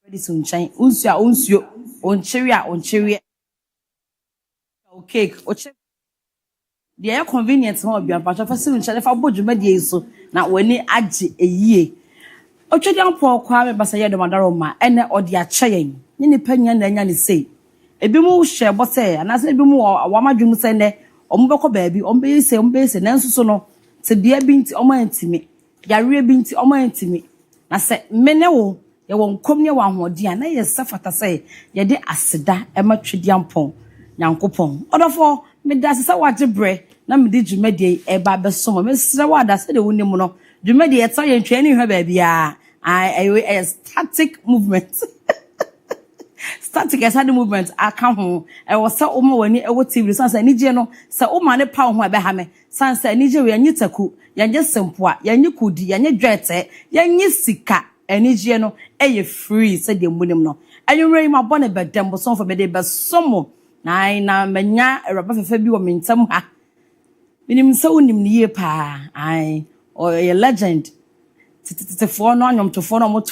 this unchan, unsio, on cake, or the air convenience more be a part of a soon shall if I bought you so now when it adds a year. Ochedian Paul Kwame Basaya de Madaroma, and or the chain, Nini Penny and Yanni say. A bimu share what say, and as a bimu or Wama Jum sende, Omboko baby, base, and then so to be a bint or my intimate. Yaria bint or my intimate. I said, Meneo, you won't come near one more dear, and I suffer to say, ye de asida, Emma Tridian Pong, Yankopong. Other for me does so what the bread, Nam did you mediate a barber summer, Miss Rawada said the window mono. You made the Italian training her baby. I a static movement. Static as had the movement. I come home. I was so when you over TV. Sans a Nigeno, so many pound where Bahame. Sans a Nigeria, Nitaku, Yan just simple, Yan you could, Yan you dread, Yan you sika, and Nigeno, a free, said the William no. And you ready my bonnet, but them was some for me, but some more. Now, Mania, a rubber for February, mean somehow. Minim so near pa, or a legend. To phone on to phone on what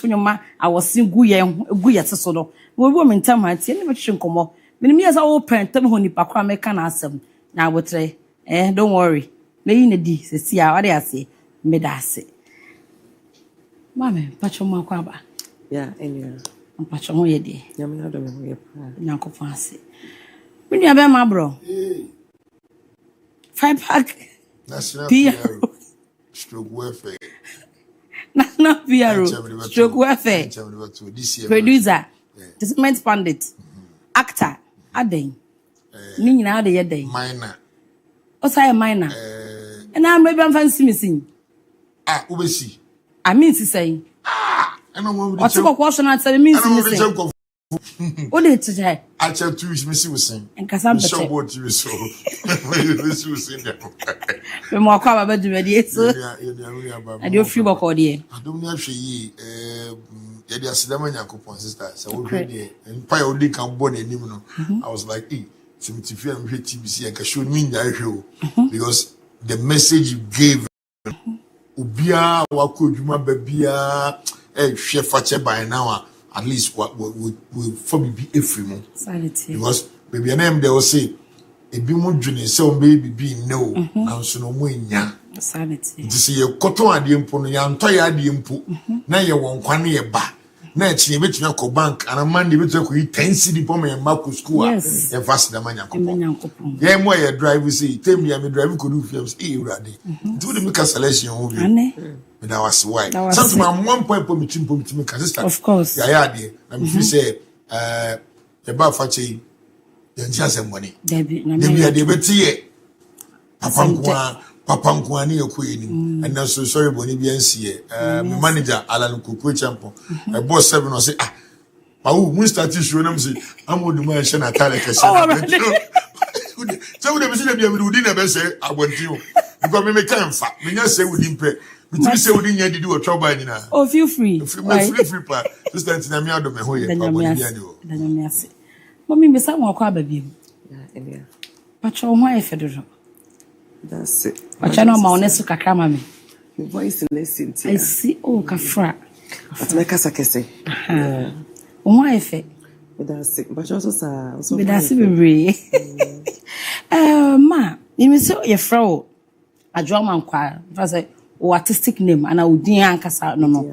I was seeing Guya Sodo. We women tell my tea, never should come up. Many years open, tell me honey, Pacrame can ask them. Now, what say? Don't worry. May in a D, see how I say, Medase. Mamma, Patroma Quaba. Yeah, and Patroma Yedi. Yanko Fancy. When you have a Abro 5-pack. National stroke welfare. National PRO stroke welfare. Producer, discernment pandit, actor, Aden. Meaning now the day. Minor. What's I a minor? And I'm maybe I'm fancy missing. Ubesi. I mean to say. I don't want what's a question answer means missing. What did today? I tell two is missing with sing. And Cassandra show what you saw. This was in there. We more come about the radiator. I do feel about audio. I don't know if she Yadia Sidamania coupon sister. So we ready and Pio Dick and Bonnie Nimino. I was like, some TBC and show me that show because the message you gave Ubia, what could you remember? Bia, chef by now. At least what will probably be a free month. Because baby a name they will say a be more junior so baby be no now so no more nya. Sanity. To see a cotton at the impo ya entire the impo. Na ye won kwane ba. Na echi be tuna ko bank and a man dey be to ko 10 cedi po me ma ko school e fast da man yakopon. Yeah mo ye drive say tell me am drive ko do films e urade. Do the make selection o bi. That was why. Something I'm 1 point for me sister. Of course. Yeah, there. I'm say about Fakye, then just some money. Debbie, Papa Nkwani Okwini. And now so sorry, Bonnie BNC. My manager, Alan Kuku Champo. My boss 7 or say, we start to show them say, I'm going to mention a talent. So we never see them within a best say, I want you. Because me can't fat. Me just say we didn't pay. Me say we didn't do a trouble in na. Oh, feel free. Free part. Just that na me ado me ho ye. Mommy, me say mo akwa baby. Yeah. Pacho ho efedo. That's it. Pacho no ma onesu kakra ma me. The voice listen to. I see kafra. At me kasa kese. Ho efe. That's it. But also sa. Me that's be. Ma, you say your fro Adwama Nkwa. If say o artistic name and I would ankasa no.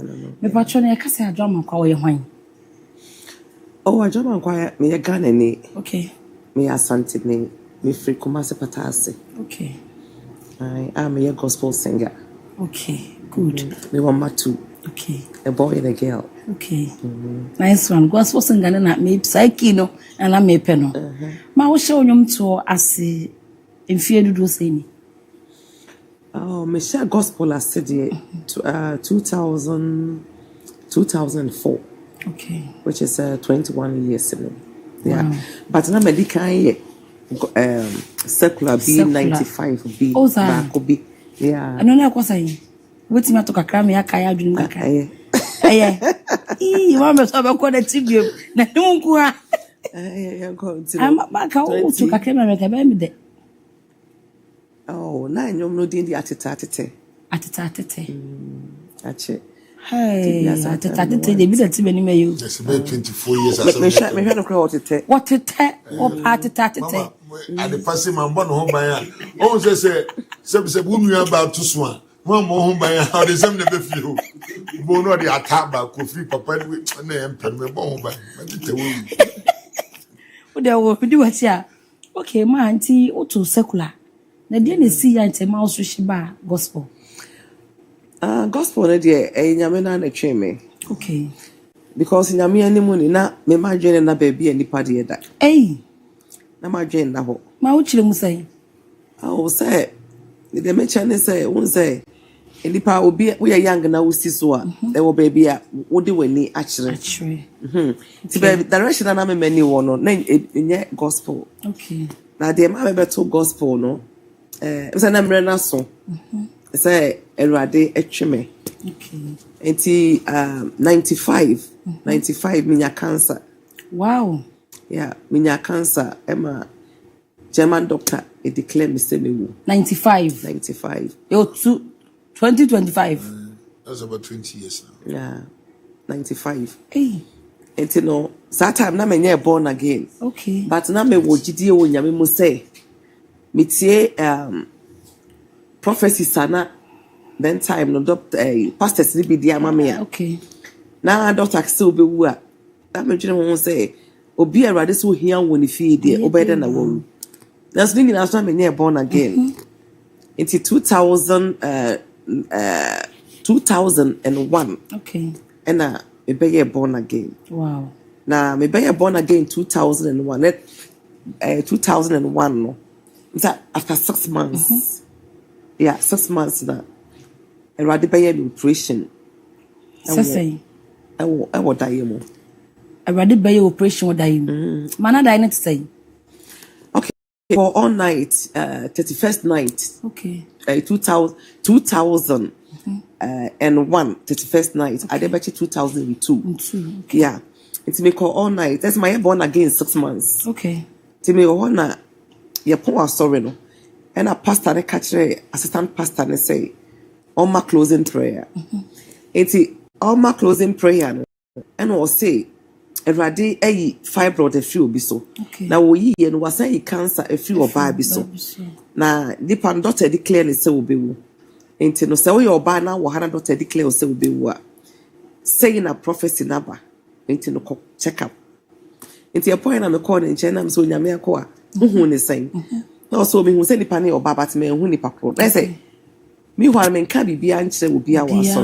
Me pacho na yakasa Adwama Nkwa wo ye hwan. Oh, Adwama Nkwa me Ghana ni. Okay. Me Asante ni. Me free Kumasi Patase. Okay. I am a gospel singer. Okay, good. Me want Matu. Okay. A boy and a girl. Okay. Nice one. Gospel singer na me psyche no and I me pe no. Ma wo show nyom to ase mfie dudu say ni. Oh, me share gospel as said 2004. Okay. Which is 21 years ago. Yeah. Wow. But na me di kan secular B95 B back B. Yeah. I don't know what say. Wetin ma to kakra me aka ya adwunu kakra. You want me to be called a tibio. Na nunku ha. I'm back out to kakra me ka be me de. Oh, na nyom no din di atete. Atete. Ache. Hey, atete de bi that be ni me you. Yes, about 24 years me hwe no kro otete. What it or atete. At the passing man born home by oh say bunu about to swan. One more home by how the same never feel. Bono the attack by coffee papa with name pen me born by. What there will do what ya. Okay, my auntie auto secular. Na dey na see ya ntem house shiba gospel. Gospel na dey nyame na twe me. Okay. Because nyame animu ni na me ma dwene na ba bia nipa de da. Na ma dwene na ho. Ma wo chire mu sai. O say the me chane say won say nipa obi we young na wo si so a e wo ba bia wo de wani a kire. Ti ba direction na me mani wo no na nye gospel. Okay. Na de ma be to gospel no say na mre na so. Say Erade etweme. Okay. Enti 95 minya cancer. Wow. Yeah, minya cancer. Emma German doctor declare me say me wo. 95. Yo 2025. That's about 20 years now. Yeah. 95. Hey. Enti no that time na me born again. Okay. But na me wo gidie wo nyame mo say metie prophecy sana then time no doctor pastors ni bi dia mama ya. Okay. Na doctor say obewu a that me dwene ho say obi Erade so hia woni fie de obeda na wo. That's being as na me born again. Into 2001. Okay. And me be born again. Wow. Na me be born again 2001. 2001 no. It's after 6 months. Yeah, 6 months na. Erade be operation. Say. I will die mo. Erade be operation what die. Mana die not say. Okay. For all night, 31st night. Okay. 2001, 31st night. I bet you 2002. Okay. Yeah. It's me call all night. That's my born again 6 months. Okay. To me, ona ya po sorry no. And a pastor they catch assistant pastor and say, all my closing prayer. It's all my closing prayer no. And will say, Erade fibroid a few be so. Okay. Now we and was say cancer a few or baby so. Na the pan doctor declare say will be wo. Enti no say we oba na wo hana doctor declare say will be wo. Saying a prophecy number. Enti no check up. Enti a point na me call in China so nyame akwa. Hu ne say. Na so me hu say nipa ne oba but me hu nipa pro. Na say me hu am nka bibia nkyere wo bia wa so.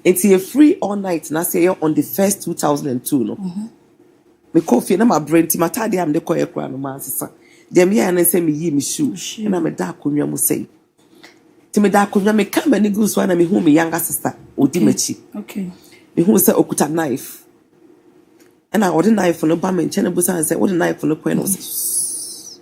It's a free all night. Na say on the first 2002 no. Me coffee na my brain ti matade am de koye kra no man sesa. Dem ya na say me yi me shoe. Na me da akonwa mu say. Ti me da akonwa me ka mani gu so na me hu me younger sister odi machi. Okay. Me hu say okuta knife. And I order knife no ba me nche bu say order knife no koye no say.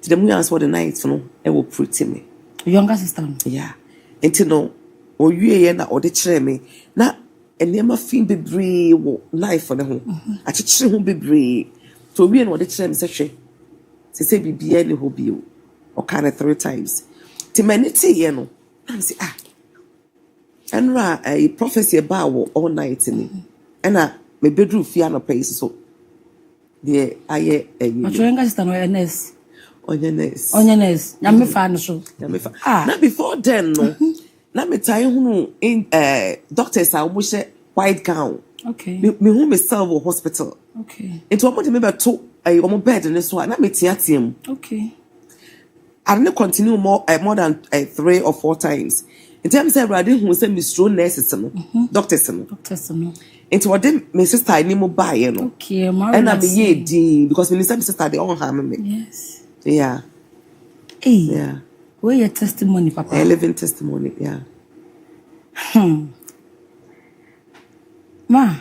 Ti dem yan so the knife no e wo pretty me. Younger sister. Yeah. Enti no o wie na o de kire me na enema fin bebre wo life ne ho a kire ho bebre to wie na o de kire me se hwe se bibia ne ho bio o kind 3 times ti manity ye no am say enra a prophecy about wo all night ni na me bedroom fia no pay so de aye but younger sister no nurse onyenes nyame fa no so na before then no na me tie hunu in doctors are almost white gown. Okay. Me hu myself in hospital. Okay. It was me be to omo bed in this one. Na me tiatim. Okay. I didn't continue more than 3 or 4 times. In terms of I didn't say me strong nurses no. Doctors no. It was my sister ni mo buy you know. Okay, and I be ye because my sister they all harm me. Yes. Yeah. Hey. Yeah. Where your testimony, Papa? A living testimony, yeah. Ma,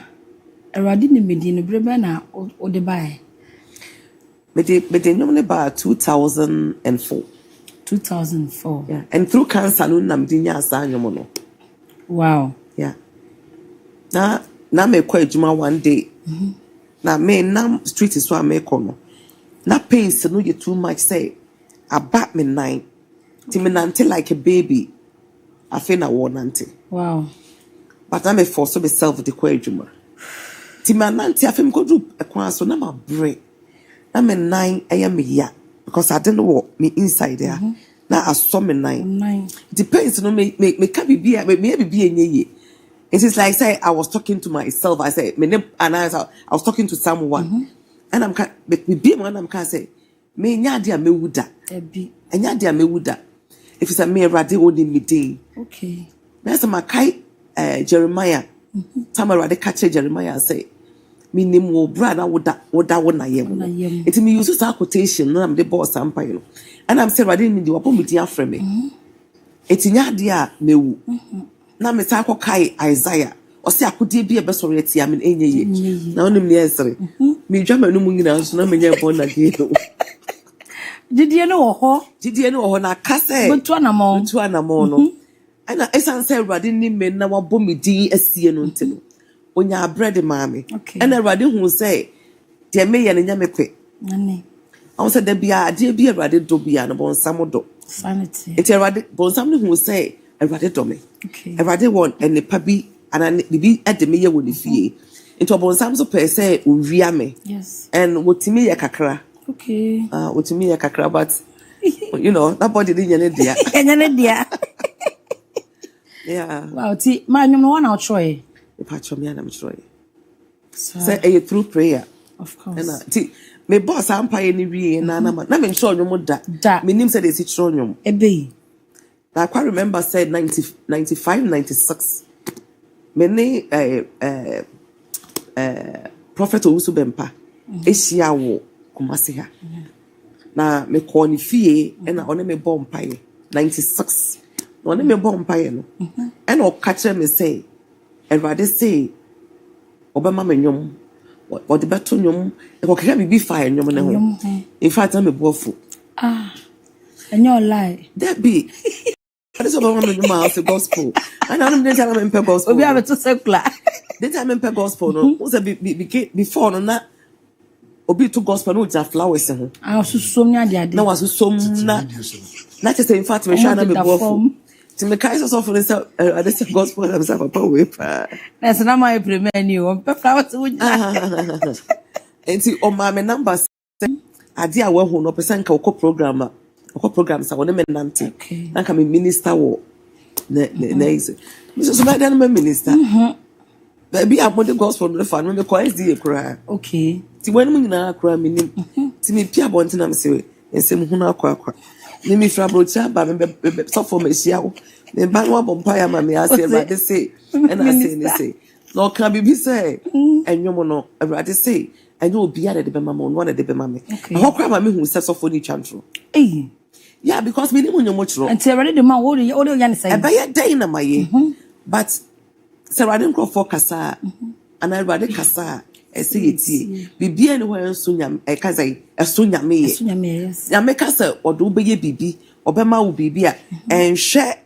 Erade ni medino brebe na o de buy. Me de normally about 2004. 2004. Yeah. And through cancer no na me dinya asanyo no. Wow. Yeah. Na me kwa ejuma one day. Na me na street is so me kono. Na pains no you too much say about me 9. Timinante like a baby. I feel na war nante. Wow. but I'm a force of myself the quadruma. Timananti afem go do a kwaso na ma bre. I'm a 9 a.m. ya because I don't know what me inside there. Now I saw me 9. Depends no me can be ye. It is like say I was talking to myself. I said me name and I was talking to someone. And I'm be one I'm can say me nya dia me wuda. Enya dia me wuda. If it's a me rade only me day. Okay. There's a Makai Jeremiah. Tamara de catch Jeremiah say me name wo brother woda wona yem. It me use that quotation na am the boss empire. And I'm saying I didn't mean the open with your frame. It's nya dia me wu. Na me ta kai Isaiah. O se akodi bi e be sori etia me enye ye. Na onim ne esere. Me dwa ma no mu nyina so na me nya born again. Didie no ho na kase. Butu anamo no. Ana esan say Awurade ni me na wabɔ me din asie no ntino. Onya bread mame. Ana Awurade hu say de me ye nya me kwe. Nane. I said there be a de bi Awurade do bia no bon sam do. Sanity. Eti Awurade bon sam no hu say Awurade do me. Okay. Awurade won ene pa bi ana bibi ede me ye woni fie. Into bon sam so per say owia me. Yes. And wotimi ye kakra. Okay. Wotimi ye kakra but you know that body didn't nya dia. Nya dia. Yeah. Wow, ti my no one out try. If I show me I'm try. Say a through prayer. Of course. And ti me boss empire ni wie na na me show nyom da. Me nim say dey sit show nyom. Ebe. I quite remember said 95 96. Me ne prophet Owusu Bempa. Ehia wo Kumasi ha. Na me call ni fie and na one me bomb pie 96. One me bomb pie no. And o catch me say Awurade say obama me nyom or the beto nyom e ko keka bibi fire nyom na ho. In fact I'm a bofu. And your lie. That be this obama me nyom house gospel. And I don't tell me gospel. Obi have to secular. The time me gospel no. Who say before no na obi to gospel no just flowers ho. So so many ade. Na was so na. Na just in fact me shana me bofu. To me Kaiser so for say this gospel am say papa we pa. That's na my premier new. On flowers wo. Enti o ma me number say ade a we ho no person ka okọ program sa wona me nante. Na ka me minister wo na is. Me so my dan me minister. Baby am the gospel no fa no me ko SD kura. Okay. Ti when mu nyina kura me nim. Ti me pia bonte na me say ensem hu na akwa. Me fra brocha ba me so for me sia wo. Me ba no bompa ya ma me ase ba de say and I say no can be say enwom no Awurade say enyo obi ade de be mama no de be mama. Ho kra ma me hu se so for ni chantro. Eh. Yeah, because me ni mu nyomo chro. And Awurade de ma wo de yan say. E ba ye dey na maye. But say Awurade nkro for kasa and Awurade kasa ese yeti bibia ni ho enso nyam e kaza eso nyame ye. Eso nyame yes. Ya make kasa odo be ye bibi obema wo bibi a enhwe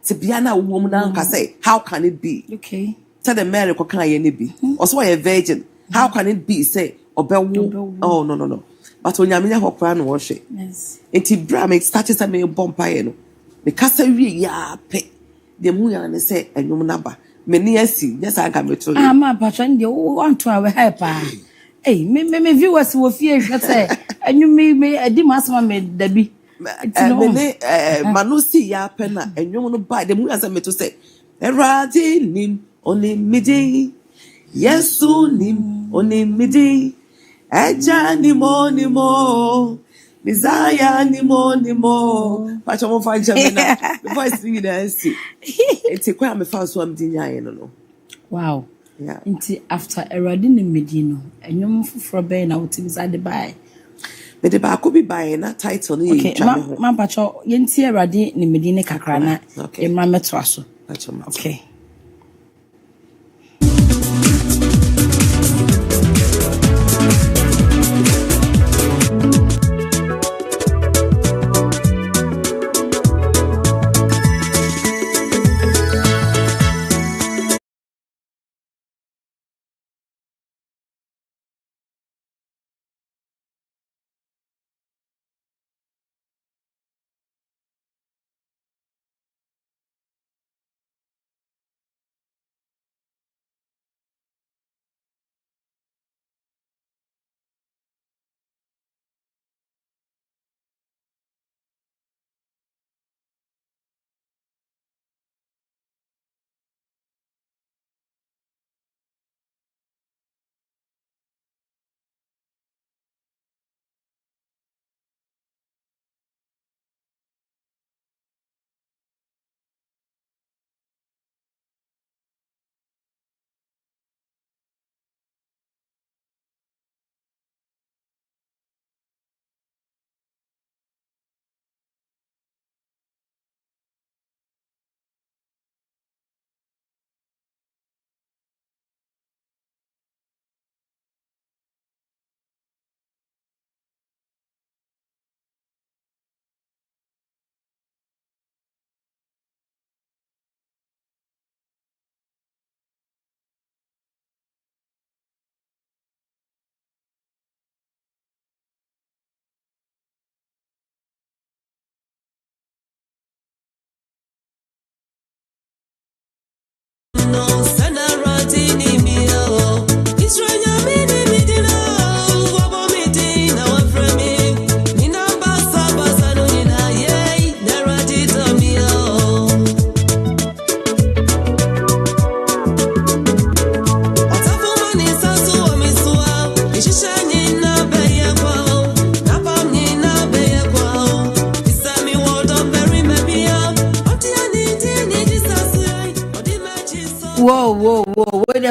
Tibiana na wo mu na say how can it be? Okay. Tell the Mary ko kan ye ne bi. Also a virgin. How can it be say obewo? Oh no. But onyame nya hokra no wo hwe. Yes. Enti bra me start say me bompa ye no. Me kasa wie ya pe. De mu ya ne say enwom na ba. Me ne asi, just aka me to. Ma patron de wo want to have help eh me viewers wo fie hwe say enwom me edi masama me dabi. Manusi ya pena enwom no ba de mu ya say me to say Eradi nim onimidi Yesu nim onimidi Eja nimo Desire nimo Pacho mo fa jamina the voice you dey see enti kwa me fa so am dinya ye no. Wow. Yeah. Enti after Eradi nimidi no enwom foforo be na wotimi sade bai. Me de ba ko bi bai na title no ye twa me ho. Ma pacho yenti Eradi nimidi ne kakra na e ma meto aso. Okay.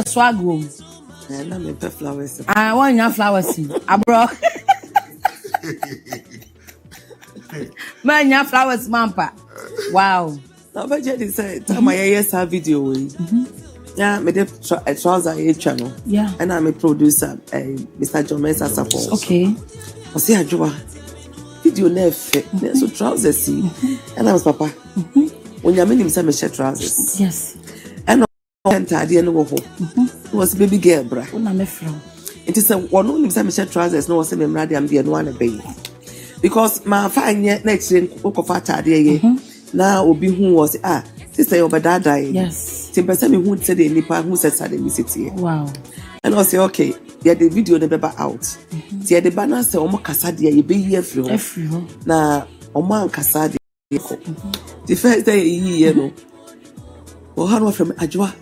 the swag room. And I'm a flowers. I want your flowers. Abro. Man, your flowers, Mampa. Wow. Now, but Jenny said, tell my yes, video. Yeah, made a trouser channel. Yeah. And I'm a producer, Mr. John Mensa support. Okay. I see a job. Video never so trousers see. And I was papa. When you're making some trousers. Yes. And I didn't know it was baby girl, bra. It is a one only some trousers, no, some ready, I'm the one a baby. Because my fine yet next year, Coco Fata, now will be who was sister over that die. Yes. Timber me who said the Nipa who said Saturday visit here. Wow. And I say, okay, yeah, the video never out. See, the banner say, Omo Casadia, you be here for now, Oman Casadia. The first day, you know, or how from Ajwa.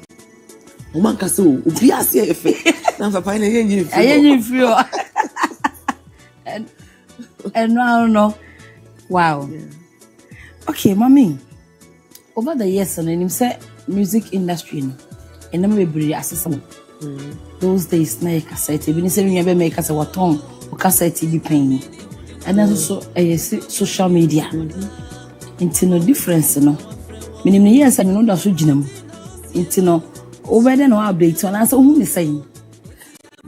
Oman Casu, Ubia say, if now for finding you, I feel. And now, no. Wow. Yeah. Okay, mommy. Over the years, and him say music industry, and I'm very accessible. Those days, na cassette. Even if you never make us a waton or cassette, be paying. And also social media. Into no difference, no. Minimum years, I know that's what you know. Into no over there, no update. And I said, who is saying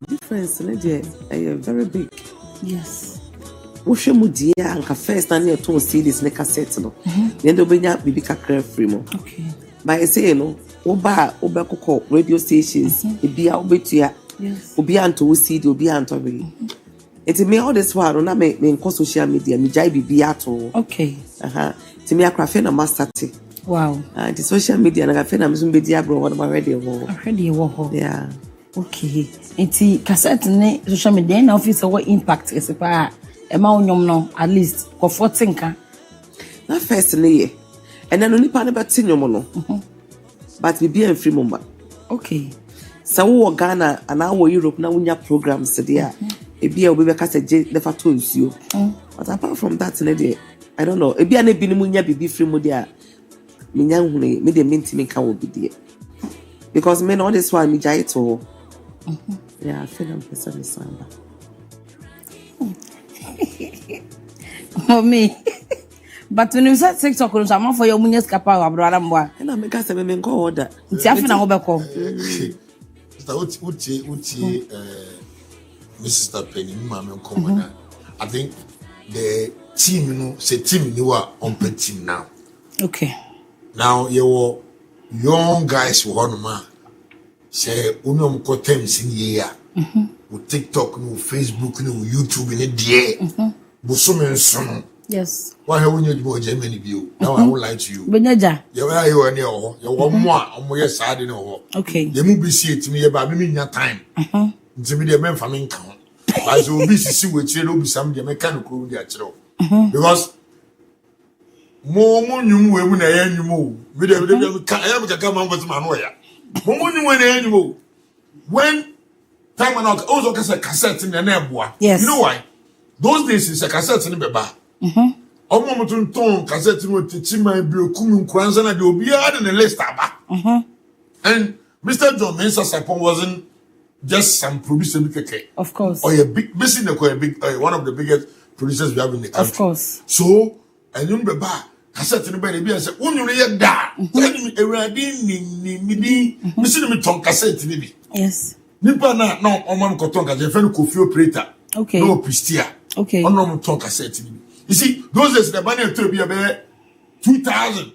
difference? Very big. Yes. Wohwe mu dia anka first na to series ne cassette no ne ndo benya bibi kakra free mo. Okay. By say no obekoko radio stations ebia obetua. Yes. Obi anto CD obi anto we. It me all this while na me nko social media me jai bibi ato. Okay. Ti me akrafe na master te. Wow. The social media na akrafe na mzumbe dia bro what already wo. Already wo. Yeah. Okay. Enti cassette ne social media na office what impact is pa no at least for 14 ka na first ne and then only pan about nyom no but we be in free mumba. Okay. So wo Ghana and our Europe na unya programs there e bia obi be ka se je never to nsuo but apart from that I don't know e bia na bi ni munya bibi free mu there me nya hune me de minti me ka wo bi there because me all this one me jai to yeah I feel I'm person samba. For me. But when you say TikTok, I'm for your munyas kapa Abro Aramwa. And I make us a men go order. It's after now beko. Mrs. Penny, Mamma Commander. I think the team, you know, say team you are on the team now. Okay. Now you young guys who on man say unum cotems in year. With TikTok, no Facebook, no YouTube, in the Busum. Yes. Why have you more Germany view? Now I won't lie to you. Benyaja. You are you near you one more, yes, I don't know. Okay. The movie see to me about me in your time. To me, the men from income. As you will be see with you, will be some mechanical because more you when I you move. With the come on with my lawyer. More when I you move. When time and also cassette in the neighbor. Yes. You know why? Those days is a cassette in the bar. Omo ton cassette no teach my brokum nkranza na de obi ad na list aba. And Mr. John Mensa Sapon wasn't just some producer keke. Of course. Or a big basically a big one of the biggest producers we have in the country. Of course. So and you beba cassette no be be say wonu ye da. Tell me ewrade ni missing me ton cassette ni bi. Yes. Nipa na no omam ko ton cassette fe no Kofi operator. Okay. No Pristia. Okay. Onom ton cassette ni bi. You see, those days the money to be about 2,000,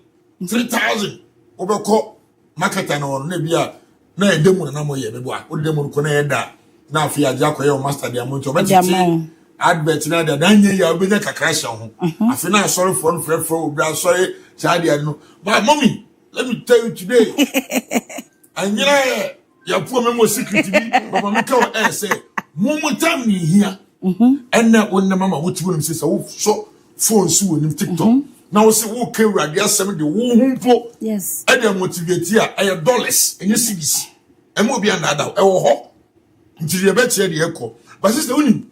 3,000. Obeko market and on nebia na demo na mo ye beboa. O demo ko na da na afia ja ko ye o master dia mo nto betiti advert na da dan ye ya obenya kakra hye ho. Afi na sorry for obra sorry dia no. But mommy, let me tell you today. Anyira ya pu me secret bi baba me ka o say mo time ni here. And now when the mama would say so phone so in TikTok. Now say who can radio some the who yes. And they motivate here $dollars and you see this. And more be another until you bet the echo. But sister only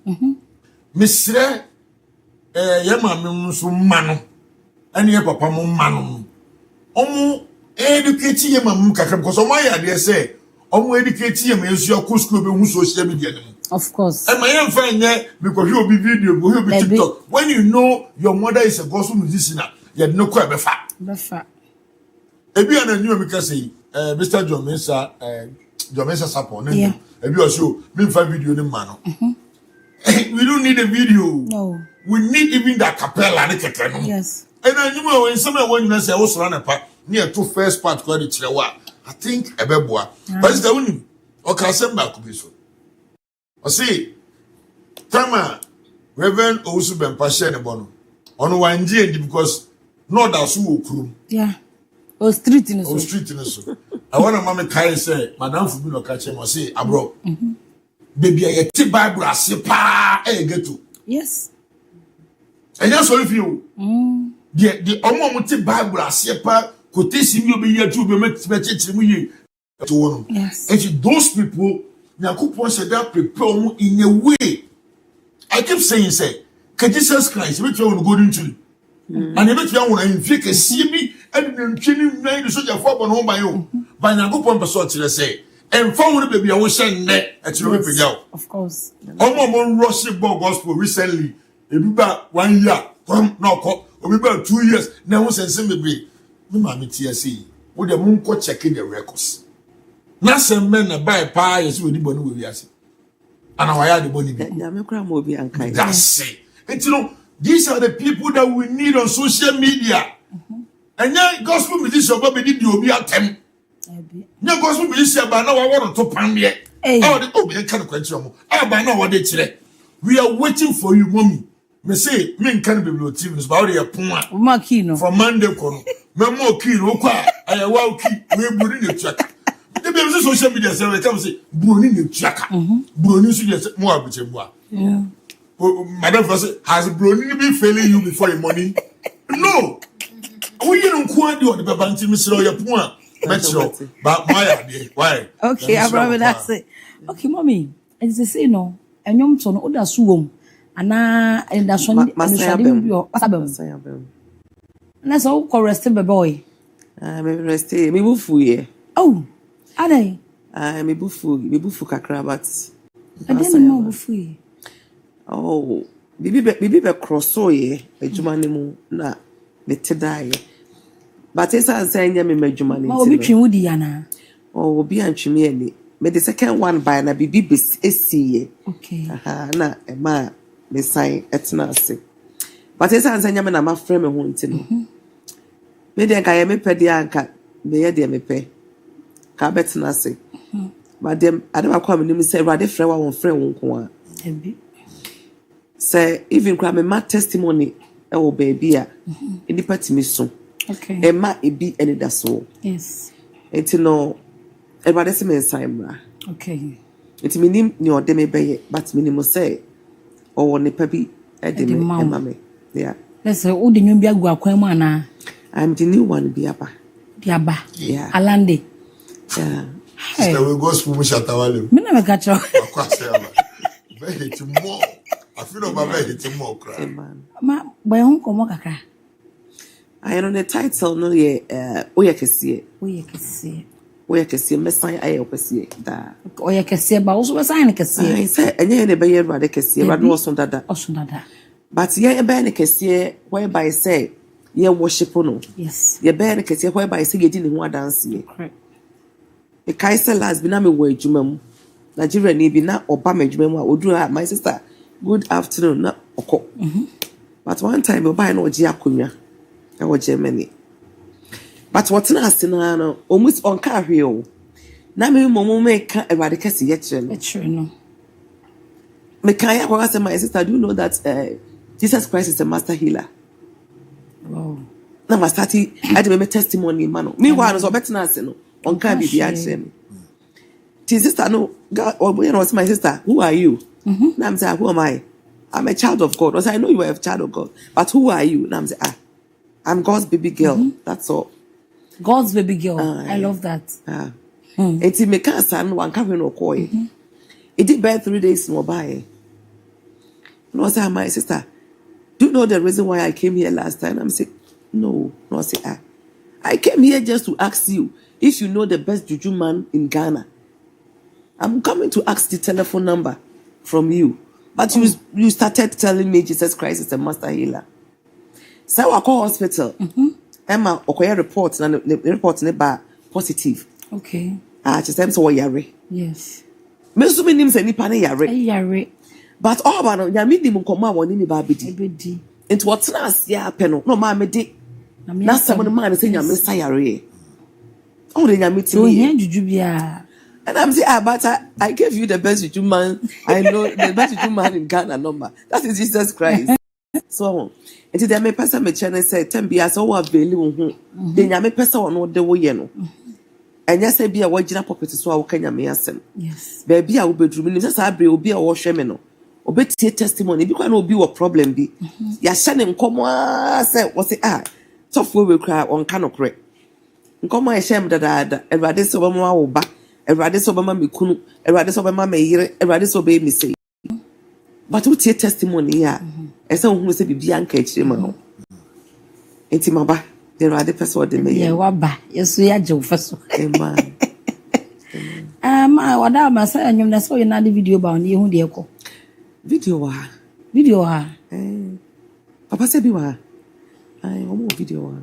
Miss Yama so mano and your papa mano. Omo educate your mamma because my idea say omo educate you me nso akọ school be hu social media no. Of course. And my young friend because you will be video, you will be TikTok. When you know your mother is a gospel musician, you have no quite befa. Befa. Ebi ana new because say Mr. John Mensa Sapon. Yeah. Ebi also me fa video ni man. We don't need a video. No. We need even that capella ni keke no. Yes. And then you know when someone when you say o so na pa near two first part ko di kirewa. I think ebeboa. But is the one o ka sem ba ko bi so. I see, Tama, Reverend Owusu Bempa share the bono. On one G because no that's who crew. Yeah. O street in O street in so. I want to mama Kai say, Madame Fubino catch him or say, Abro. Baby, I get Bible as pa get to. Yes. And that's all of you. The Omo Bible as pa could taste you be here to be met to one. Yes. And those people. Nyankopon said that prepare me in a way. I keep saying, say, can Jesus Christ, which you go into? And you bet you want to inflict a CB and then chilling nine to such a form on home by you. By Nyankopon Passot, say, and found the baby I was saying net at your ripping out. Of course. Almost Rossi Bow Gospel recently, about 1 year, no, or about 2 years, now was a similar way. Mamma TSC, with the moon court checking the records. Na some men buy pie as we boni we viase. And I had the boni be. That's it. And you know, these are the people that we need on social media. And now gospel musician Bobby did you be at them. Now gospel musician by now I want to pan me. Oh, the open kind of question. Ah, by now what they say. We are waiting for you, mommy. Me say, me can be blue TV, but your puma. From Monday, kono. Me more keen, okwa. I wa key. We bring the track. The baby social media say we come say broni ne tuaka. Broni so just mo abuchemwa. Yeah. Madam First has broni been failing you before the money? No. We don't quite do the babanti misro your point. Metro. But why? Okay, Abro, that's it. Okay, mommy. As they say no, and yom to no oda suwom. Ana and that's one Masabem. Let's all correct the boy. I'm resting. Me bufu ye. Oh. Adai. Me bufu kakra but. I didn't know bufu. Oh, bibi be crosso ye, ejuma ni mu na me tedai. But esa ansa nya me majuma ni. Ma obi twinwudi yana. Oh, obi antwimi ani. Me the second one by na bibi be esi ye. Okay. Na e ma me sign etna ase. But esa ansa nya me na ma frame ho ntino. Me de nka ye me pede anka me ye de me pe. Ka betna ase. But dem adema kwa me nim say rade frɛ wa won frɛ won ko a. Ebi. Say even cry me testimony e wo baby a eni patimi so. Okay. E ma ebi eni da so. Yes. Enti no everybody say me nsan mra. Okay. Enti minim ni ode me beye but minim say o wo ne pa bi e de me e ma me. Yeah. Let's say o de nwum bi agu akwan mu ana. I'm the new one bi aba. Bi aba. Yeah. Alande. Yeah. Sister we gospel mu shatawale. Me na me catch up. Akwase aba. Be hit more. I feel no baba hit more cry. Ma boy hon komo kakra. I know the title no ye oye kese. Oye kese. Oye kese mesan aye opese da. Oye kese ba wo so mesan ne kese. I say enye ne be ye rade kese, rade wo so dada. Oso dada. But ye be ne kese whereby say ye worship no. Yes. Ye be ne kese whereby say ye di ne ho dance ye. Correct. E kai say last bi na me wo adwuma mu. Nigeria ni bi na oba me adwuma mu a oduru my sister good afternoon na oko. But one time we buy no oji akonya. I was Germany. But what's not no almost on car here. Na me momo make a radical yet. It's true no. Me kaya kwa say my sister, do you know that Jesus Christ is a master healer? Wow. Na ma start I do me testimony man. Me wa no so better na say no. On car be the action. Sister no God or you know my sister, who are you? Na I'm say who am I? I'm a child of God. I know you are a child of God. But who are you? Na I'm say I'm God's baby girl. That's all. God's baby girl. I love that. It's me can't stand one coming no koi. It did bear 3 days no buy. No, say my sister. Do you know the reason why I came here last time? I'm saying no. No, say I came here just to ask you if you know the best juju man in Ghana. I'm coming to ask the telephone number from you. But you started telling me Jesus Christ is a master healer. So I call hospital. Emma, okay, report and the report never positive. Okay. Just them so yare. Yes. Me so me nim say nipa ne yare. Yare. But all about ya me dim nkoma woni ni ba bedi. Ebedi. Into what na sia pe no ma me de. Na someone man say nya me sa yare. Oh the nya me ti. So here juju bia. And I'm saying, but I gave you the best juju man. I know the best juju man in Ghana number. That is Jesus Christ. So, and then me person me channel say, "Tembi so wa beli wo." Then ya me person ono de wo ye no. And ya say bia wo gina pocket so a wo kanya me asem. Yes. Baby a wo bedroom ni say abre obi a wo hwe me no. Obetie testimony bi kwa na obi wo problem bi. Ya hye ne nkomo say wo say tofo we kra on kanokre. Nkomo ya hye me dada Ewurade so ba mo wo ba. Ewurade so ba ma me kunu. Ewurade so ba ma me yire. Ewurade so ba me say. But we tie testimony ya. Esa ohun se bibia nka akire ma ho. Enti maba, the Ewurade person de me. Yeah, waba. Yesu ya je ufaso. Amen. Wada ma say anyum na so ye na the video ba on ye hu de ekọ. Video ha. Papa say bi wa. Ai, omo video wa.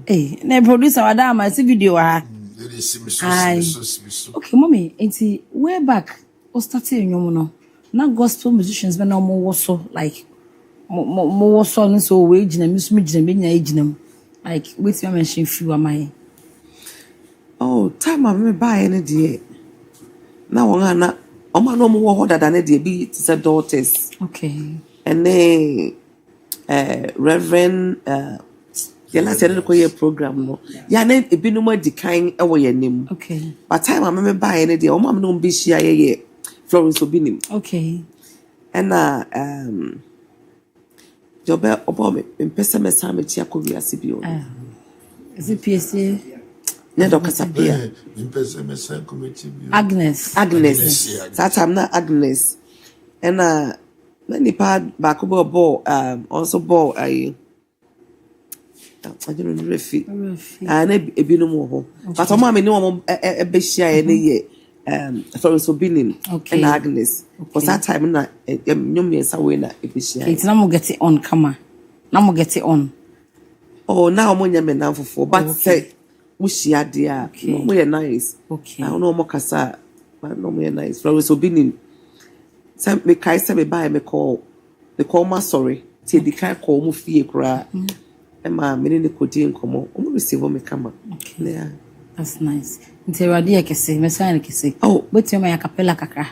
Na producer wada ma say video ha. Okay, mommy, enti way back o started anyum no. Na gospel musicians be na mo wo so like mo so no so we gina mi so mi gina me nya gina like wait me mention few am I. Oh, time I me buy any day. Na won na o ma no mo wo dada na dey be to say daughters. Okay. And then Reverend ya last year ko ye program no. Ya na ebinu mo dikan e wo ye nim. Okay. But time I me buy any day o ma no be share ye Florence Obinim. Okay. And Jobe obo me pesa me sa me tia ko wi asibio. Is it PSA? Ne do kasapia. Pesa me sa ko me tia. Agnes. That time na Agnes. And na nipa ba ko bo also bo I don't know refi. Na ebinu mo ho. But o ma me ni wo e be share ne ye. Florence Obinim and Agnes. For that time, na nyom yesa we na efishia. It's now mo get it on camera. Now mo get it on. Oh, now mo nya me na fofo. But say we share dia. No mo nice. Okay. I no mo kasa. But no mo nice. Florence Obinim. Say me kai say me buy me call. They call my sorry. Say the kai call mo fie kra. E ma me ni kodi nkomo. O mo receive me kama. Okay. Yeah. That's nice. Interadi ekese, mesana ekese. Oh, wetin ma yakapela kakra.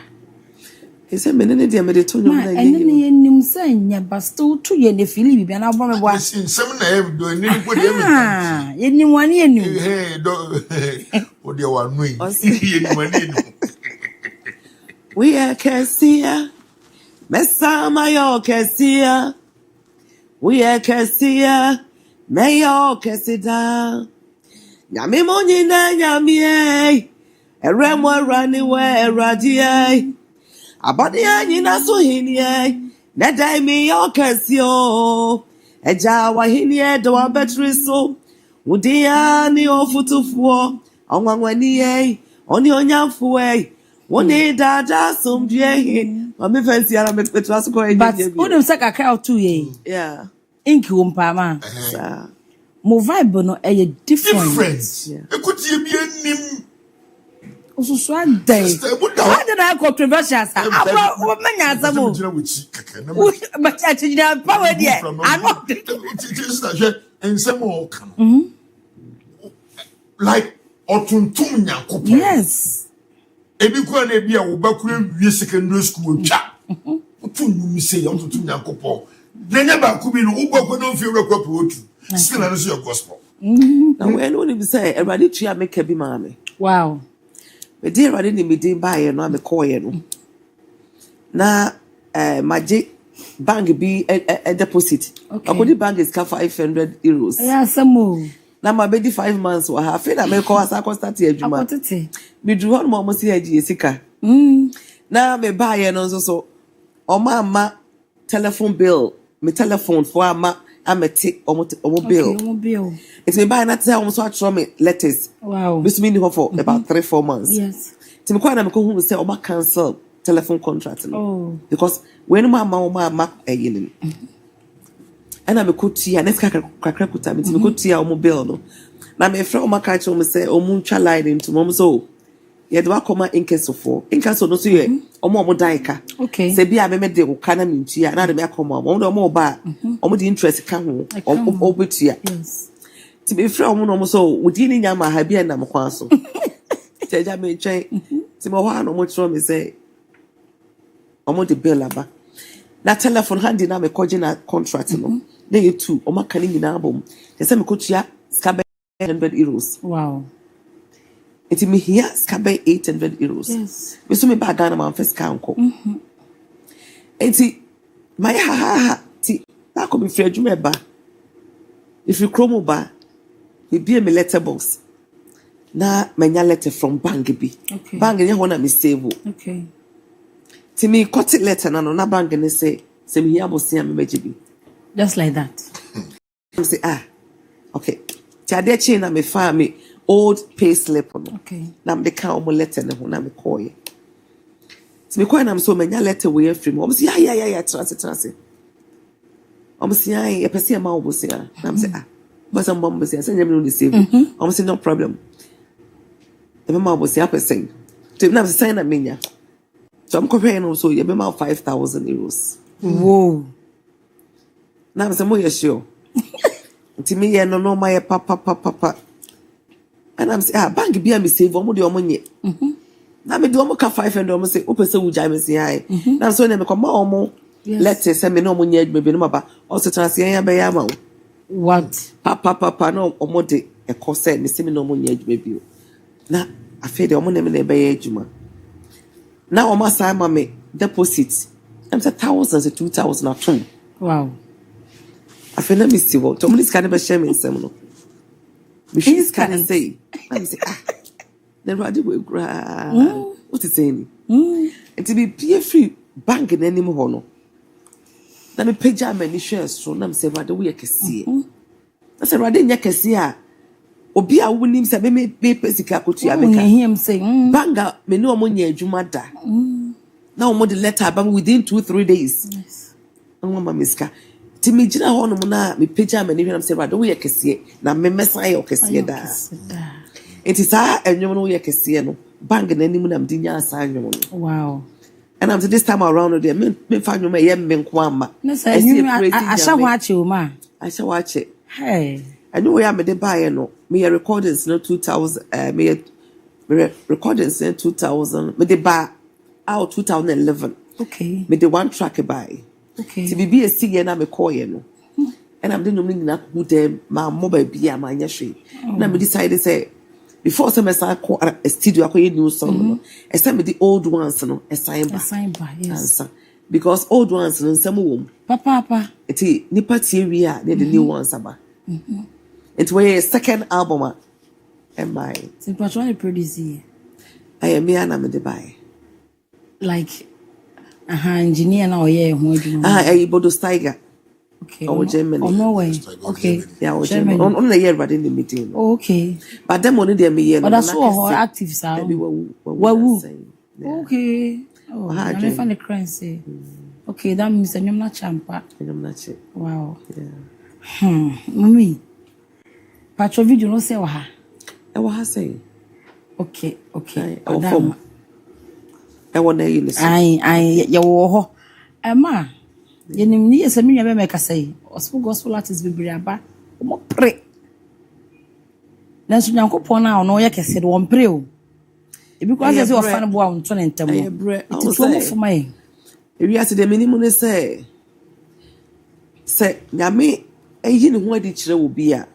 He said me ne dia me de to nyom na ye. Ene nim say nya basto to ye ne fili bibia na bo me bo. Nsem na em do ni ko de em. Ye nim wane ye nim. Do o de wa nu yi. Ye nim wane nim. We are Cassia. Messa mayo Cassia. We are Cassia. Mayo Cassida. Nyame monyi na nyame eremo rani we eradi abade anyi na so hini na dai mi okasio eja wa hini do abetri so udia ni ofutufuo onwanwani oni onyamfo woni dada sombie ma me fancy ara me petra so ko eje but odum se kakra otu ye yeah inki wo mpama mo vibe no different. Ekuti bi anim. Osusu adai. Why did I controversial sa? Abro wo manya asamo. But I think that power there. I know. Just that ensem o kan. Like otuntum nyankopon. Yes. Ebi kwa na ebi a wo bakura wie secondary school twa. Otunum say otuntum nyankopon. Nanya ba ku bi no wo bakura no fi rekwa otu. Still I your gospel. Now when we say everybody try make be mama. Wow. But dear everybody ni me dey buy no me call no. Na maji bank be a deposit. Okay. Akodi bank is €500. Yeah, some. Na my baby 5 months or half na me call asa start ejuma. Akotete. Me do one more see agi sika. Na me buy no so o ma telephone bill, me telephone for ama amete omo bill. Omo bill. It's me buy na tell almost what from me letters. Wow. This mean for about 3-4 months. Yes. me kwa na me ko hu say oma cancel telephone contract no. Oh. Because when ma yin. And I'm a kutia next kakra kuta me kutia omo bill no. Na me frɛ oma ka kyerɛ me say omo ntwa line into mom so. Ye de wakoma inkesofo. Inkeso no so ye omo daika. Okay. Se bia me de wo kana me ntua na de me akoma omo de omo ba omo de interest ka ho obetua. Yes. Ti be frɛ omo no so wodi ni nyama ha bia na me kwa so. Teja me twɛn. Ti mo wa no mo kyerɛ me say omo de bill aba. Na telephone handi na me koji na contract no. Na ye two omo ka ni nyina abom. Te se me kotua ska €100. Wow. Iti me here skabe €800. Yes. Me so me ba Ghana man first kanko. Iti my ha ti na ko be free adwuma ba. If you chromo ba, me be me letterbox. Na manya letter from bank bi. Okay. Bank nye ho na me save. Okay. Ti me cut letter na bank ne say me here bosia me meje bi. Just like that. I say okay. Ti ade chain na me fa me old pay slip no. Okay. Na me de ka omo letter ne ho na me call ye. Ti me call na me so manya letter we free me. Omo say ya trans. Omo say e pese ma obo say na me say but some bomb say send me no save. Omo say no problem. E be ma obo say pese. To na me say na menya. So I'm comparing also you be ma €5,000. Whoa. Na me say mo ye sure. Ti me ye no my papa. And I'm say bank bia me save omo de omo nye. Na me do omo ka 500 omo say opese wuja me say na so na me ko ma omo let's say me no omo nye adwuma bi no maba also trans yan ya be ya ma wo. What? Papa no omo de e ko say me say me no omo nye adwuma bi o. Na afi de omo na me na be ya adwuma. Na omo say ma me deposit. I'm say thousands to 2,000 atom. Wow. Afi na me si wo. To omo dis kan be share me nsem no. Me she's can say. I say the radio will gra. What is saying? And to be pay free bank in any more no. Na me pagya many shares so na me say radio we kese. I say radio nya kese a obi a wonim say me pesika kotu ya meka. Him say Banga me no omo nya adwuma da. Na omo the letter ba within 2-3 days. yes. Omo ma miska. Ti me gina ho no na me pagya many hwam say radio we kese na me mesa ye kese da. It is enwom no ye kese no. Bank na anim na mdi nya asa enwom no. Wow. And I'm this time around there me fa nwom ye me nko ama. No say you asha ho ache o ma. Asha wa ache. Hey. I know where me dey buy no. Me your recordings no 2000 me recordings in 2000 me dey buy out 2011. Okay. Me dey one track buy. Okay. Ti bibi e si ye na me call ye no. And I'm the nwom ni na ku dem ma mobile bia ma nya hwe. Na me decide say before some call a studio I new song no. E say me the old ones no e sign ba. Yes. Because old ones no some wom. Papa. Eti nipa tie wi a the new ones aba. It was second album and my So what you produce here? I am me and me de buy. Like engineer na oye ho adwuma. I Bodo Steiger. Okay. Or Germany. Oh no way. Okay. Yeah, or Germany. On the year right in the meeting. Oh, okay. But them only there me year. But that's so active sound. Wawu. Okay. Oh, I never find the crane say. Okay, that means I'm not champa. I'm not sure. Wow. Yeah. Mommy. Patro video no say wa ha. I was saying. Okay. I want to listen. I ya wo ho. Emma. Yenim ni yesa me nwa make say. Gospel artist be aba. Omo pre. Nanso Nyankopon na ono ye kese de won pre o. Ebi kwa say o fa no bo a onto ne ntam. Ti to mo fuma e. Ewi ase de minimum ne say nyame eyi ne ho adi kire wo bia.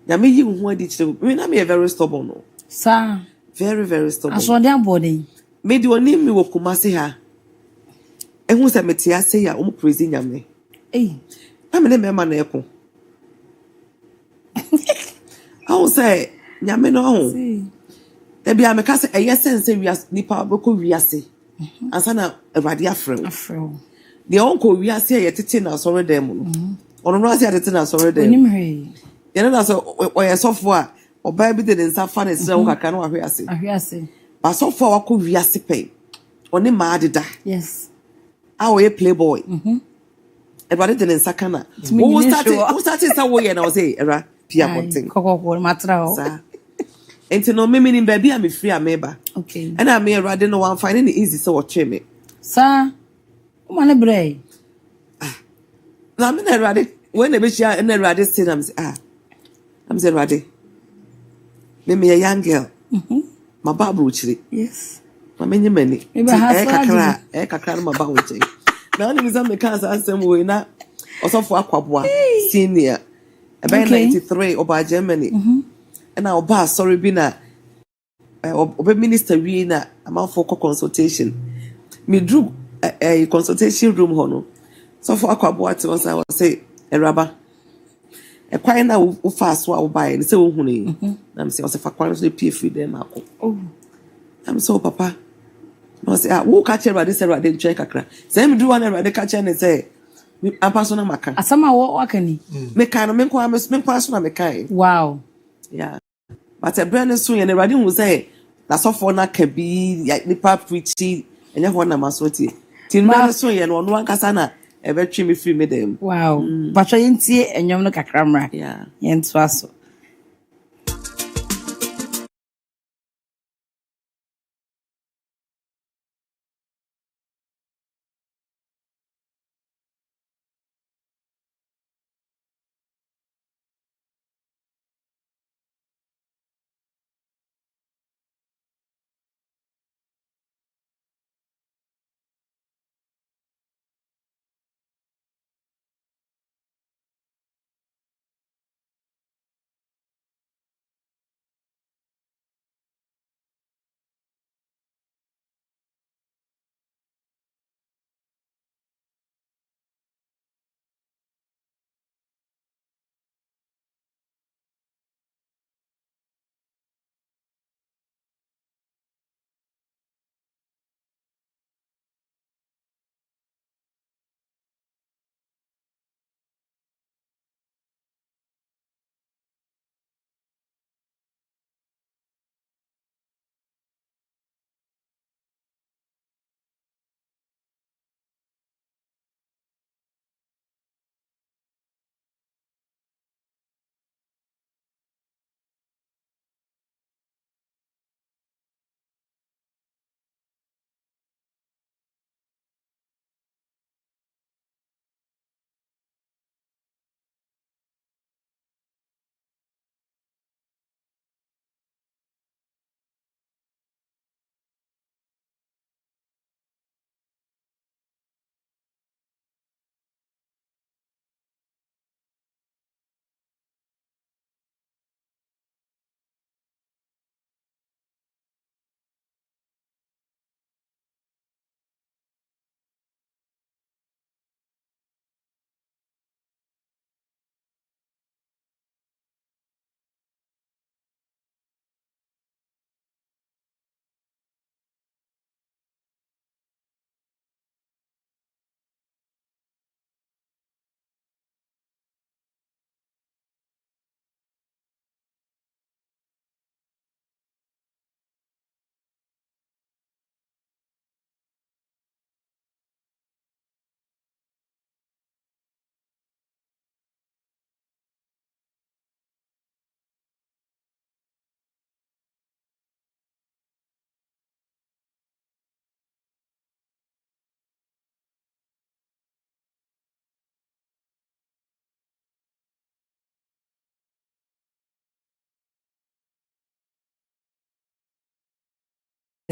Nyame yi ho adi kire wo. Me na me very stubborn no. Sa Very, very stubborn. aso de abode. Me di oni mi wo Kumasi ha. Ehun se meti ase ya o praise nyame. Na me ne me ma na eko. How say nyame no ho. E bia me ka se eye sense wi nipa beko wi ase. Ansa na Awurade afrew. De onko wi ase ye tete na soro dem no. Ono no ase tete na soro dem. Onim he. Ye na so o ye sofo a oba bi de nsa fa ne sra wo kakra no ahwe ase ba so for wako wiase pay oni ma adeda yes a wo playboy everybody de nsa kana wo started sa wo ye na wo say era pia kontin kokoko matra ho sa enti no me ni baby am free ameba okay and I me erade no one find it easy so what me sa o ma ne brei na me na erade when e be share na erade say am say I'm say erade me a young girl my Abro chiri yes ma menye mani kakra no ma ba wo chiri na oni bisa me kan sa asem we na osofo akwaboa senior about 93 oba Germany and oba sorry bi na oba minister we na amount for consultation me drew a consultation room hono so for akwaboa ti was I say eraba e kwan na wo fa so a wo bai se wo hunu na me say o se fa kwan so pie free dem akọ I'm so papa no say wo ka chere rade say rade nche kakra say me do one rade ka chere ne say am paso na maka asama wo wakani me kan no me kwa so na me kai wow yeah but a brand so ye ne rade hu say na so for na ka bi nipa preachy enya ho na masoti tin brand so ye no no ankasa na e be twi me free me dem wow but yentie enyom no kakra mra yeah yentu aso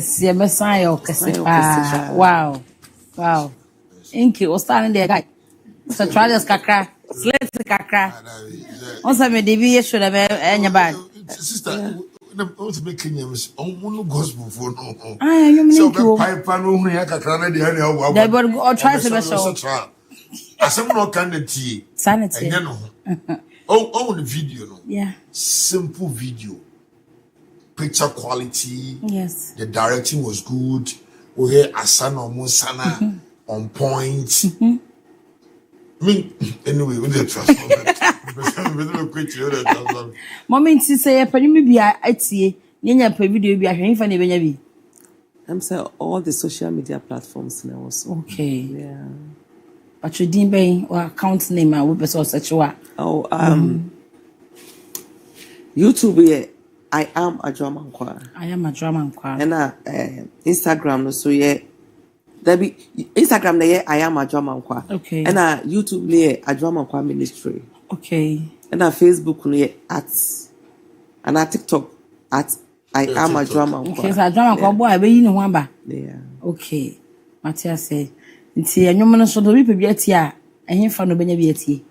sie mesan yo kese pa wow wow inki o stand there guy so try this kakra slate kakra on sa me debi ye should have enya bad sister what's making you on gospel for no you mean so pipe no hu ya kakra na de ha na wa they would or try to be so asem no kan na tie sanity enya no oh the video no yeah simple video picture quality yes the directing was good we hear asana musana on point Me anyway, we dey transform. We dey quit you dey transform. Moment say panyi bi a atie, nyanya pa video bi ahwe fa na benya bi. I'm saying all the social media platforms now also. Okay. Yeah. But you didn't buy or account name and we person search what? Oh, YouTube, yeah, I am a drama choir. I am a drama choir. And Instagram, no, so yeah, there be Instagram, yeah, I am a drama choir. Okay. And YouTube, yeah, a drama choir ministry. Okay. And Facebook, yeah, at TikTok, at I am a drama choir. Okay, so a drama choir boy, be you know one ba. Yeah. Okay. Matthias say, nti anyom no so do bi pe atia, ehn fa no benya bi atie.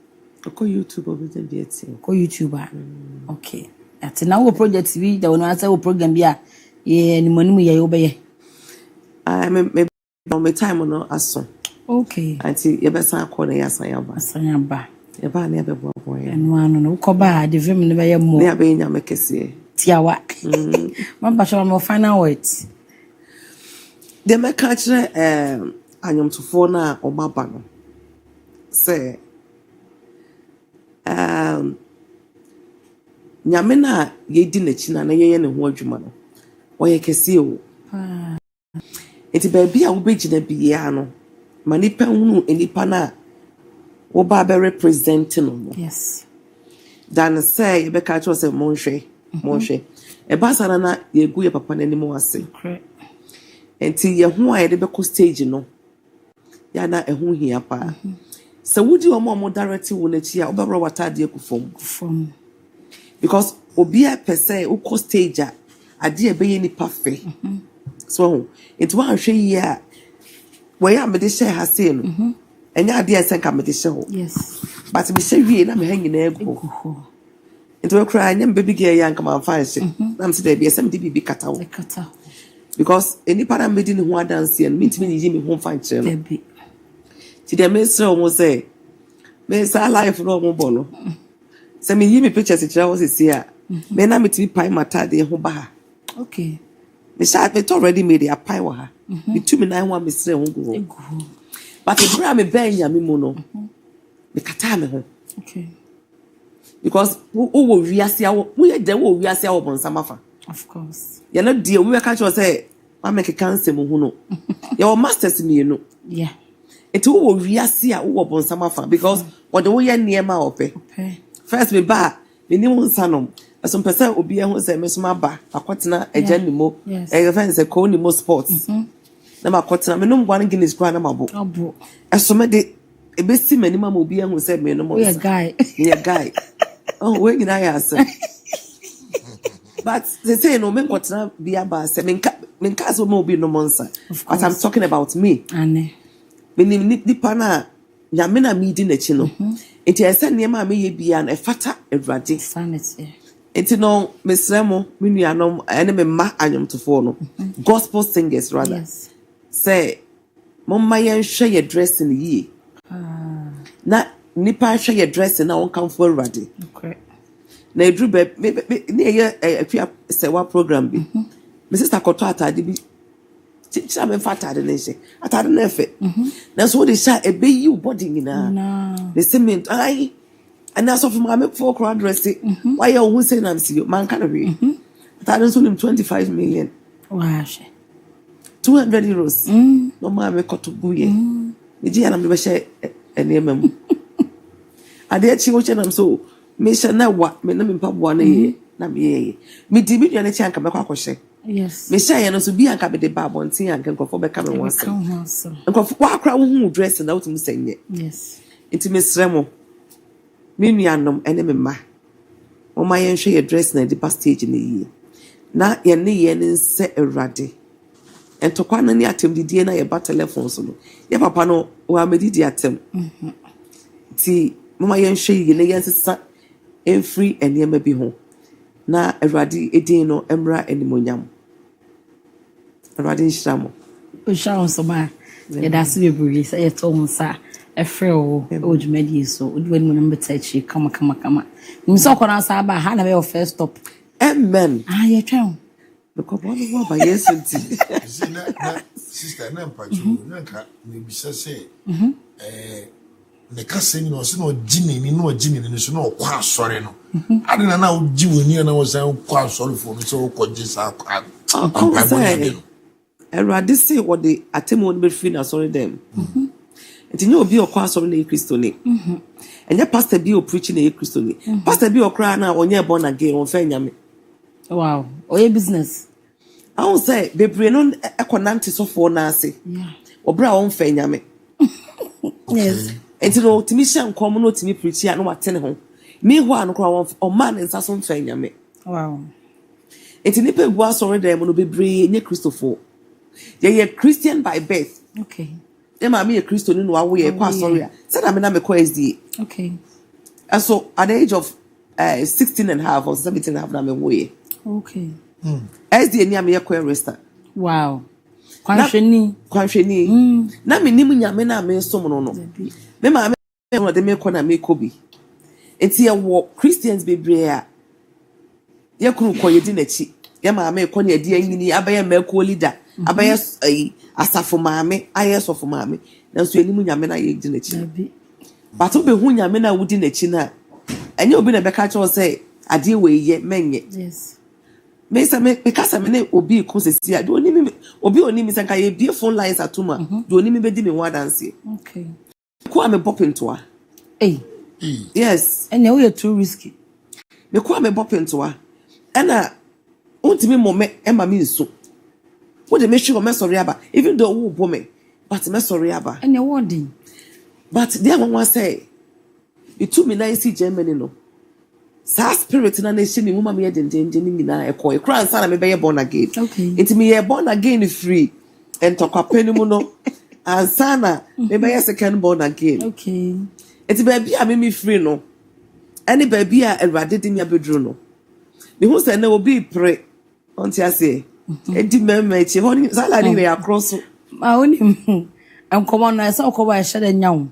Ko YouTube obi be atie. Ko YouTube a. Okay. Ati na wo project bi da wono asa wo program bi a ye ni monimu ye wo be ye. Me time no aso. Okay. Anti ye be san akọ na ya san ya ba. San ya ba. Ye ba na ye be bobo ye. Enu anu no ko ba de vim no be ye mo. Na ya be nya me kese. Tiawa. Mamba show my final words. De me ka kire anyomtofo na omaba no. Say nyame na ye di na chi na ye ne ho adwuma no. Oye kese o. Eti ba bia wo be gina bia no. Ma nipa hunu enipa na wo ba be represent no. Yes. Dan say ye be ka kire say monhwe. E ba sana na ye gu ye papa na nimu ase. Correct. Enti ye ho a ye de be ko stage no. Ya na ehun hia pa. So would you omo directly wo na chi a obabro watade akufom. Because obia per se uko stage a ade e be ye nipa fe. So it wan hwe yi a we am de share ha say no. Enya ade e senka me de share ho. Yes. But me share wie na me hanyi na ego. Into we cry nyam baby girl yan come and find shit. Na am say there be some bibi kata ho. Kata. Because any para me di ne ho dance and me ntimi yi me ho fan kire no. Baby. Ti dem say o mo say me say life no mo bolo. Say me yi me pictures kire wo say a. Me na me ti pai mata de ho ba. Okay. Me say it already made a pai wa ha. Me tu me na ho me sre ho go. But the bra me ben ya me mo no. Me kata me ho. Okay. Because wo wiase a wo ye de wo wiase a wo bonsamafa. Of course. You know dear we catch you say I make a cancer mu no. Your masters me you know. Yeah. It wo wiase a wo bonsamafa because what the way near ma ope. Okay. First me ba me ni won sanom. Some person obi e ho say me soma ba akwatena eja ni mo. E reference say ko ni mo sports. Na ma akwatena me no ngwan Guinness kwa na mabo. Abo. Eso me de e be si mani ma obi e ho say me no mo. We a guy. Me a guy. Oh, we nyina ya say. But they say no men got na be about say men case mo be no monster. But I'm talking about me. Ane. Me ni nipa na ya me na me di na chi no. Enti ese niema me ye bia na e fata Awurade. Sanity. Enti no mesremo me nuanom ene me ma anyomtofo no. Gospel singers rather. Yes. Say momma yen hwe ye dressing yi. Na nipa hwe ye dressing na won kan for Awurade. Okay. Na edru be ne ye afia sewa program bi. Me sister koto atade bi. Chicha me fatade ne she. Atade na efe. Na so de sha ebe yi body nyina. No. The cement ai and that's of my make for crowd dress. Why you who say na see man can be. Atade so nim 25 million. Wow. 200 euros. No ma me koto buye. Me ji na me be she enema. Ade chi wo che na so me she na wa me na me mpaboa na ye na me ye me di bi dua na chi anka me kwa kwhye. Yes. Me she ye no so bi anka be de ba bontin anka nkofo be ka me won se nkofo wa akra wo hu dress na wotum senye. Yes. Inti me sremo me nuanom ene me ma o ma ye hwe ye dress na di stage na yi na ye ne ye ne se Awurade entokwa na ni atem didie na ye ba telephone so no ye papa no o amedidi atem. Ti mama ye hwe ye ne ye sesa every enema bi ho na Awurade edin no emra animonyam Awurade nhyiramo O shaun so ma ye da se bebree say ye to nsa efre o odwumadi so odwani mo number tachi kama nim so kona sa ba ha na be first stop. Amen. Ye twa because one of our yes Sister na mpacho na ka me bisa say ne ka se no se no gini ni no gini ni so no kwa asore no ade na na gi woni na wo san kwa asore fo no so ko gi sa Erade say what the atemo be free na sorry them. Enti nye obi okwa asore na Kristo ni. Enye pastor bi o preaching na Kristo ni. Pastor bi okra na onye born again on fa nyame. Wow. Oye business. I won't say bebre no ekonante so for na ase. Yeah. Obra on fa nyame. Yes. Enti no timi hye nkom no timi preach ya no watene ho. Me ho an kra o man nsa so fa nyame. Wow. Enti nipa gu asore dem no bebre nye Christopher. Ye Christian by birth. Okay. Emma me a Christian no awo ye kwa sorry. Said I me kwa SDA. Okay. And so at the age of 16 and a half or 17 and a half na me way. Okay. SDA ni me kwa resta. Wow. Kwanhweni. Na me nim nyame na me som no no. Me ma me no de me kwa na me kobi. Enti ye wo Christians bebre a ye kunu kwa ye di na chi. Ye ma me kwa na di anyini abaye meko leader. Abaye asafo maame ayesofo maame na so enimu nyame na ye di na chi. But obe hu nyame na wudi na chi na enye obi na beka cho say ade we ye menye. Yes. Me say me kasa me na obi ko sesi a do oni mi obi oni mi sanka ye bie phone lines atuma do oni mi be di me wa dance. Okay. Ko am bopin to a. Hey. Yes. And now you're too risky. Me ko am bopin to a. Ena untimi mome ema mi nso. What they make sure me sorry aba even though wo bo me but me sorry aba. And you're wording. But there one say it took me na see Germany no. Sa spirit na na shini mama me dendende ni na ekọ ekra ansa na me be born again. Okay. It me born again free and to kwapeni mu no ansa na me be second born again. Okay. It baby a me free no. Any baby a Awurade di me abedru no. Me hu say na obi pray onti ase. Edi meme chi honi salary we across. Ma oni I'm common na say okoba e share nyawo.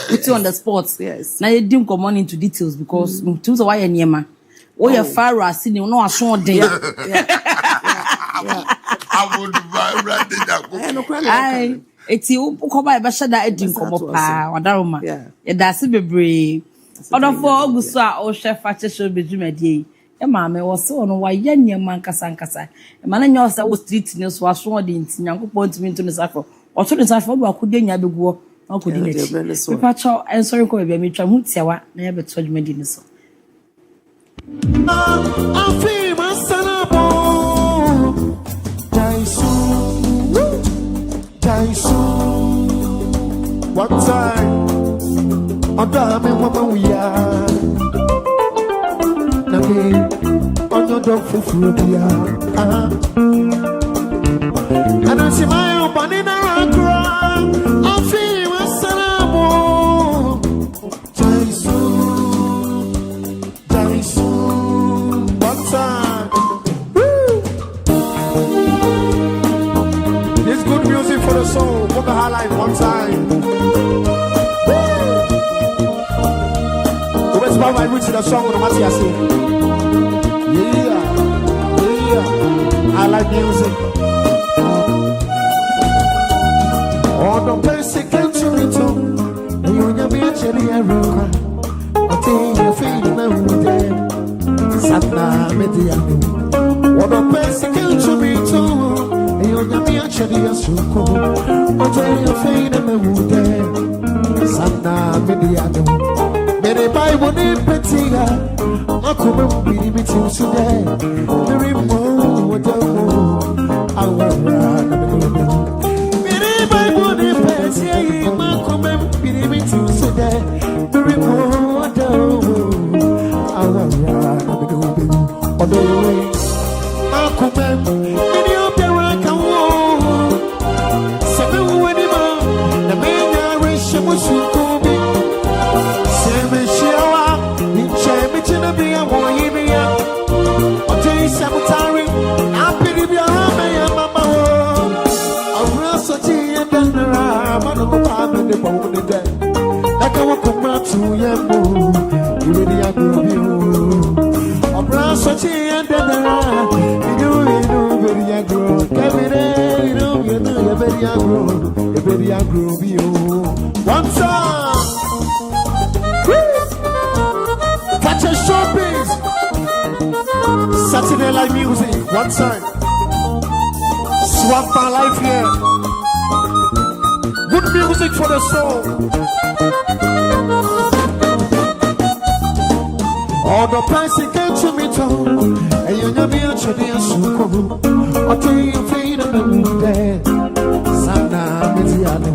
Put you on the spot. Yes. Now you didn't come on into details because to why you niema. Oh your far as no no aso de. Yeah. I would vibrate that. No kwala. Ai eti okoba e be share that edin komo pa wadaroma. E da se bebre. Odofo oguso a o hwe Fakye Showbiz dwumadie. E ma me wo se ono wa ye niema nkasa. E ma na nya o wo street news so aso de nti nyankopon ntimi nto ne safo. Oto ne safo bo akode nya beguo. Akodi ne chi. Pepa cho en sorry ko be mi twa hu tiawa na ye beto dwumadi ne so. Afi masanabo. Jaisu. One time. Odame wama uya. Nabe. Onyo dog fufu dia. And I see my open in a cry. Afi masanabo. Jaisu. One time. This good music for the soul. Put the highlight one time. Let's bow my roots to the song of the Matias. Yeah. I like music. Oh, the basic culture. You know me actually a rocker. I think you're feeling my wood. Satna mediano. What the basic culture. You know me actually a suko. I think you're feeling my wood. Satna mediano. Mere Bible ni petia. Akuma mbiri mitu sude. Mere mo wadawo. Awara na medo. Mere Bible ni petia. Akuma mbiri mitu sude. Mere mo wadawo. Awara na medo. Odowe. Akuma mbiri opera kawo. Sebe uwenima. Na menya reshe mushukubi. One time. Saturday live music, one time. Swap my life here. Good music for the soul. All the person came to me too, and you know me a chadian suko. I tell you, freedom and dead. Sana Mitiano.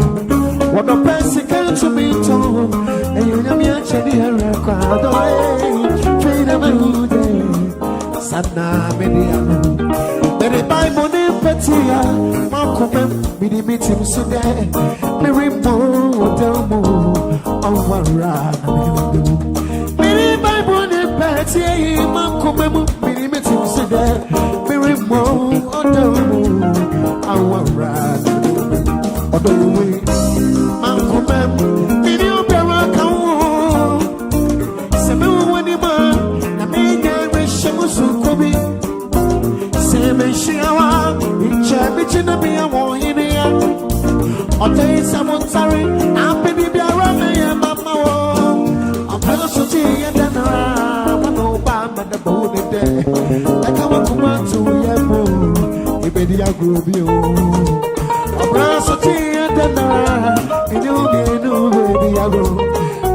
What the person came to me too, and you know me a chadian record. Freedom and dead. Sana Mitiano. The Bible name Petia, Malcolm, be the meeting so there. Mary Mo, Delmo, our run. Mary Bible name Petia, Malcolm, be the meeting so there. Mary Mo, Delmo, our run. Other way, Malcolm, video Bera Kawo. Samu Wanima, Namina, Rishamusu Kobi. Meshiawa, Chabichina be a war in here. Or take someone sorry, I'm baby be around me and Mamma. I'm velocity and then I'm no bam and the body day. I come to Yabo, you baby, I grew you. I'm velocity and then you know, baby, I grow.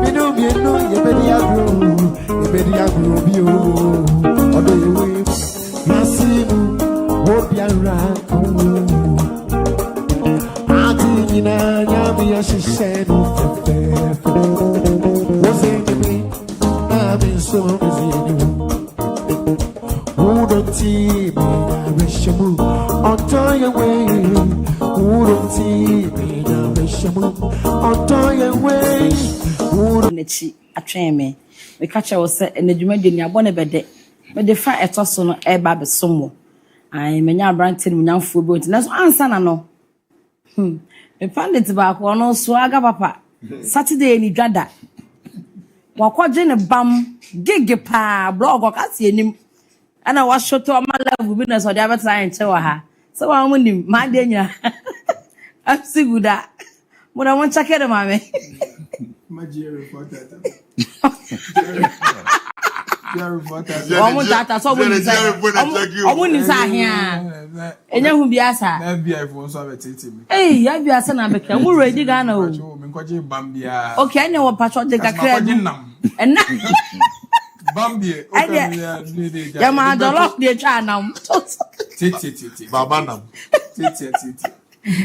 You know, you baby, I grow. You baby, I grew you. Or do you wait? Nasibu. Hope you're right. I didn't know she said, was it me? I've been so busy. Who don't see me? I wish you move on your way. Who don't see me? I wish you move on your way. Who don't a train me? We catch ourselves in the Jumadinia Bonnet, but the fire at us on a baby somewhere. I menya brantin munya fubo nti na so ansa na no me pandit ba ko no so aga papa Saturday ni dwada wakwaje ne bam gig pa blog ka se enim ana wa shoto ma level bi na so dia beta enche wa ha so wa mu nim ma de nya asiguda mo na won chakere ma me majere fotata Omo data so mo ni say omo ni say ahia enya hu biasa na bia ifo so abetete mi ya biasa na beka mo ready Ghana o me kwaje bambia okay anya wo patcho de kakra enna bambia okay ya ma dolo de twa nam titi baba nam titi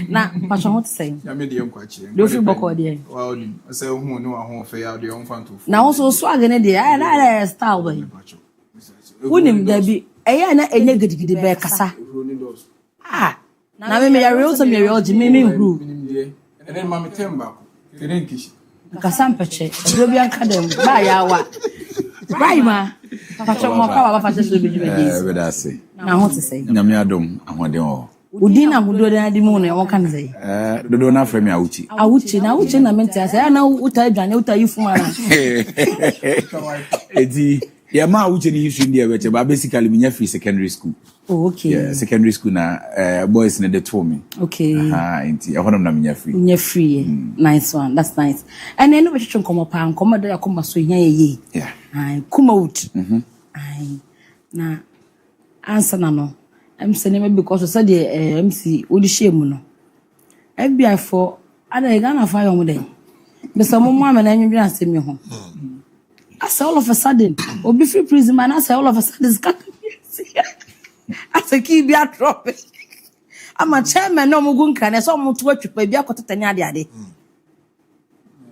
na patcho what say ya me de nkwache do fi boko de wa oni say hu ni wa ho fe ya de on fanto na wo so swag ne de na style ba unim dabi eya na enye gidigidi be kasa na me ya real so me real me huru ene ma me temba ko kene nkishi kasa mpeche do bi anka dem ba ya wa bai ma patcho mo ka ba patcho so bi be be da say na ho te say nyame adom ahode o udina hudo na di mu na won kan say dodo na frame awuchi na mente say na uta adwane uta yifuma na edi yeah, ma uche ni history there weche ba basically me free secondary school. Oh, okay. Yeah, secondary school na boys na they told me. Okay. Inti I want na me free. Me free. Nice one. That's nice. And then we should come up and come there come so ye. Yeah. Ai kuma out. Ai na answer na no. I'm saying maybe because so the MC odi shame no. FBI for ada Ghana fire mo dey. Me some mo ma na nyu asem me ho. I say all of a sudden, Obi free prison man. I say all of a sudden, it's got I say keep your drop. I'm a chairman. No mugun can. I saw mu to watch. Baby, I got to tanya the ade.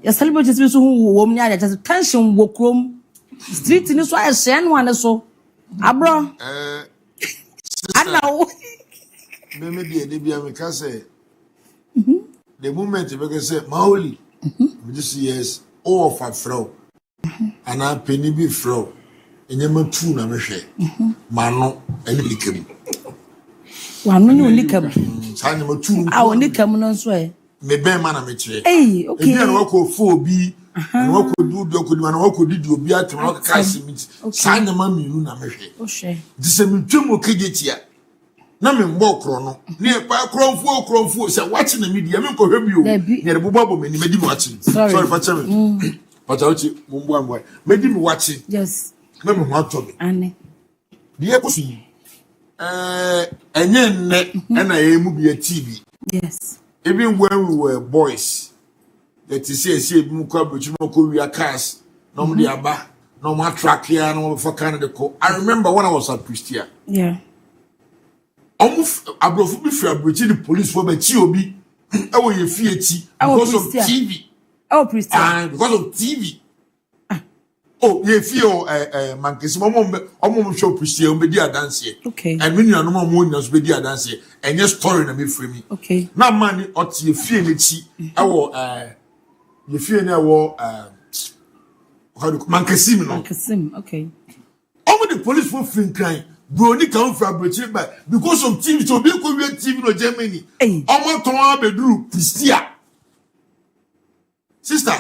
You celebrate this person who woman ya just tension walk room street in this way. Shen one so. Abro. I know. Maybe I say. The moment you can say Maoli, just yes, all of a fro. And I penny be fro. And you may tune a machine. Mano, and Lickum. One no Lickum. Sanima two. Our Lickum no swear. May bear man a mature. Eh, okay. And walk of 4B. And what could do, and what could do, be at rock casting. Sign the mammy, Luna machine. Oh, she. This is a mutual kiditia. Namin walk chrono. Near Cron 4, so watching the media. I'm going to you. Near the bubble, and you may be watching. Sorry for telling. But I'll see Mumbai. Made him watching. Yes. Never want to be. Annie. The equity. And I be a TV. Yes. Even when we were boys, that is say Muka, but you know, Korea cars, no the Abba, no more track here, no for Canada. I remember when I was at Christia. Yeah. Almost Abro the police for the TOB. I will you fear because of TV. Oh, Christian. Because of TV. Oh, you feel Mankis, Mom show Christian, be dear dance. Okay. And when you are no more moon, be dear dance, and your story and be free me. Okay. Now, money or you feel it. You feel now, Mankasim, okay. All the police for free crying. Brony come from Britain, but because of TV, so be Korean TV no Germany. Hey. I want to have a group, Christian. Sister,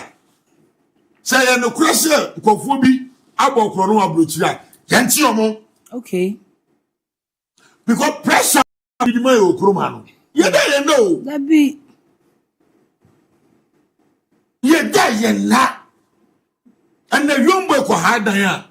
say no question, Kofubi, Abro Chrono Abrochia, Yanti. Okay. Because pressure in my Okromano. You know. That be. You're there, na. And the young boy ko hard ya.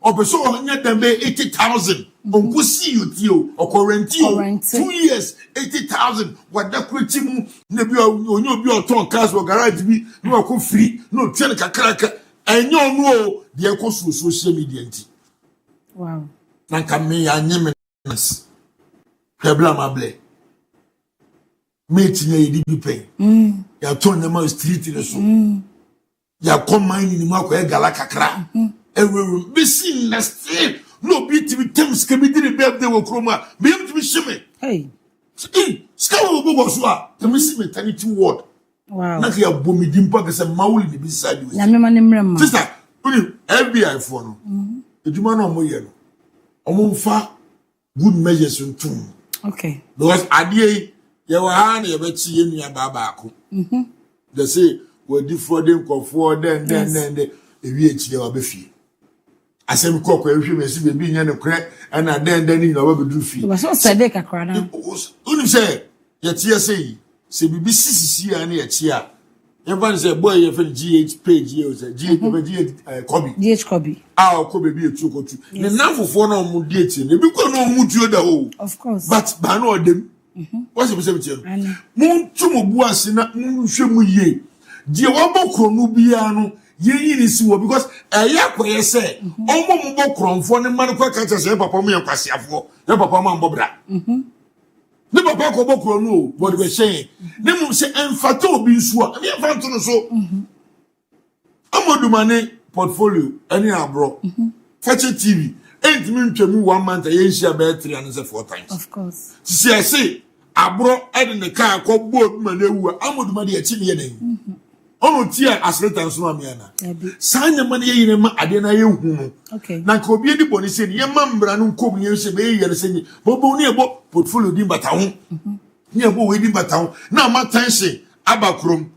Obeso onya dembe 80,000. Onko see you tio or quarantine 2 years 80,000. What the critimu ne bi onyo bi oton cars or garage bi no ko free no tell kakraka. Enyo no de ko social media nti. Wow. Nanka me anyemenas. Hebla mable. Me tinye yidi bi pen. Ya turn them on street in the so. Ya come mine in the e gala kakra. Ewe be seen na street. No be to be temps can be did birthday wo kroma. Be to be shime. Hey. Skawo go so a. To me see maternity ward. Wow. Na ya bomi dimpa ke se mawuli ni beside you. Na me ma nemrem. Sister, FBI for no. Eduma no mo ye no. Omo mfa good measures ntum. Okay. Because adie ye wa ha na ye be chi ye nua baba ako. They say we defrauding for then ewi echi ye wa be fie. Asem kokko ehwe me si be nya ne kre na then ni na wa be du fie. But so said dey kakra na. Unu say ye tie say se bibi sisi ya na ye tie. You find say boy you feel GH page you say GH Kobe. GH Kobe. Ah Kobe be etu kotu. Ne nanfofo na omu die tie. Ne bi ko na omu tuo da o. Of course. But ba na odem. What's the perception? Mun tumu buase na mun hwe mu ye. Die wa bokro no bia no ye yiri si wo because eya koye say omo mu bokronfo ne man kwa kacha say papa mu ye kwasiafo. Ye papa mu ambobra. Ne papa ko bokro no but be say ne mu say emfata obi nso a me emfata no so. Oduma ne portfolio any Abro. Fakye TV. Ain't me ntwemu 1 month ye nhia be 3 and 4 times. Of course. See I say Abro ed the car ko bo Oduma na ewu Oduma de achi ne ye den. Ono tia asretan so am ya na. Sanya man ye yire ma ade na ye hu no. Okay. Na ko bi edi boni se ye mambra no nkom ye se be ye se ni. Bobo ne ebo portfolio di bata ho. Ne ebo we di bata ho. Na ma tension abakrom.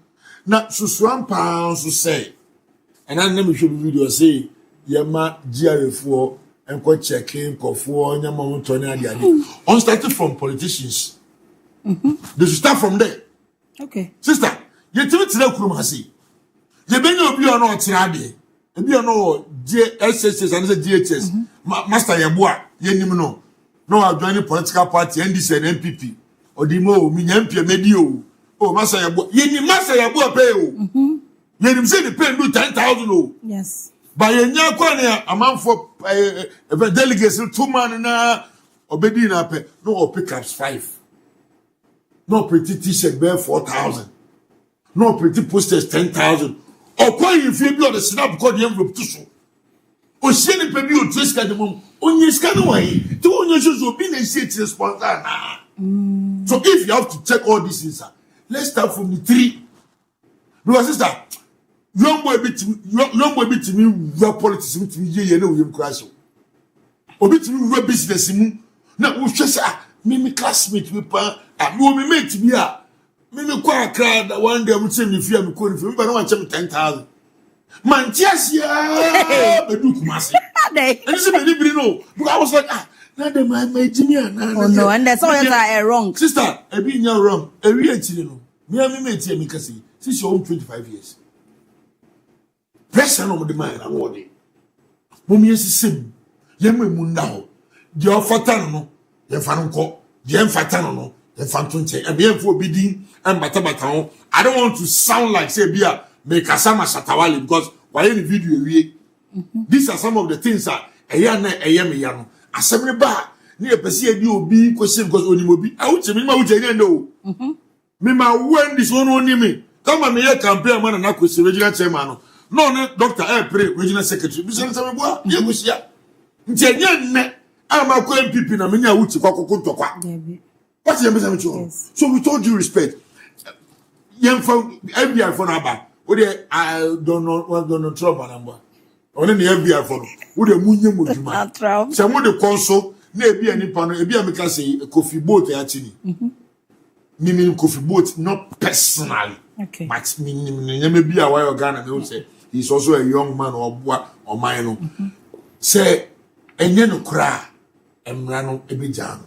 Na susuan pa so say. And I never show video say ye ma GRF enko checking kofo nyama wonto ne ade ade. On started from politicians. They should start from there. Okay. Sister, you tell me to kurum hasi. Ye benyo obi ono otira ade. Ebi ono JSS and DHS. Master Yeboa, ye nim no. No I join political party NDC and NPP. Odimo mi nyampe medio. Oh Master Yeboa. Ye ni Master Yeboa pay o. Ye nim say the pay do 10,000 o. Yes. But ye nya kwa ne amanfo delegates 2 man na obedi na pay. No pickups 5. No pretty t-shirt bear 4,000. No pretty posters 10,000. Or why you feel blood the snap because the envelope too so. O she ni pebi o trace card mum. Onye scan way. To onye shows will be a state sponsor na. So if you have to check all these things, let's start from the 3. Because sister, young boy bit me real politics with me ye no yem crash. Obi to me real business mu. Na wo hwese me classmate we pa no me mate bi a me kwa crowd one day I'm saying if you am ko me no want 10,000 man tiasia bedu kumase and say me bri no because I was like na dem my engineer na oh no and that's all that wrong sister e bi nya wrong e wi achire no me mate me kase since you own 25 years pressure no the man am wodi mum yesisem yemu nda ho the offer no, the fanunko, the enfatano, the fantunte, and the for bidding and batabatano. I don't want to sound like say Bia make Kasama Shatawali because why any video we these are some of the things that a yam assembly bar near Pessia you be question because only will be out to me, no. Mima when this one only me. Come on, me campaign man and I could see regional chairman. No, Doctor Pray, regional secretary. Bishop Samuel, you was here. I'm a going people in a minute which you call what's the message? So with all due respect, young from FBI for Naba, would I don't know what Donald Trump number. Only the FBI for would a Munya Mujuma. Some of the console, maybe any panel, maybe I make us a coffee boat actually. Meaning coffee boat, not personally. Okay. But maybe a while Ghana, they will say he's also a young man or boy or minor. Say, and then cry and run a big jam.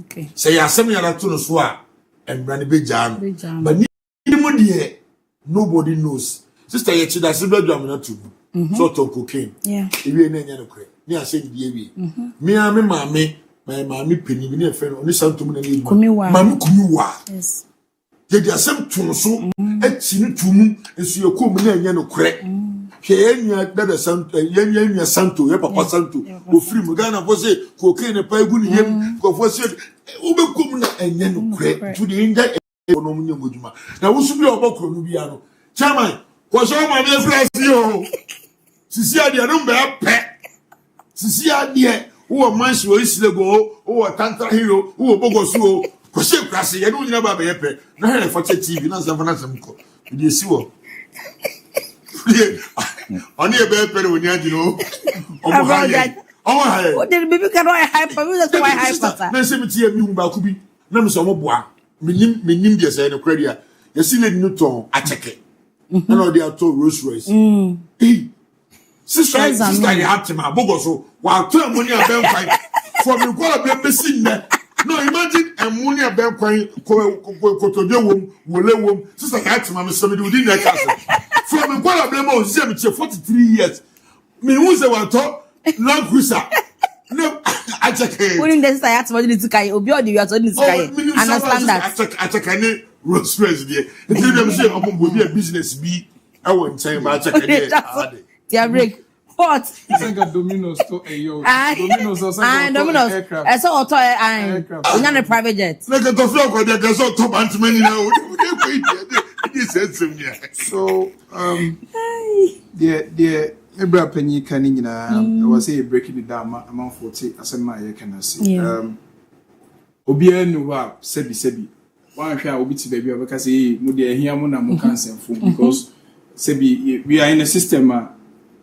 Okay. Say, I send me a to swa and run a big jam. But nobody knows. Sister, yet she does not do not to sort of cocaine. Yeah. If you ain't any cray, near saying, me, I'm a mammy, my mammy penny, near friend, only some to me. Mamma Kumiwa. Yes. They are some to so, et seen to me, and so you come in and crack. Here, that is some young Santo, your papa Santo, who free Mugana was a cocaine, a pie good him, go for said, Ubekum and Yen crack to the India. Now, we should be about Colubiano. Chairman, was all my friends, you. Cecilia, don't be a pet. Cecilia, who are man's ways to go, who are Tantra hero, who are Bogosu. Because you can't say, I don't know about a pet. No, for TV, not some fanatical. Did you see what? Only a bear penny when you know. Oh, what did baby can I hype? That's why I hype. No, cemetery, you Bakubi. No, some bois. Minim, yes, I know credit. You see, let Newton, I check it. No, they are told Rolls Royce. Sister, you have to my Bogoso, while 12 money are being fight. From you call a baby scene there. No, imagine a money a bear crying, Cotodio, Wolewom, Sister Hatchman, somebody within that castle. From a call a blame 43 years. Me who's the one talk, long cruiser. No, I check it. When the start what did you say? Obi odi you are told to say. Understand that. I check any road stress there. The three them say will be a business be. I won't say but I check it. Their break. What? I think a Domino's to a yo. Domino's also Domino's. I saw auto and on a private jet. Like a flock or there's so top and many now. So the Ebra Penny canning I was say breaking it down among 40 as a man can see. Obien wa sebi. One share will be to baby because he would hear Mona cancer because sebi we are in a system.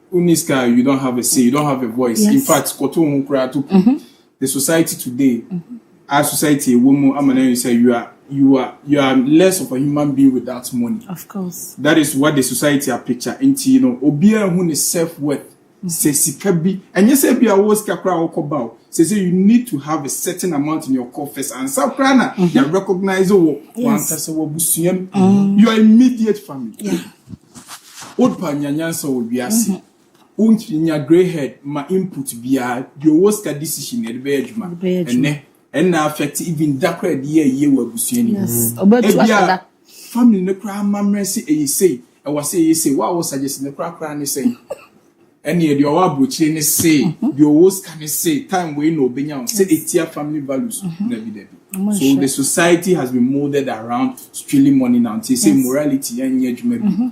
Uniska, you don't have a say, you don't have a voice. Yes. In fact, the society today, our society, woman, I'm gonna say you are less of a human being without money. Of course. That is what the society are picture into, you know. Obia who is self-worth. Say sikabi. And you say be a was kakra okobao. Say you need to have a certain amount in your coffers and sakrana. You recognize your immediate family. Yeah. Old panyanyansa will be asking. In your grey head, my input be your worst decision at the bedroom. And now affect even that credit year will be seen. Yes, about family no cry, mamma say, I was say, what was suggesting the crack and say, and yet your Abro say, your worst can say, time we no benyam, say it's your family values. So the society has been molded around stealing money now, say morality and yet maybe.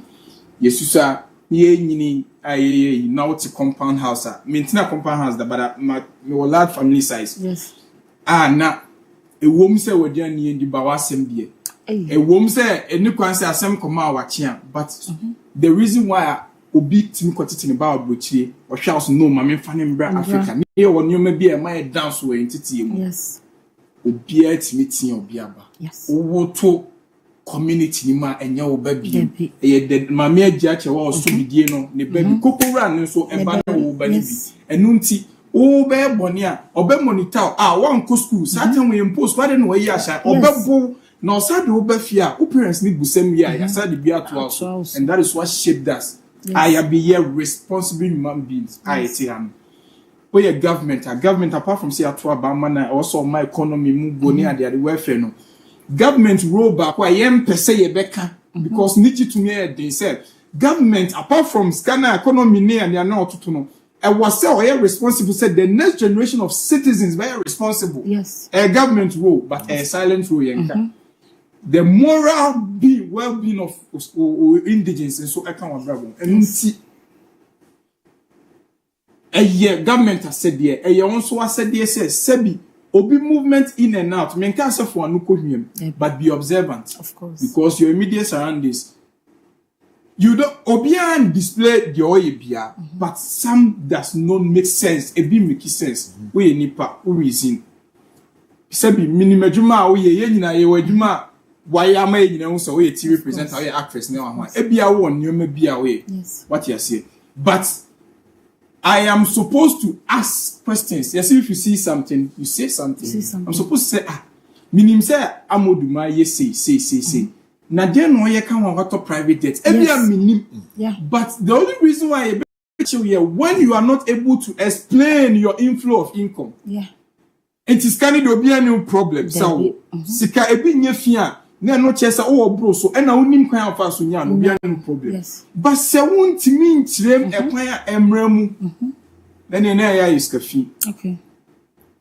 Yes, sir. Ye now to compound house. Maintain a compound house, but my large family size. Yes. Now a woman say we're doing the Bawasem beer. A woman say a new concert, some come out watching. But the reason why Obi Tim quoted about Butchie or shall know my fan Bra Africa. Near when you may be a my dance way into team. Yes. Obi at meeting or Biaba. Yes. Owo to community ma enya wo ba bi e de mama agya che wo so bidie no ne ba bi kokora ne so e ba wo ba ne bi enu nti wo be bone a obe monitor wan ko school certain we impose kwa de no yi asha obebo na osade wo ba fi a wo parents ni busam yi a ya sade bi ato house and that is what shaped us. I be here responsible human beings I am where government apart from say atwa ba man also my economy mu go ni ade welfare no government role back why yem pese ye beka because niji to me they said government apart from Ghana economy ne and na otutu no I was say we responsible said the next generation of citizens very responsible. Yes. A government role but a silent role yenka. The moral well-being of indigents and so I can bravo and see a government has said there a also has said there says sebi obi movement in and out men can say for no but be observant of course because your immediate surroundings you don't obian display the oil bia but some does not make sense a be make sense we nipa who reason sebi minimajuma o ye nyina ye wadwuma why am I you so we TV presenter we actress now one e bia wo nyoma bia we what you say but I am supposed to ask questions. Yes, if you see something, you say something. I'm supposed to say, minim say Oduma ye say. Na then no ye can want to private jet. Yeah. But the only reason why you when you are not able to explain your inflow of income. Yeah. It is kind of be a new problem. So sika ebi nye fia. Na no chesa bro so e na wonim kwan afa so nya no bia no problem but se wontimi ntirem e kwan a emramu then na ya is kafi okay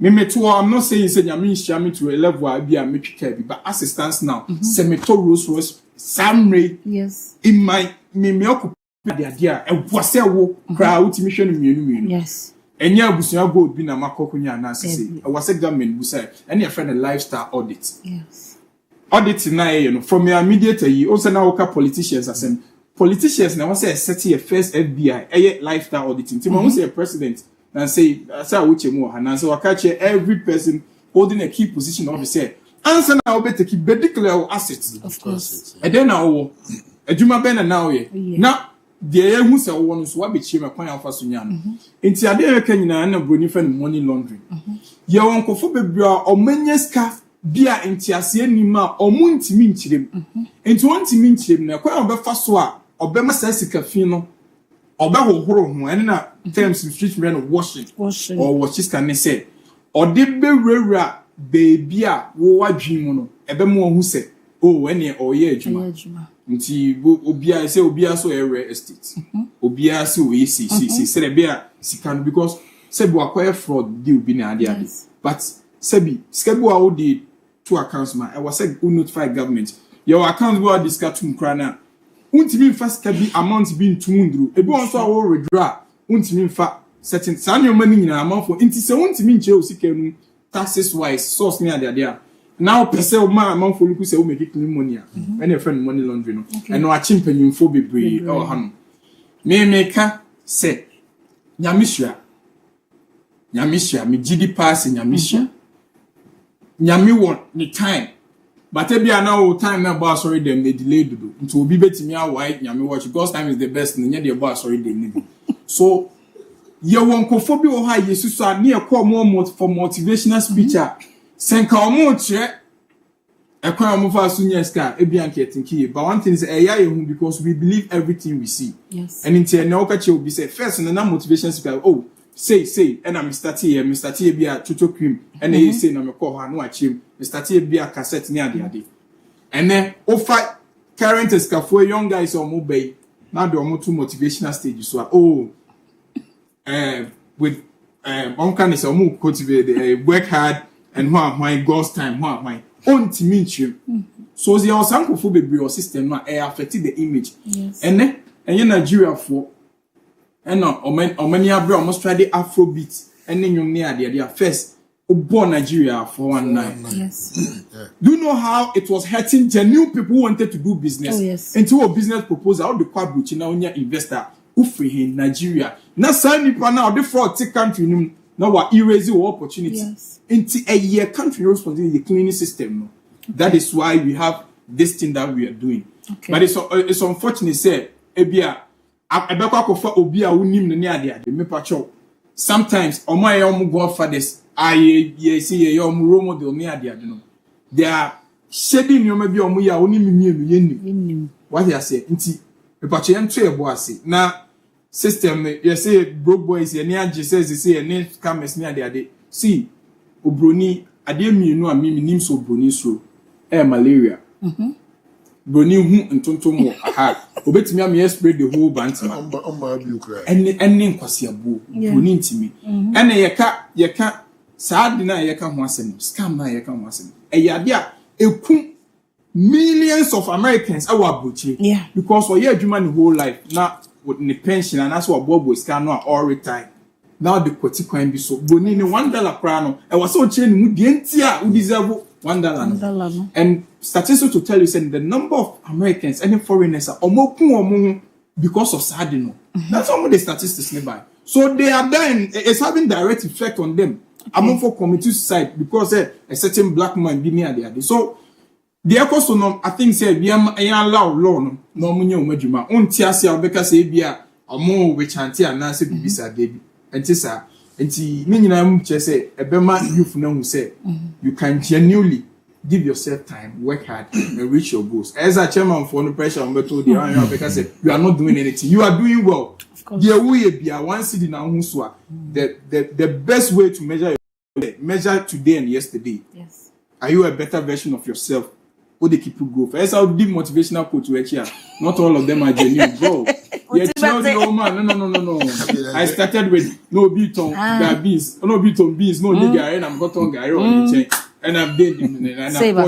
me to I'm not saying say nya me share me to a level a bia me twika bi but assistance now se me to rose samre yes in my me occupy dia e wose wo kra wotimi hwe no mienu yes enya abusia gold bi na makokonya na sese e wose government busa and your friend a lifestyle audit yes audit na from your immediate also now work politicians as politicians now say set your first FBI lifestyle auditing team who say president and say which mu and so catch every person holding a key position officer answer now better keep declare assets of course and then now adwuma ben now now the who say won so be chima kwan afa so nya no enti ade e ka nyina na broni fa money laundering ye won kofo bebra o manyeska bia entiase nima omuntimi nchirem enti wontimi nchirem na kwa obefa so a obema sasika fi no obehohoro ho ene na terms street men washing or washes can say ode bewura baby a wo wadwin mu no ebemu ohu se oh ene oye adwuma nti obia say obia so area estate obia say we see say bia sikan because say bo akwa fraud deal bi na ade but sebi skebu a wo di two accounts man I was said who notify government your account go discuss to krana untimi first kabi amount be ntundru ebi won so a withdraw untimi fa certain san your money nyina amount for inti se untimi nche osika nu taxes wise source me there now pese o ma amount for look say o make clean money and your friend money laundry no and no achimpanyimfo bebre o ha no me meka say nyamishia me gidi pass nyamishia nyami won the time but e bia na o time na boss sorry them they delay do nti obi betimi awai nyami watch God's time is the best nya the boss sorry them need so ye won kofo bi o ha yesu so na e call more for motivational speaker senka o mo che e kwa mo fa so nya ska e bia nke tinki but one thing is e ya ye hu because we believe everything we see yes and in na o ka che obi say first na motivation speaker oh say and I'm Mr. T be a tutu cream and he say na me call her no achim Mr. T be a cassette near the ade and then offer current escafo young guys on mobile now the almost two motivational stages so with on can is almost cultivate work hard and why God's time why on timinchim so the osanko for bebre your system na affect the image yes and then and Nigeria for and no omani Abro almost try the Afrobeat and then you near the first born Nigeria for 19 yes do you know how it was hurting genuine people who wanted to do business into a business proposal all the quadruch now investor who free in Nigeria na sign nipa now the fraud take country now what erase your opportunity into a year country responsibility the cleaning system no that is why we have this thing that we are doing but it's unfortunate say ebia abekwa kofa obi a wonim ne ade me pacho sometimes omo ye godfathers ye see ye role model ne ade no they are shading you maybe omo ya wonim mienu yennim what you say nti me pacho ye nto ebo ase na system you say broke boys any says you say any scammers near there see obroni ade mienu a me nim so obroni so malaria broni hu ntontom aha obetimi am spray the whole bantima any nkwasiabo broni ntimi ene yeka saadi na yeka ho asem scam na yeka ho asem eyade a eku millions of Americans our abrochi because for year adwuma the whole life na with the pension and that's what Bobo is can all retire now the consequence be so boni ni $1 kra no e was so chain mu de ntia who deserve $1 no. And statistics to tell you saying the number of Americans and foreigners are omo because of sadino. That's some of the statistics nearby. So they are then it's having direct effect on them. Among for committee side because a certain black man be near there. So the ecosom I think say we am allow law no munye omedwuma onti ase obeka say bia omo we chanti anase bibisa debi enti sa enti me nyina mu che say ebema youth na hu say you can genuinely give yourself time, work hard, and reach your goals. As a chairman for no pressure on beto the because you are not doing anything. You are doing well. The way be a one city now the best way to measure today and yesterday. Yes. Are you a better version of yourself? Or they keep you go? As I'll give motivational quote to here. Not all of them are genuine, bro. Yeah, no man, no. I started with no beaton beans, no beaton beans, no nigga, and I'm got on guy on the chain. And I'm dead.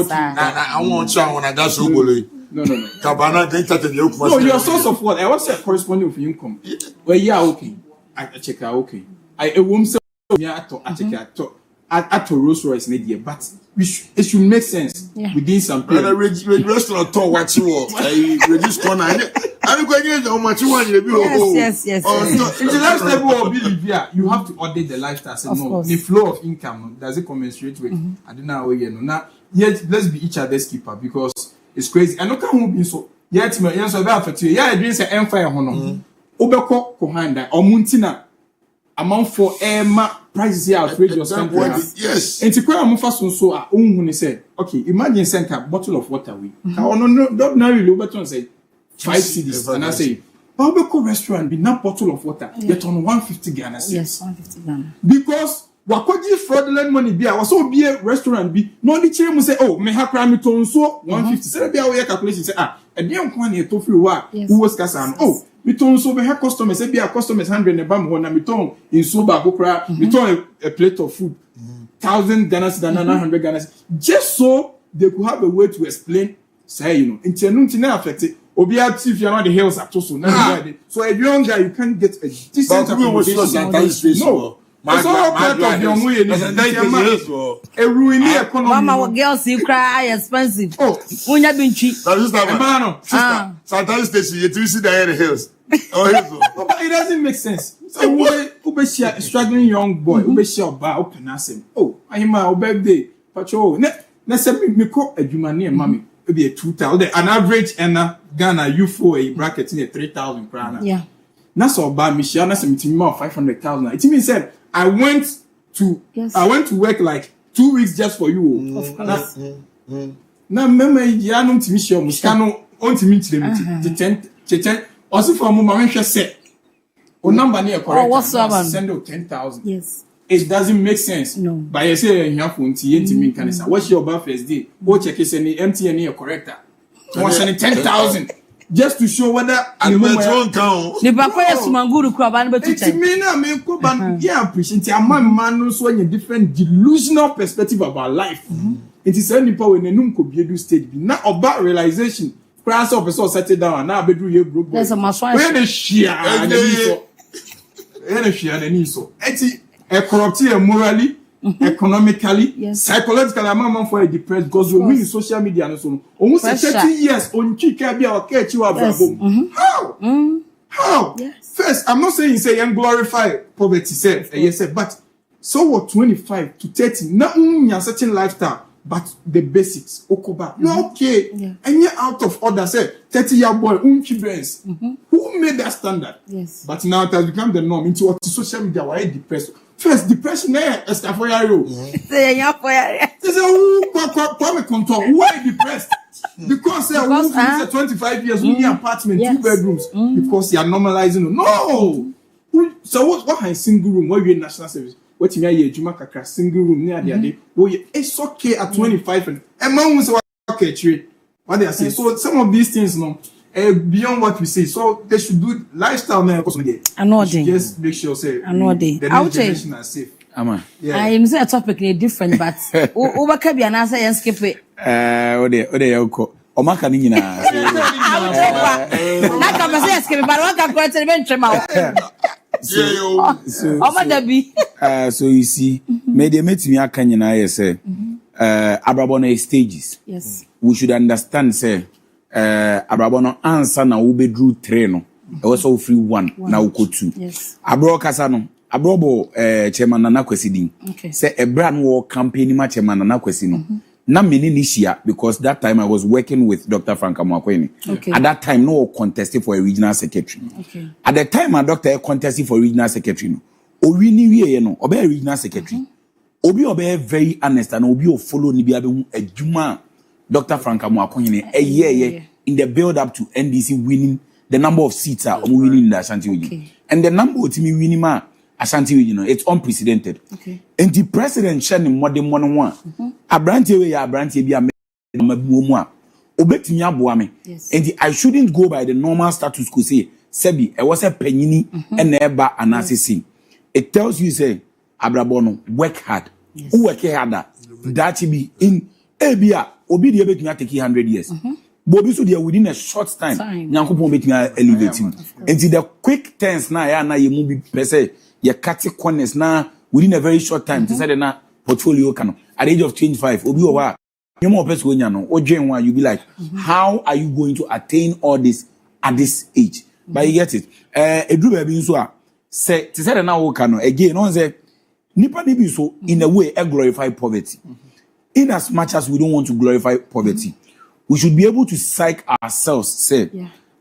I want you when I got so bully. No. Cabana, they started your no, your source of what? I was corresponding with income. Well, yeah, okay. I check out, okay. I won't say, I check out. At Rolls Royce media, but it should make sense within some period. Restaurant talk what you want. I reduce corner. I'm going to get how much you want. Yes. In the lifestyle of Bolivia, you have to audit the lifestyle. So no, the flow of income does it commensurate with? I don't know how you know. Now, yet let's be each other's keeper because it's crazy. And no can be so. Yet, my answer about for you. Yeah, I drink an empire honor. Obeko kohanda or muntina amount for Emma. Prices here outrageous. Yes. And to quite a first so I only said, okay, imagine send a bottle of water we. No, don't know really but say 5 cedis. And I say, Barbecue restaurant be not bottle of water, yet on 150 Ghana. Yes, 150 Ghana. Because Wakoji fraudulent money be I was so be a restaurant be no the chair say, oh, me have crime to so 150. Say be our calculation say and then one here to free wa who was Kasan. Oh, we told so we have customers, say be a customers 100 and bam one miton in soba hokra, we told a plate of food, 1,000 Ghana, 900 Ghana, just so they could have a way to explain, say, you know, in Tenuntina affected, or be out if you're not the hills at also. So a young guy, you can't get a decent accommodation. No. It's all part of your way. A ruining economy. Mama, girls, you cry expensive. Oh, when you've been cheap. Sister, sometimes you see the hills. But it doesn't make sense. So, Ube struggling young boy, Ube shall bar open us. Oh, I am my birthday. Patrol. Let's say me call a human near mommy. It'll be a 2,000. An average and a Ghana, you for a bracket in a 3,000 crown. Yeah. That's all by Michelle. That's a meeting more 500,000. It means said, I went to work like 2 weeks just for you. Of course. Now, remember, you know, to Michelle, Muscano, on to meet them. Also, for a moment, I said, "O number near correct." Send out 10,000. Yes. It doesn't make sense. No. But you say you have to mean can say, what's your birthday day? Go check it any empty and correct. Once any 10,000. Just to show whether I'm going down. The Bakoya Sumanguru Kraban, but it's me, yeah, appreciate a man knows when a different delusional perspective about life. It is only power in a num could be a state. Not about realization. Class of a so settled down now bedroom here broke. There's a much where the sheer and so. It's a corrupt morally. Economically, psychologically, I'm for a depressed because we win social media and so on. Almost 30 years on Chikabia or catch you up. How? Yes. First, I'm not saying say and glorify poverty, say, but so what 25 to 30, not only a certain lifestyle, but the basics. Okoba. No, okay. And you're out of order, say 30-year boy, children's. Who made that standard? Yes. But now it has become the norm into what social media why depressed. First, depression is for you. Say, why depressed? Because they are 25 years, we need apartment, 2 bedrooms, because you are normalizing. No. So what is single room? What you in national service? What you mean? You make single room near the day. It's okay at 25 and man was okay. What they are saying. So some of these things, no, beyond what we say. So they should do lifestyle now. Just make sure say the next generation are safe. I am saying a topic different, but over can be an answer and skip it. Omaka ni nyina. Na kama say skip but one can go to the bench so you see, me dey metimi aka nyina ye say Abrabo no stages. Yes. We should understand say Abrabo no answer na wo bedru 3 no. E was so free 1 na wo ko 2. Yes. Abro kasa no Abrobo chairman Nana Kwesi din. Say Ebra no wo campaign ma chairman Nana Kwesi no. Na mini nishia because that time I was working with Dr. Frank Amwakweni. Okay. At that time, no contested for a regional secretary. Okay. At the time, my doctor contested for regional secretary. No, Obi ni we no, Obi a regional secretary. Obi very honest and Obi follow ni biabe ejuma Dr. Frank Amwakweni a year in the build up to NDC winning the number of seats are winning in the Ashanti region. And the number of me winning ma Ashanti region, it's unprecedented. Okay. And the president sharing more than 1-on-1. Abranti we abranti be a mabuomwa. Obetimi aboame. And I shouldn't go by the normal status quo say Sebi I was a penini and never an assassin. It tells you say Abrabono work hard. Who work harder? That be in Abia obi de betimi take 100 years. Bobi so there within a short time. Nyankopon betimi elevate him. And the quick turns na ya na ye mu bi pese ye cut corners now within a very short time to say na portfolio can at the age of 25 obi owa you more person nya no odwen one you be like how are you going to attain all this at this age but you get it edru ba bi nso a say to say na wo can no again no say nipa ni bi so in a way glorify poverty in as much as we don't want to glorify poverty we should be able to psych ourselves say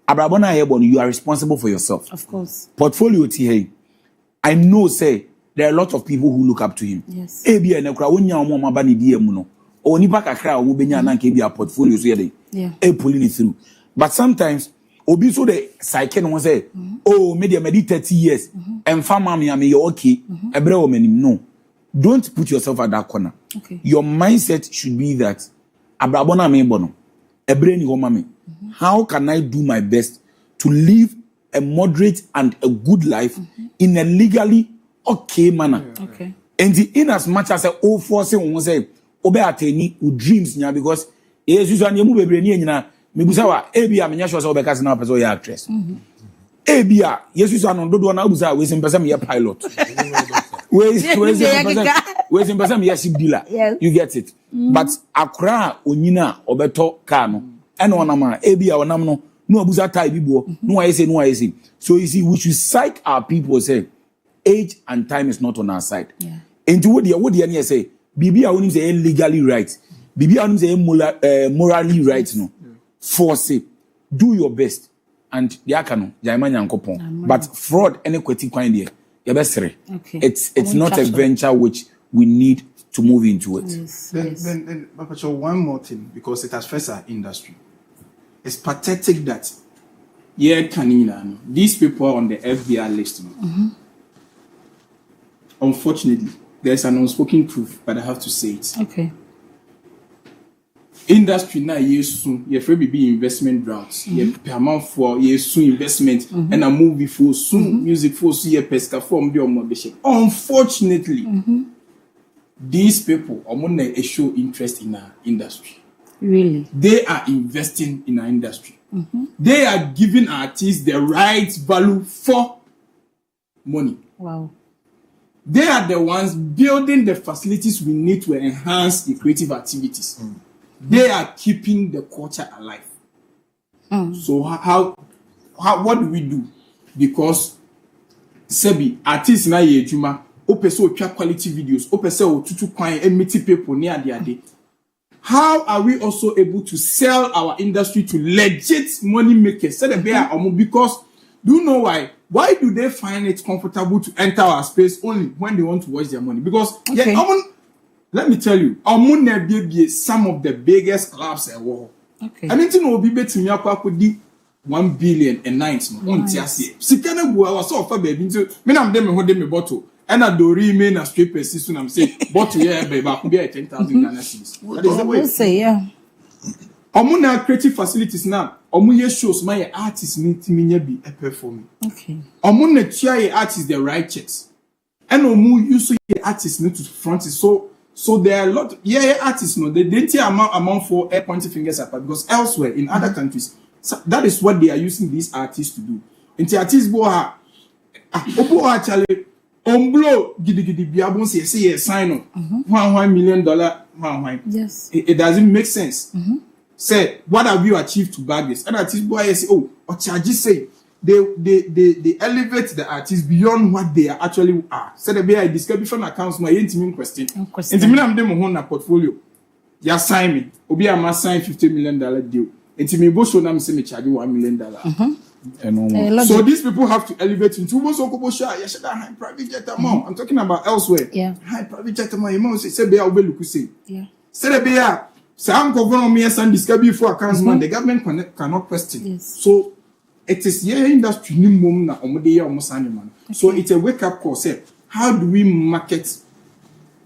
Abrabona Hebon you are responsible for yourself of course portfolio ti hey I know, say, there are a lot of people who look up to him. Yes. Ebi na kura wonya omo maba ni die mu no. O nipa kakra wo benya na nke bia portfolio so ye dey. Pulling it through. But sometimes obi so the psyche no say, "Oh, me 30 years. And farmer me am you okay." Ebre wo manim no. Don't put yourself at that corner. Okay. Your mindset should be that abrabona me bono. Ebre ni wo mame. How can I do my best to live a moderate and a good life in a legally okay manner? Okay. And in as much as all forcing on say obe ateni u dreams nya because Jesus and you bebre ni nyina mebusa wa ebia menya sure say obeka se na person ya actress. Ebia Jesus and dodo na abusa we sim person ya pilot. We sim person ya ship dealer. You get it. But akra onyina obeto car no ene onama ebia onam no no abusa tie bibo no I say so you see we should psych our people say age and time is not on our side into what the say bibi a woni say legally right bibi a woni say morally right no force it do your best and the akano jaima nyankopon but fraud any kweti kwan there you besere it's not a venture which we need to move into it. Then Papa, one more thing because it has first our industry. It's pathetic that these people are on the FBI list. Unfortunately, there's an unspoken truth, but I have to say it. Okay. Industry now soon, you have be investment droughts. You payment for soon investment and a movie for soon music for soon pesca form the motivation. Unfortunately, these people are not show interest in our industry. Really? They are investing in our industry. They are giving artists the right value for money. Wow. They are the ones building the facilities we need to enhance the creative activities. They are keeping the culture alive. So how what do we do? Because Sebi artists na ye juma opeso twa quality videos opeso tutu kwan emiti people near their day. How are we also able to sell our industry to legit money makers? Because do you know why? Why do they find it comfortable to enter our space only when they want to watch their money? Because let me tell you, some of the biggest clubs in the world. Okay. And anything will be better me akodi 1 billion and 9 no. On tiase. Sika na bu awa so fa baby nti me na dem me ho dem me bottle. And I do remain a straight person. I'm saying, bottle yeah, baby, I could be at 10,000 Ghana cedis. That is the way. Say yeah. Omuna creative facilities now. Omuye shows my artists need to be a performing. Okay. Omuna try artists the right checks. And omu use artists need to front it. So there are a lot. Yeah, artists no. They didn't amount for air pointing fingers apart because elsewhere in other countries, so that is what they are using these artists to do. And the artists go ha. Opo actually. Omblo gidi biabon say sign up $1 million. Yes. It doesn't make sense. Say what have you achieved to bag this? And artist boy say, oh, or charges say they elevate the artist beyond what they actually are. Say the be I describe different accounts my intimate question. Intimate am dem on na portfolio. Ya sign me. Obi am sign $50 million deal. Intimate bo show na me say me charge $1 million. So these people have to elevate into high private jet amount. I'm talking about elsewhere. Yeah. High private jet amount. You must say be able to say. Yeah. Say be a some government me and discuss before accounts man. The government cannot question. Yes. So it is yeah industry ni mum na omode ya omosani man. So it's a wake up call. Say how do we market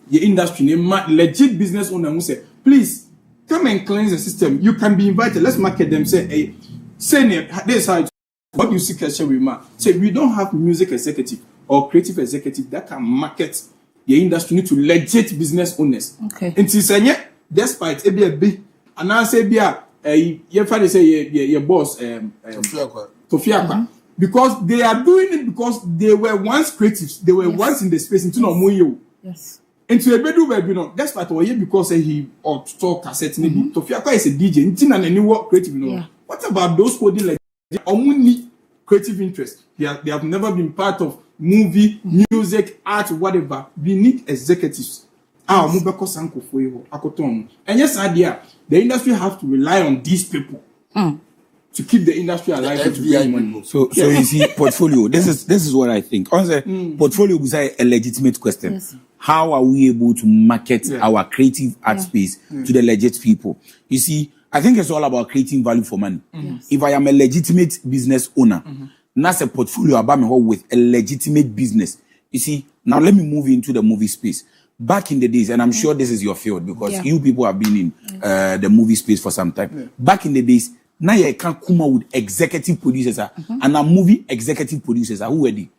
the industry? Legit business owner who say please come and cleanse the system. You can be invited. Let's market them. Say hey, say this how. What do you see question with man? Say we don't have music executive or creative executive that can market the industry need to legit business owners. Okay. And to say despite a big and I say be your father say your boss Tofiakwa. Because they are doing it because they were once creatives, they were once in the space into no more. Yes. And to a bedu you know despite what because he or talk cassette maybe Tofiakwa is a DJ and any work creative you know. Yeah. What about those coding like only creative interest? They have never been part of movie, music, art, whatever. We need executives. And yes, idea the industry have to rely on these people to keep the industry alive. So you see, portfolio. This is what I think. Honestly, portfolio is a legitimate question. Yes. How are we able to market our creative art space to the legit people? You see, I think it's all about creating value for money. Yes. If I am a legitimate business owner, that's a portfolio about me with a legitimate business. You see, now let me move into the movie space. Back in the days, and I'm sure this is your field because you people have been in the movie space for some time. Yeah. Back in the days, now you can come out with executive producers and a movie executive producers who are the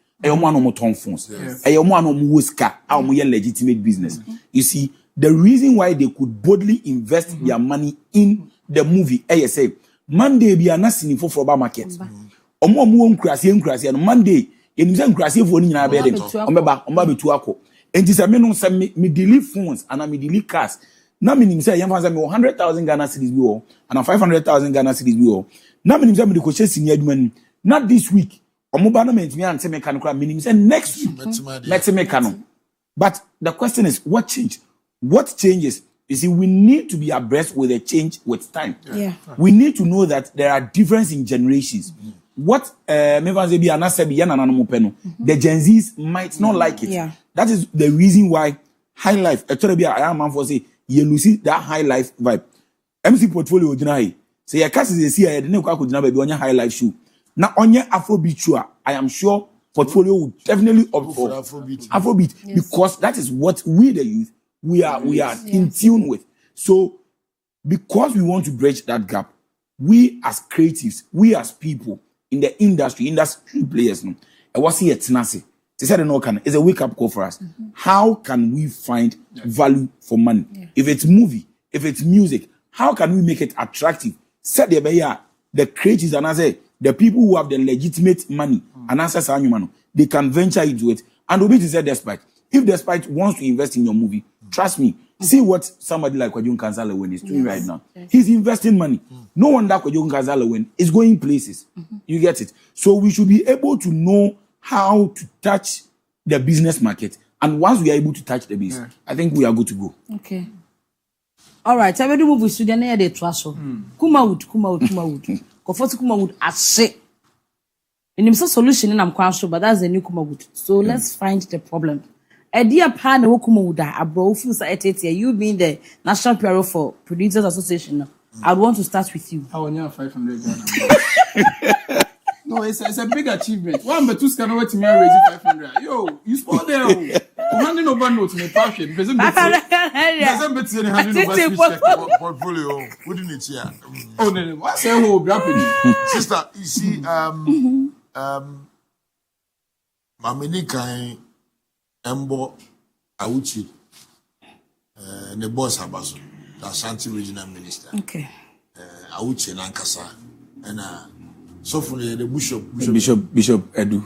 legitimate business. You see, the reason why they could boldly invest their money in the movie, say, Monday be a national for market. Monday, in the crazy for any bed, and this me delete phones and I me delete cars. Now me say 100,000 Ghana cedis be and 500,000 Ghana cedis be. Now me say me the coach senior man. Not this week. Omubano me and say me can say next week. Let's say me can. But the question is, what changed? What changes? You see, we need to be abreast with the change with time. Yeah. We need to know that there are differences in generations. What the Gen Zs might not like it. Yeah. That is the reason why high life. Actually, I am man for say you lose that high life vibe. MC portfolio deny. Say your cast is a see I didn't go on your high life show. Now on your Afrobeat show, I am sure portfolio would definitely opt for Afrobeat because that is what we the youth we are in tune with. So because we want to bridge that gap, we as creatives, we as people in the industry players, no, I was here tenacity. They said no can it's a wake up call for us. How can we find value for money? Yeah. If it's movie, if it's music, how can we make it attractive? Said the creatives and I say the people who have the legitimate money and answers they can venture into it. And Obi said despite if Despite wants to invest in your movie, trust me, see what somebody like Kwajun Kanzala is doing right now. Yes. He's investing money. No wonder Kwajun Kanzala is going places. You get it? So we should be able to know how to touch the business market. And once we are able to touch the business, I think we are good to go. Okay. All right. I will move with Sudan near the Trasso. Kumawood. Comfort Kumawood as say. And it's a solution and I'm quite sure, but that's the new Kumawood. So let's find the problem. A dear partner who Kumawood, Abro, you being the National Bureau for Producers Association. I want to start with you. I want 500 Ghana. No, it's a big achievement. One but two can over to me raise 500. Yo, you spot there. Handing over notes in a passion. Because I'm handing over portfolio. Wouldn't it here? Oh no, what's a whole grappling? Sister, you see, Mamini Kai Embo Auchi, the boss Abaso, the Ashanti Regional Minister. Okay. Auchi Lankasa, and so for the Bishop Edu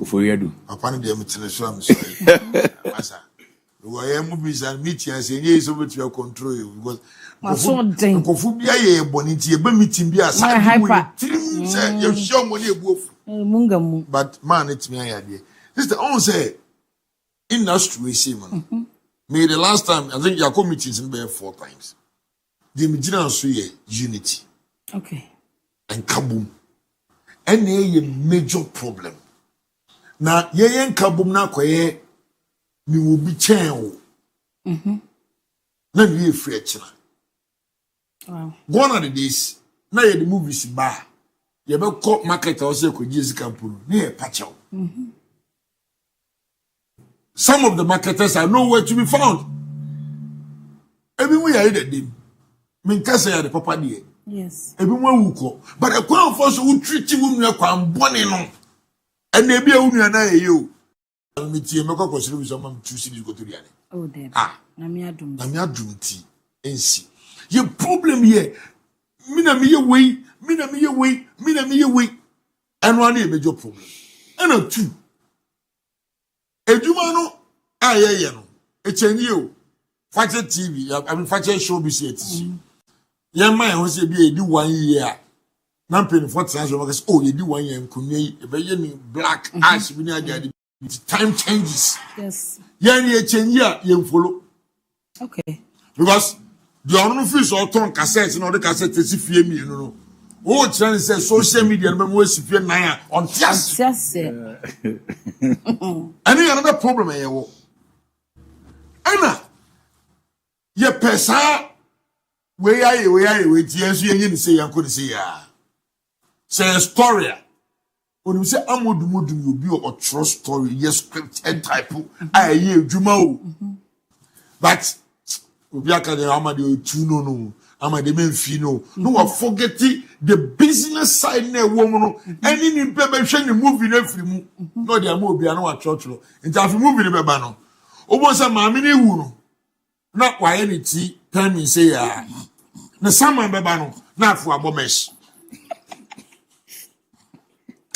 For you, upon the international, I'm sorry. Massa. We are movies and meetings and yes, over to your control because Kofubia Boniti, a meeting be a hyper. You show money above. But man, it's me idea. This the only say industry seaman. Me the last time I think your committees in there 4 times. The Midina Suye unity. Okay. And kaboom. And a major problem. Now, ye and kaboom na kwaye me will be chain. Let me free china. Wow. One of the days, now the movies bar. You better call market also could use campuru near Pacho. Some of the marketers are nowhere to be found. Everywhere I did them. Minkasa the papa dear. Yes. Everyone will call. But a crown force who treat you when you are born in on. And maybe a woman and you. I'll meet you. I'm consider with someone 2 cities go to the other. Oh, there. Namia Doom tea. And see. Your problem here. Mina me away. And one major problem. And 2. Oduma no ayeye no. Echenye o. Fakye TV, I mean Fakye Showbiz yet. Young man who say be 1 year. Nampin 40 times because oh you do 1 year nkunye e be ye black ash bi na dia time changes. Yes. Yan ye change ya ye follow. Okay. Because the on fees or turn cassette no the cassette si fie mi no. Oh trying say social media no me si fie nan on tias. Yes. And another problem here wo. Ana ye pesa we tie so ye ni say yanko ni say ya. Say story. When you say Oduma Odoom you be a true story, yes scripted type. Aye Oduma o. But obi aka dey amade otu no. Amade menfi no. No we forget the business side na wo mu no. Any ni pe be hwe ni movie na firi mu. No dey am obi ana wa church. Nti afi movie ni be ba no. Obo say maame ni wu no. Na waye ni ti time say ya. Na saman be ba no. Na afu abomesh.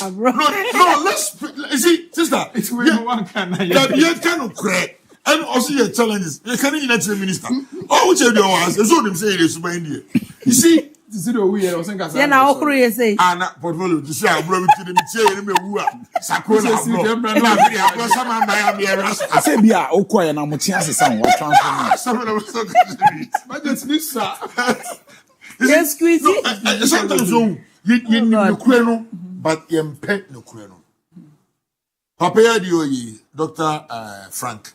Abro. No, let's see, sister. It's way one can. You cannot cry. And also your challenges. You can't even the minister. Oh, which are the ones? That's what I'm saying is by India. You see, this is the way I was saying. Yeah, now Okuru say. Anna portfolio to say Abro to the chair me wua. Sakona Abro. Someone buy me a ras. I say be a okoya na mutia se san what transfer. Someone was so good. But that's this sir. Yes, squeezy. Sometimes you no kweno but you pet no kweno. Papa ya di oyi Dr. Frank.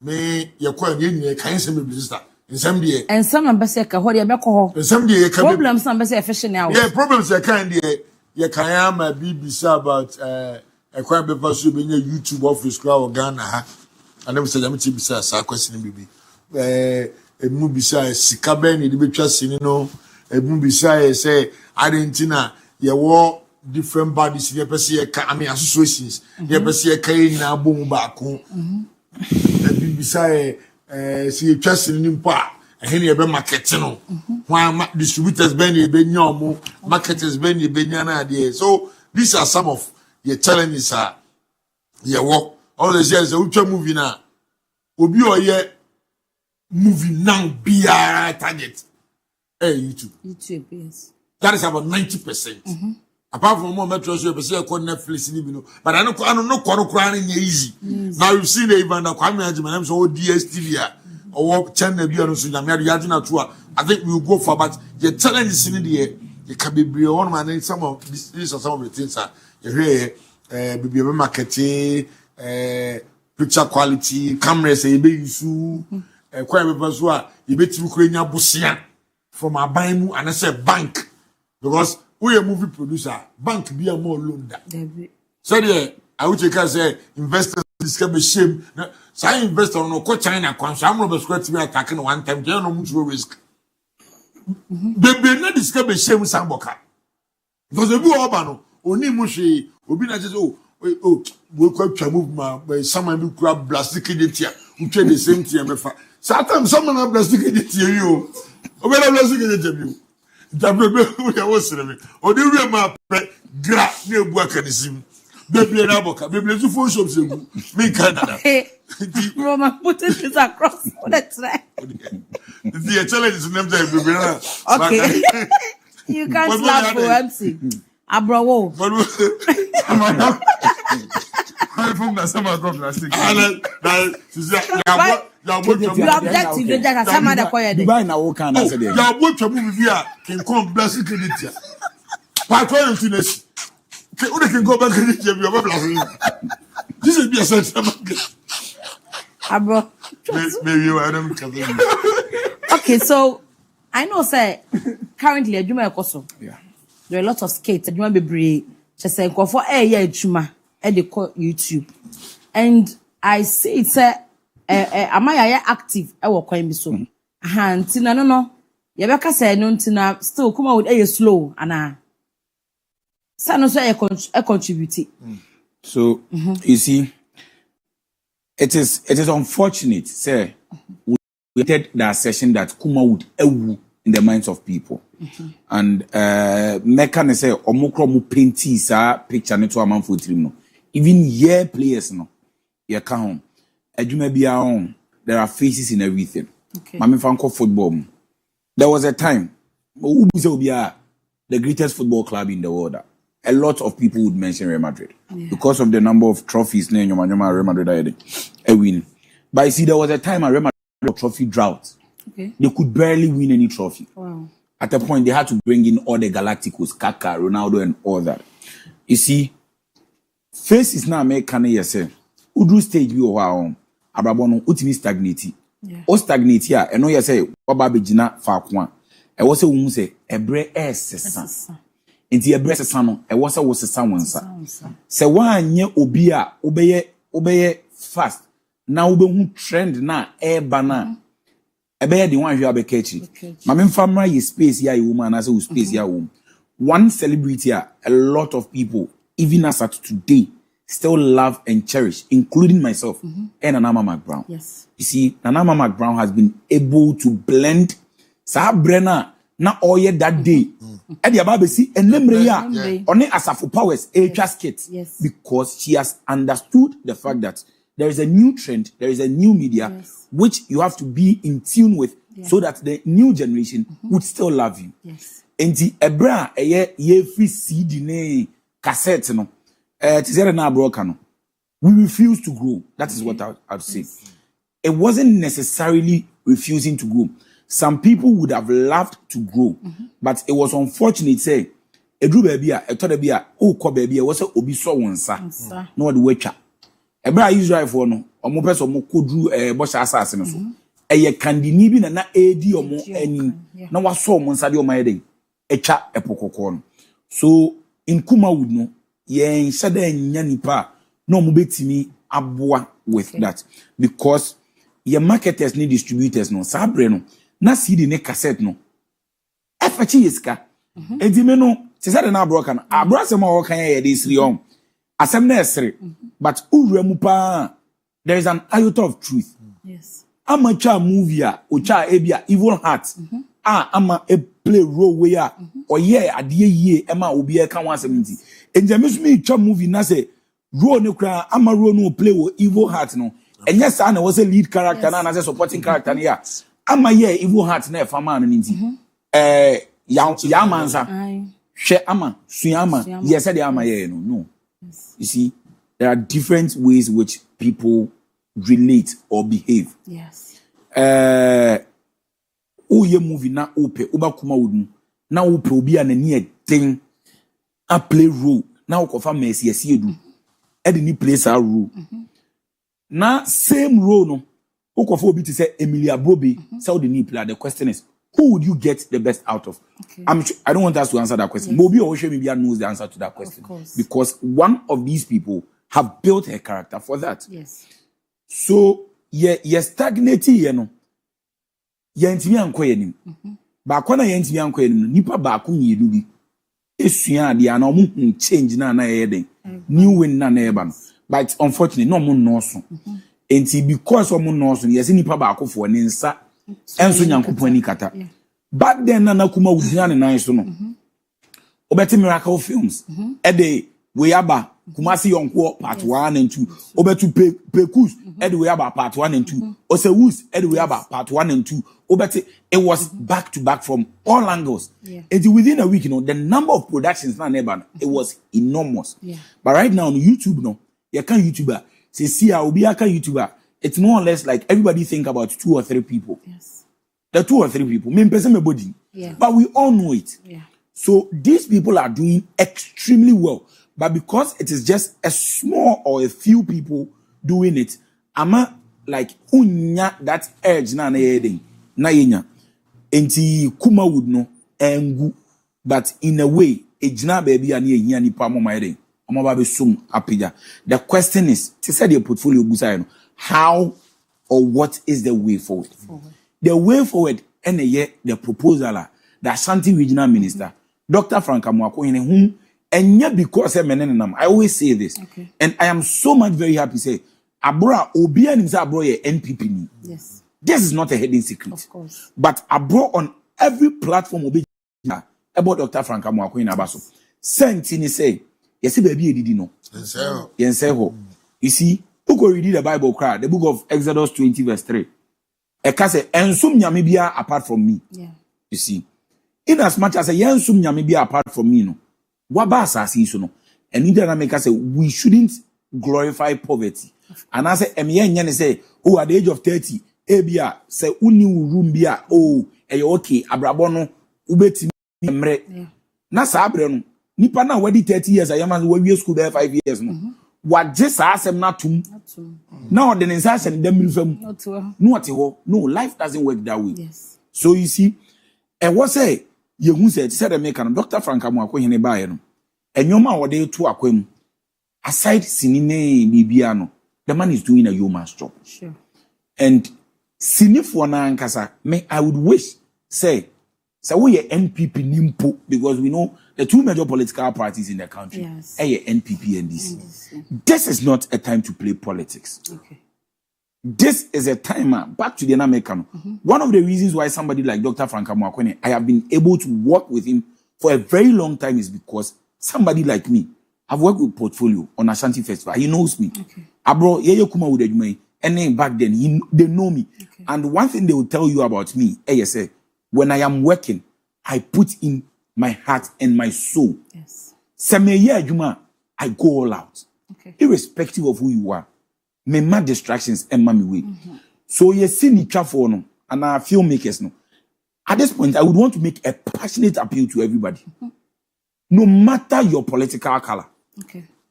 Me ye kwa ye kan se me sister. Nsam de And some ambassador ka ho de be ko ho. Nsam de ye ka Problems ambassador efficient now. Yeah, problems ye kan de ye kan am BBC about e kwa be pass be YouTube office kwa Ghana ha. And them say am ti bisa sa question bibi. E mu bisa sika be ni de betwa sini no. E mu bisa say Argentina ye wo different bodies ye person ye ka I mean associations. Ye person ye ka nyina bom ba ko. Beside see trust in Nimpa, and Henry Be marketing no. Why distributors Benny Benyomo, marketers Benny Benyana idea. So these are some of your challenges are your work. All the years a movie now. Obi or ye movie now be a target. Hey, YouTube, yes. That is about 90%. Apart from more metros, you see a Netflix, but I don't know crying easy. Now you've seen the event of Kwame Ajiman, so DSTV or channel I think we'll go for, but the challenge is in the air. You can be beyond man. Some of these are some of the things that you hear, be marketing, picture quality, cameras, you be issue, quite a you bet you Ukraine Busia. from a buying and I say bank because we a movie producer bank be a more loan that. So yeah, I would take say investors this can be shame. So I invest on no China so I'm not square to be attacking one time. They don't much risk. Baby, not this can be shame Samboka. Because the blue urban only mushi obi na just we quite move my someone who grab plastic in it here who trade the same thing before. Sometimes someone have plastic in it here you. Over the plastic in it you. The baby we was saying. Or the real map gra near work and sim. Baby na boka baby to phone shops me Canada. Roman put it across that's right. The challenge is never baby. Okay. You can't laugh for MC. Abro. I from the summer drop plastic. You object to that some other quiet. Dubai na wo kan na say there. Ya bo twa mu bia can come plastic in it here. But when you finish we can go back in it here be plastic. This is be a sense Abro. Maybe you are them. Okay, so I know say currently adwuma ekoso. Yeah. There are a lot of skates adwuma bebre just say go for yeah adwuma e dey call YouTube. And I see it's am I active e wo kwan bi so. Aha ntina no ye beka say no ntina still come out e slow ana. Sa no so e contribute. So you see it is unfortunate say we did that session that Kuma would ewu in the minds of people. And meka say omukro mu painti sa picture ne to amanfo trim no. Even year players no. Ye ka home. Adwuma bia on. There are faces in everything. Okay. Mami fanko football. There was a time the greatest football club in the world. A lot of people would mention Real Madrid because of the number of trophies ne nyoma Real Madrid I win. But you see there was a time Real Madrid trophy drought. Okay. They could barely win any trophy. Wow. At a point, they had to bring in all the Galacticos, Kaka, Ronaldo, and all that. You see, face is now make can yourself. Udru stage be owa abrabono utimi stagnate. O stagnate here, and no you say oba begina fa kwa. E wo se wo say ebre sesa. Enti ebre sesa no, e wo se wo sesa wonsa. Se wa anye obi a obeye fast. Na obehu trend na e bana. Ebe the one you are bekechi. Mama family is space ya woman as a space ya woman. One celebrity a lot of people, even as at today, still love and cherish, including myself and Nanama McBrown. Yes. You see, Nanama McBrown has been able to blend Sa Brenna na oye that day. Edi ababe si enemre ya one Asafo Powers skit because she has understood the fact that there is a new trend, there is a new media which you have to be in tune with so that the new generation would still love you. Yes. Enti ebra ye free CD ne cassette no tizere na broka no. We refuse to grow. That is what I would say. It wasn't necessarily refusing to grow. Some people would have loved to grow, but it was unfortunate. Say, Edru baby a told baby a ko baby a was a obi so wonsa. No the wecha. Ebra Israel for no. Omo person mo kodru bosha asase no so. Eye kandini bi na edi omo ani. Na waso omo nsa de omo yeden. Echa epokoko no. So in Kumawood no, yen shada nya nipa no mo betimi aboa with that because your marketers need distributors no sabre no na CD ne cassette no efachi yeska edime no se say na Abro kan Abro asem o kan ye dey siri on asem na esere but ura mu pa there is an iota of truth. Yes. Amateur movie a ocha ebia evil heart ama a play role where or yeah adie ye ema obi e kan wasem nti enjame so me twa movie na say role ne kra ama role no play wo evil heart no enye sa na was a lead character na na supporting character ya ama ye evil heart na e fama no nti ya manza hwe ama suama yes said ama ye no. You see, there are different ways which people relate or behave. Yes. Ye movie na ope oba Kumawood mu na ope obi a nani eden a play role na okofa mercy edu e de ni place a role na same role no okofa obi to say Emilia Brobe say o de ni play. The question is who would you get the best out of? Okay. I don't want us to answer that question. Yes. Bobby Oshe maybe knows the answer to that question. Of course. Because one of these people have built her character for that. Yes. So, stagnating, you know. Yentimi anko yenim. Ba kwana yentimi anko yenim. Nipa ba ko mmienu bi. Esua de ana omo change na yeden. New win na eba no. But unfortunately, no mo no so. Enti because omo no so, yes nipa ba ko fo ne nsa. Enso nyankopon ani kata. Back then na kuma wudina ne nan so no. Obeti Miracle Films. Ede we aba Kumasi Yonko part 1 and 2. Obetu Pekus ede we aba part 1 and 2. Osewus ede we aba part 1 and 2. Obeti it was back to back from all angles. And within a week, the number of productions na neba it was enormous. But right now on YouTube you can YouTuber say see obi aka YouTuber. It's more or less like everybody think about 2 or 3 people. Yes. The 2 or 3 people. Me person me body. But we all know it. So these people are doing extremely well. But because it is just a small or a few people doing it, ama like unya that urge na yeding na yenya. Enti kuma would no engu, but in a way ejina baby ani yenya ni pa mama yeding. Ama ba be sum apija. The question is, to say the portfolio busa no, how or what is the way forward? The way forward and the proposal the Ashanti Regional Minister Dr. Frank Amoako in whom and yet because I always say this, and I am so much very happy to say Abro Obi and Abro NPP. Yes. This is not a hidden secret. Of course. But Abro on every platform Obi about Dr. Frank Amoako in Abaso. Sentini say, yes, baby, did no. Yes, you see, who could read the Bible cry, the book of Exodus 20, verse 3. Ekase ensum nyame bia apart from me. You see, in as much as a ensum nyame bia apart from me no. Waba asasi so no. And in that make us say we shouldn't glorify poverty. And I say nyane say oh at the age of 30 ebia say uni room bia oh okay abrabo no ubetimi mre. Na sa abre no nipa na wadi 30 years ayama we school there 5 years no. What just asem na tum. Now the sensation dem rifam. No ati ho. No, life doesn't work that way. Yes. So you see, and what say you who said the maker Dr. Frank Amoako hene bae no. Enyoma wode to akwam. Aside sinine bibiano, the man is doing a yeoman's job. Sure. And sinifo na ankasa, me I would wish say we NPP nimpo because we know the 2 major political parties in the country. Yes. NPP and DC. This is not a time to play politics. Okay. This is a time back to the American. One of the reasons why somebody like Dr. Frank Amoako, I have been able to work with him for a very long time is because somebody like me, I've worked with Portfolio on Ashanti Festival. He knows me. Okay. Abro, yeye kuma with Edumai. And then back then, they know me. Okay. And one thing they will tell you about me, say, when I am working, I put in my heart and my soul. Yes. Juma, I go all out. Okay. Irrespective of who you are. Me mad distractions and mommy way. So you see me for no, and our filmmakers no. At this point, I would want to make a passionate appeal to everybody. No matter your political color,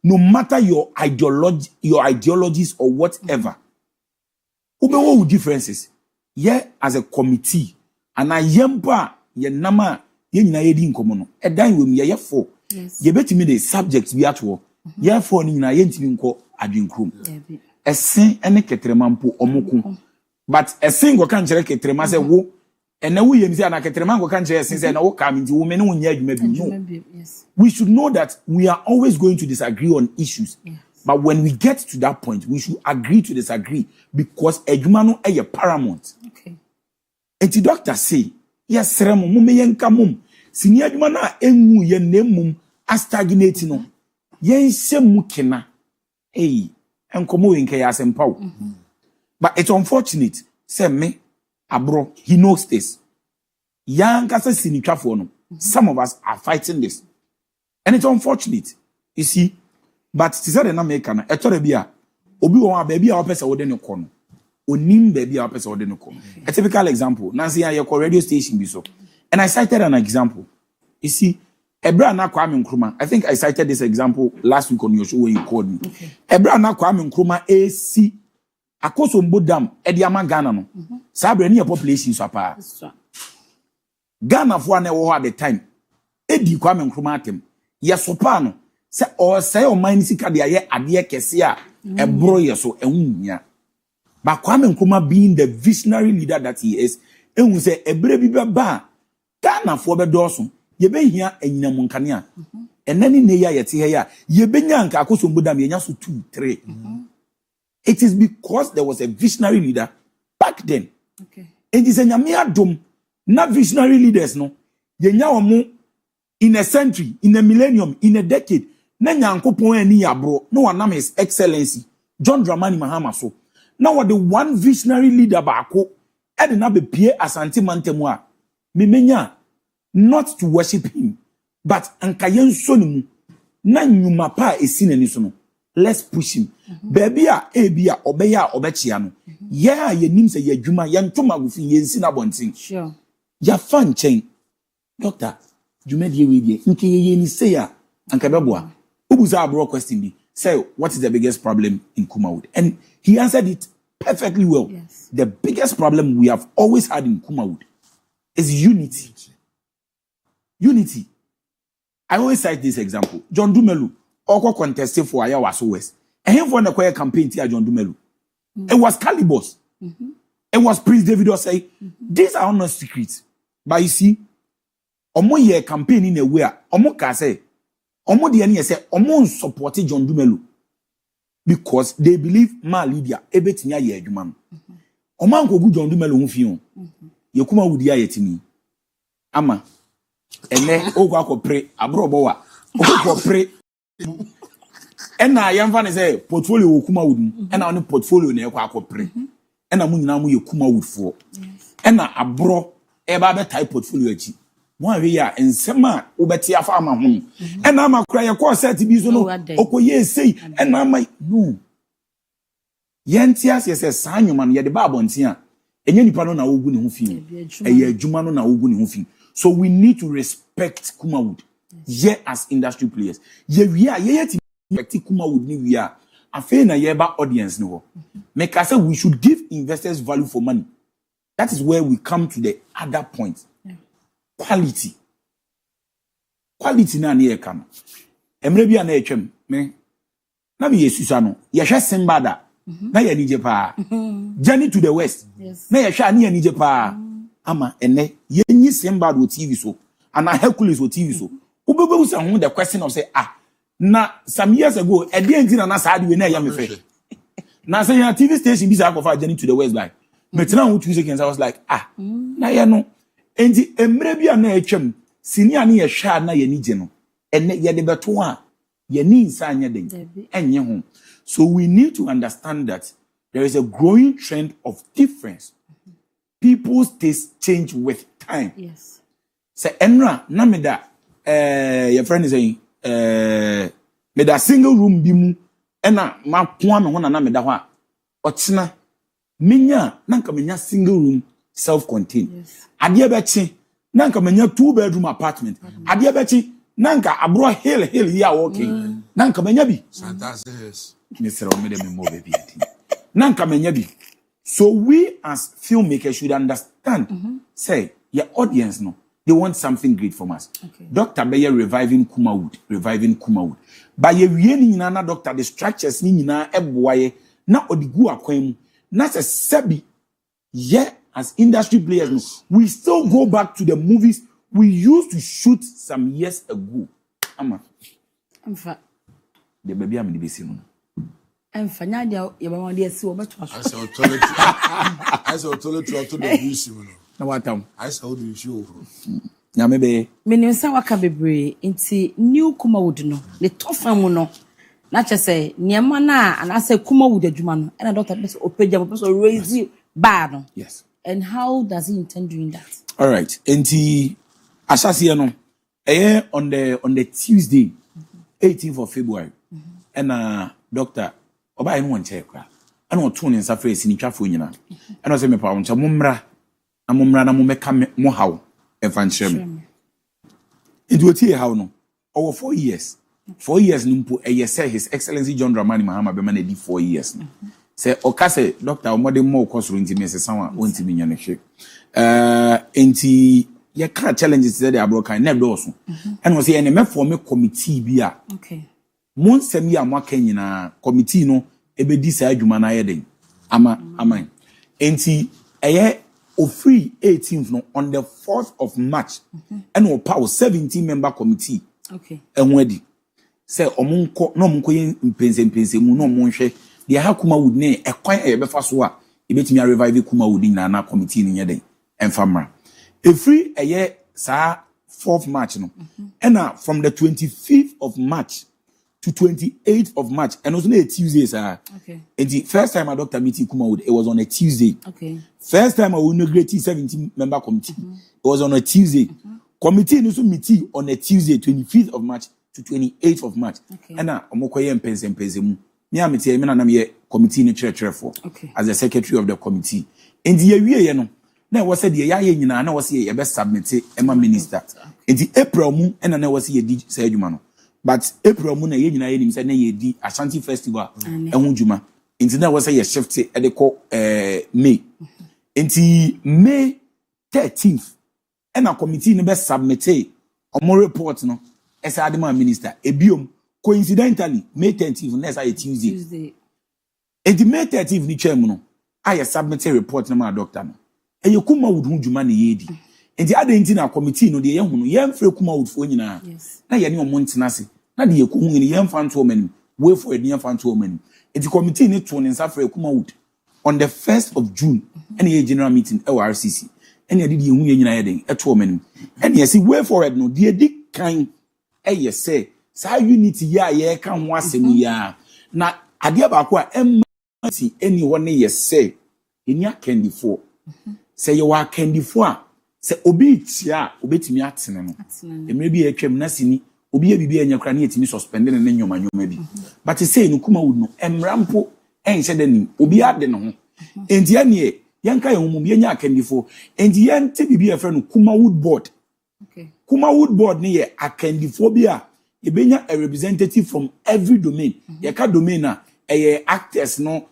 no matter your ideologies or whatever. What differences? Yeah, as a committee, and I yempa ye nama ye nyina ye di nkomo no. E dan we me ye for. Yes. Ye betimi the subject bi ato. Ye for ni nyina ye ntimi nko adwenkrom. Esen ene ketrema mpo omoko. But esen go kan kire ketrema se wo ene wo yem se na ketrema go kan kire esen se na wo ka minti wo me ne wo nya adwuma bi no. Yes. We should know that we are always going to disagree on issues. Yes. But when we get to that point, we should agree to disagree because adwuma no eye paramount. Okay. And the doctor say, yes, Remo, mume yenka mum. Sini adwuma na emu ye nemum astagnate no. Yen se mukena. Hey, enkomo yenka ya sempa. But it's unfortunate. Say me, Abro, he knows this. Yang kasa sini twafo no. Some of us are fighting this. And it's unfortunate. You see, but to say the na make na etore bia obi won baby a opese wo de ne ko no onim baby a opese wo de ne ko. A typical example, Nancy ya your radio station bi so. And I cited an example. You see, Ebra na Kwame Nkrumah. I think I cited this example last week on your show when you called me. Ebra na Kwame Nkrumah AC Akosombo Dam e di ama Ghana no. Sa abra ni population so pa. Ghana for na wo at the time edi Kwame Nkrumah atem yesopa no se o say o man sika de aye ade kese a ebro yeso ehunnya ba Kwame Nkrumah being the visionary leader that he is ehun say ebre bi beba Ghana for be doso ye be hia anyinam nkane a enani ne ya yete he ya ye benya nka akosomboda me nya so 2 3 It is because there was a visionary leader back then. Okay. It is a nyame adom na visionary leaders no ye nya omo in a century, in a millennium, in a decade. Na nyankopon ani Abro no wanam his excellency John Dramani Mahama so. Now what the one visionary leader baako e de na be pie asante mantemu a me menya not to worship him but anka yenso ne mu na nyuma pa esi nani so no. Let's push him. Baby a ebia obeya obechia no. Yeah, ye nim say ye dwuma ye ntoma gufi ye nsi na bontin. Sure. Ya fan chain. Doctor, dwuma die we die. Nke ye ni say a anka beboa. Ubuza Abro question bi. Say what is the biggest problem in Kumawood? And he answered it perfectly well. Yes. The biggest problem we have always had in Kumawood is unity. Unity. I always cite this example. John Dumelu Oko contested for Ayawaso West. And him for the choir campaign to John Dumelu. It was Calibos. It was Prince David Osei. These are not secrets. But you see, Omo ye campaign in a way, Omo ka say, Omo the any say, Omo supported John Dumelu. Because they believe ma Lydia, ebetinya ye adwuma. Omo anko gu John Dumelu hu fi on. Ye kuma wudi ya yetimi. Ama ene ogo akopre Abro bowa. Ogo pre and I am van say portfolio Kuma wood and on portfolio ne kwa akopre and amu nyina mu ye Kuma wood for and na Abro eba be type portfolio achi one we ya ensema obeti afa ama ho and na makra ye ko set bi so no okoye sei and na my no yentia se sanwoma no ye de ba abonten a enye nipa no na ogu ne ho fi eye adwuma no na ogu ne ho fi so we need to respect Kuma wood. Yeah, as industry players. Yeah, we are yet Kuma would need we are. I feel na yeba audience no. Make I say we should give investors value for money. That is where we come to the other point. Quality. Quality na ne come. Emre bia na etwem me. Na be yesusa no. Ye hwe Simbada. Na ye nije pa. Journey to the West. Yes. Na ye hwe ani ye nije pa. Ama ene ye nyi Simbada o TV so. Ana Hercules o TV so. Ubebe usa the question of say na some years ago e dey ntina na saade we na ya me fe na say your TV station bi sa akofa Journey to the West by metina who 2 seconds I was like na ye no enti emre bia na etwam senior na ye hwa na ye ni je no ene ye de beto a ye ni nsa anya den enye ho so we need to understand that there is a growing trend of difference. People's taste change with time. Yes. Say enra na me da your friend is saying me da single room bi mu ena ma poa me ho na me da ho a otena menya na nka menya single room self contained. Yes. Ade be chi na nka menya 2 bedroom apartment. Ade be chi na nka Abro hill here walking. Na nka menya bi Fantastic. Mr. Omede me mo baby. Na nka menya bi. So we as filmmakers should understand say your audience no they want something great from us. Okay. Dr. Bayer reviving Kumawood. By a really na doctor, the structures ni na eboye na odigu akwem na se sebi. Yeah, as industry players, no, we still go back to the movies we used to shoot some years ago. Ama. Amfa. The baby am the besi no. Amfa nya dia ye ba wan dia si wo beto aso. I saw toilet to the use no. Na watam. I saw the issue. Nyame be. Menensa waka bebre nti new Kumawood no le tofa mu no na chese niema na anase Kumawood adwuma no na doctor be opagya be raise bar no. Yes. And how does he intend doing that? All right. Enti asase no on the Tuesday 18th of February and doctor oba enu won check kra ana oto ne nsa face ni twafo nyina ana se me pa won cha momra na momeka mo hawo efa nkyerem it will tell how no over 4 years 4 years nimpo say his excellency John Dramani Mahama be man e di 4 years no say okase doctor omode mo kosoro ntimi se sanwa ontimi nya ne hwe enti ye can't challenges the Abro can never also. And was here and form a committee be okay. Monsem ya mwaka nyina committee no ebedi sa adwuma na yeden ama enti eye o free 18th no on the 4th of March and o power 17 member committee okay enwedi say omunko no omunko yen mpense mu no omunhwe de ha kuma wood ne ekwan ebefa so a ebetimi a revive kuma wood na committee ni yeden enfamra a free eye sa 4th March no and from the 25th of March to 28th of March, and also a Tuesday, sir. Okay. And the first time I doctor meeting Kumawood, it was on a Tuesday. Okay. First time I will inaugurate 17 member committee, it was on a Tuesday. Committee also meeting on a Tuesday, 25th of March to 28th of March. Okay. And now I'm going to pay me. Me meeting me na me committee in church for as the secretary of the committee. And the year no. Now was said the year nyina na was say best submit Emma minister. And the April mu and na was say di say adwuma no. But April mu na ye nyina ye nim say na ye di Ashanti festival ehun djuma nti na we say ye shift e de ko May nti May 13th and a committee no be submit omo report no esa adema minister ebiom coincidentally May 13th na say Tuesday nti May 13th ni chairman no aye submit report na ma doctor no e ye kuma wudhu djuma na ye di nti ade na committee no de ye hu no ye mfre kuma wudfo nyina na ye ne omo ntenase na de ye ko hu ne ye mfa nto omanim we for ye mfa nto omanim nti committee ni to ne nsafre kuma wud on the 1st of June and ye general meeting e RCC and ye did ye hu ye nyina ye den e to omanim and ye see way forward no de di kan e ye say sa unity ya ye ka ho asem ya na ade ba ko a emati eni ho ne ye say eni akandifo say ye wa akandifo a se obi tia obetimi atene no emre bi atwam na sini obi bibi anya kra na yetimi suspend ne nyoma bi but say no kuma wud no emrampo enhye dani obi ade no ho enti ane yanka ye humum ye nya akandifo enti yente bibi afre no kuma wood board kuma wood board ne ye akandifo bi a ye benya a representative from every domain ye ka domain na actors no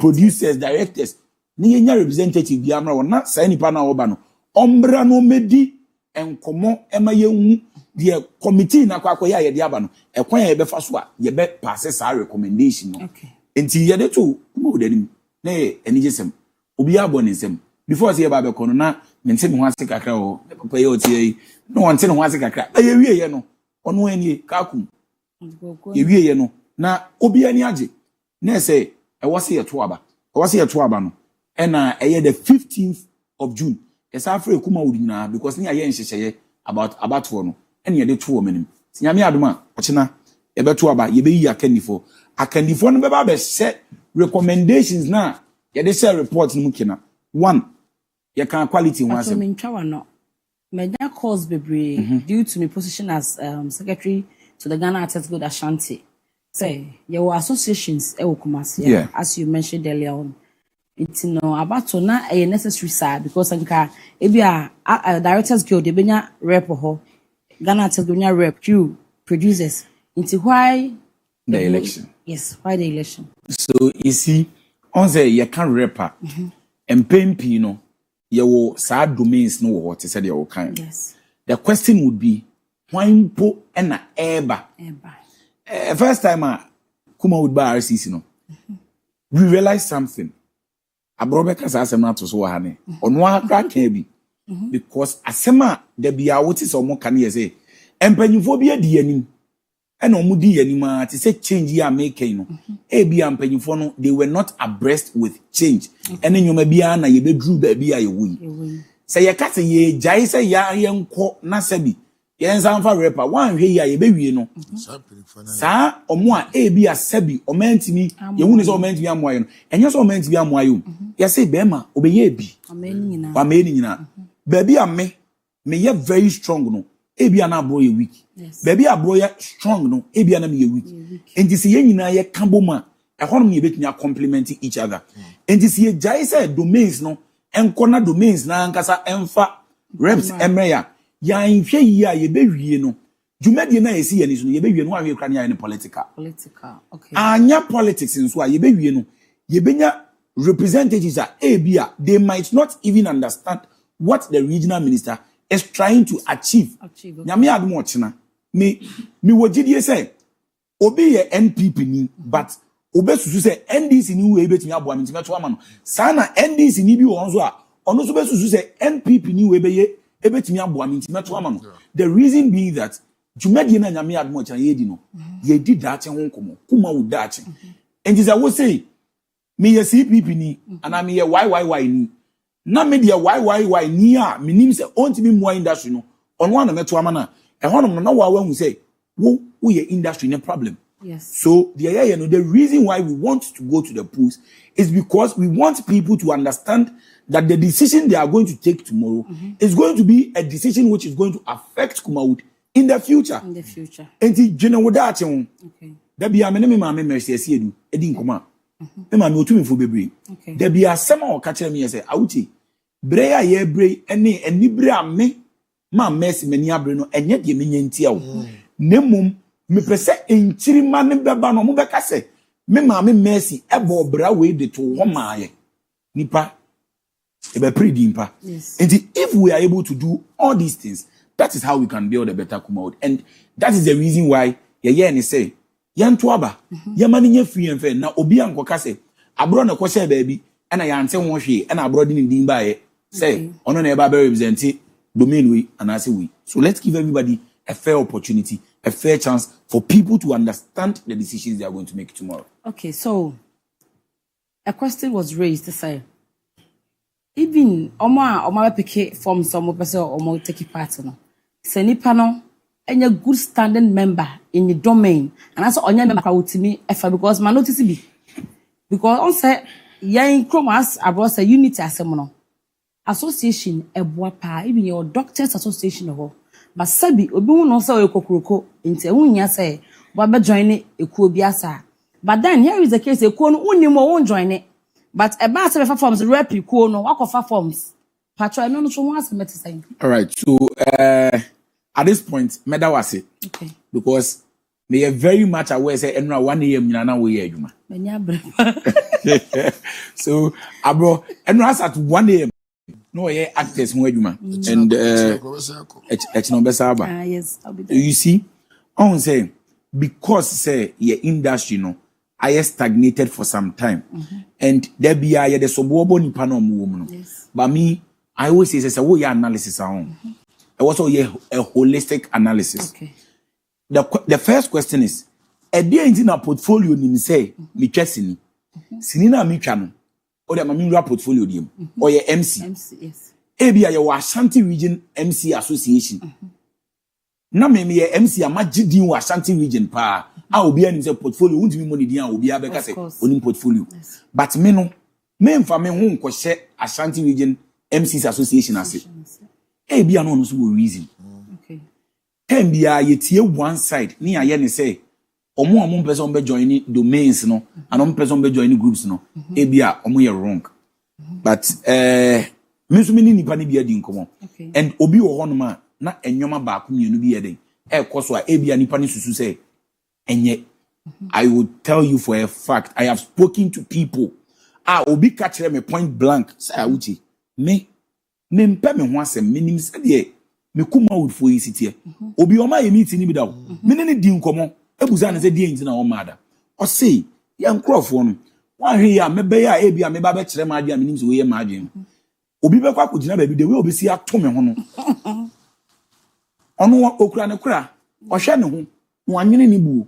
producers directors ni yenya representative bi amra wona sai nipa na oba no ombra no medi enkomo ema yehu de committee na kwakọ ya ye de aba no ekwan ya be fa so a ye be pass sa recommendation no enti ye de to kuma odanim na enigesem obi abo ne nsem before say ba be kono na mente me ho ase kakra o papa ye otie no wonte ne ho ase kakra ye wie ye no ono anie kakum ye wie ye no na obi ani age na say e wose ye to aba no and the 15th of June. Yes, after kuma udina because ni aye nhyehyeye about for no. And ye de to omanim. Sinyame adoma, ochina ye beto aba ye be yi akandifo. Akandifo no be ba be set recommendations na ye de share report no kina. One, ye can quality one asem. Me ntwa no. Menya cause bebre due to my position as secretary to the Ghana Artists Guild Ashanti. Say, your associations e wo Kumasi as you mentioned earlier on. It's no about to na a necessary side because anka ebia directors guild ebenya rep ho Ghana Artists Guild rep you producers into why the election. Yes, why the election? So you see on say you can rapper and pempi no you will sad domains no what said you can. Yes. The question would be why po na eba. First time kuma would buy RCC no. We realized something. Abro beka sa asem na to so ha ne ono akra kan bi because asema da bia woti so mo kan ye say empanyifo bi adi anim e na omo di anim a ti say change ya make no e bia empanyifo no they were not abreast with change ene nyoma bia na ye bedru ba bia ye wuyi say ye ka say ye jai say ya ye nko na sabi ye nsanfa rapper wan hwe ya ye bewie no sa omo a e bia sabi omantimi ye hu ne so omantimi amoaye no enye so omantimi amoaye ya say bema obeye bi ameni nyina baby ame me ye very strong no e bia na abro ye weak baby abro ye strong no e bia na me ye weak enti se ye nyina ye kaboma e hono me ye betumi complement each other enti se ye jai say domains no enkona domains na ankasa emfa reps emreya ya nhwe yi a ye bewie no jumadi na esi ye ni so ye bewie no ahwe kra na ye political okay anya politics nso a ye bewie no ye benya representatives are abia they might not even understand what the regional minister is trying to achieve. Nyame adom ochina. Me wojidie say obi ye NPP ni but obesusu say NDC ni we betimi aboa me timeto ama no. Sana NDC ni bi won so a ono so besusu say NPP ni we beye ebetimi aboa me timeto ama no. The reason being that jumadi na nyame adom ochina ye di no. Ye di dache ho nkomo. Kuma wo dache. And is I will say me ye CPP ni and I me ye YYY ni. Na me de YYY ni a me nim say on to be more industry no. On one na meto ama na e honom no wa hu say wo ye industry no problem. Yes. So the reason why we want to go to the polls is because we want people to understand that the decision they are going to take tomorrow is going to be a decision which is going to affect Kumawood in the future. In the future. And the general that okay. There be a many mercy edu edin koma. Me ma me otumi fo bebre. Okay. There be a sema o ka kire me say awuti. Bre ya ye bre eni bre ame ma mercy mani abre no enye de me nyantia wo. Nemum me pese enchiri ma ne beba no mo beka se me ma me mercy ebo bra we de to wo maaye. Nipa e be pretty impa. Yes. And if we are able to do all these things, that is how we can build a better Kumawood. And that is the reason why ye say yanto aba yamani nya free and fair na obi ankoka se abro na kwose baabi na yante ho hwe na abro din din baaye say ono na e ba represent domain we and I say we. So let's give everybody a fair opportunity, a fair chance for people to understand the decisions they are going to make tomorrow. Okay, so a question was raised to say even Oma pick from some person or take part no. Se nipa no any good standing member in the domain and that's on your member with me because my notice be because on say yan chromas abroad say unity asemono association eboapa even your doctors association ho but sabi obi hu no say ekokuroko nti ehunya say ba be join ekuo bi asa but then here is the case ekuo no unimo won join it but e ba say be forms rep ekuo no wakofa forms patro no so won asem say. All right, so at this point, meda was it. Okay. Because they are very much aware say enra 1 a.m. nyana we hear adwuma. So abro enra at 1 a.m. no ye actors ho adwuma. And it's no besa ba. Yes, I'll be there. You see, on say because say your industry no I stagnated for some time. And there be a the sobobo nipa no mo no. Yes. But me I always say wo your analysis on. It was also a holistic analysis. Okay. The first question is, a day in a portfolio ni say, me chesini. Sinina mi chano. Or the mamura portfolio dim. Or your MC. MC, yes. Ebia your Ashanti Region MC Association. Na me MC amajidi wa Ashanti Region pa. A obi ani say portfolio won't be money dia obi abeka say onim portfolio. Yes. But me no, me mfa me hu nko Ashanti Region MCs Association ase. Be an honest reason. Okay. Can be a yetie one side. Ni aye ni say, omo person be joining domains no, and person be joining groups no. Be a omo ye wrong. But me so many nipa ni be di nkomo. And obi wo hono ma na enyoma ba ko mienu bi ye den. Koso a be a nipa ni susu say enye. I will tell you for a fact, I have spoken to people. Obi catch me point blank. Say awuti. Me mpe me ho asem menim se de me Kumawood for yisitie obi o ma ye meeting ni bi da me ne di nkomo ebuza ne se de enti na o ma da o sei ya nkrofo no wa hwe ya mebe ya e bia me ba be kire ma ade a menim se we ye ma ade obi be kwa kugina ba bi de we obi si ato me ho no ono okura ne kura o hwe ne ho no anwene ni bu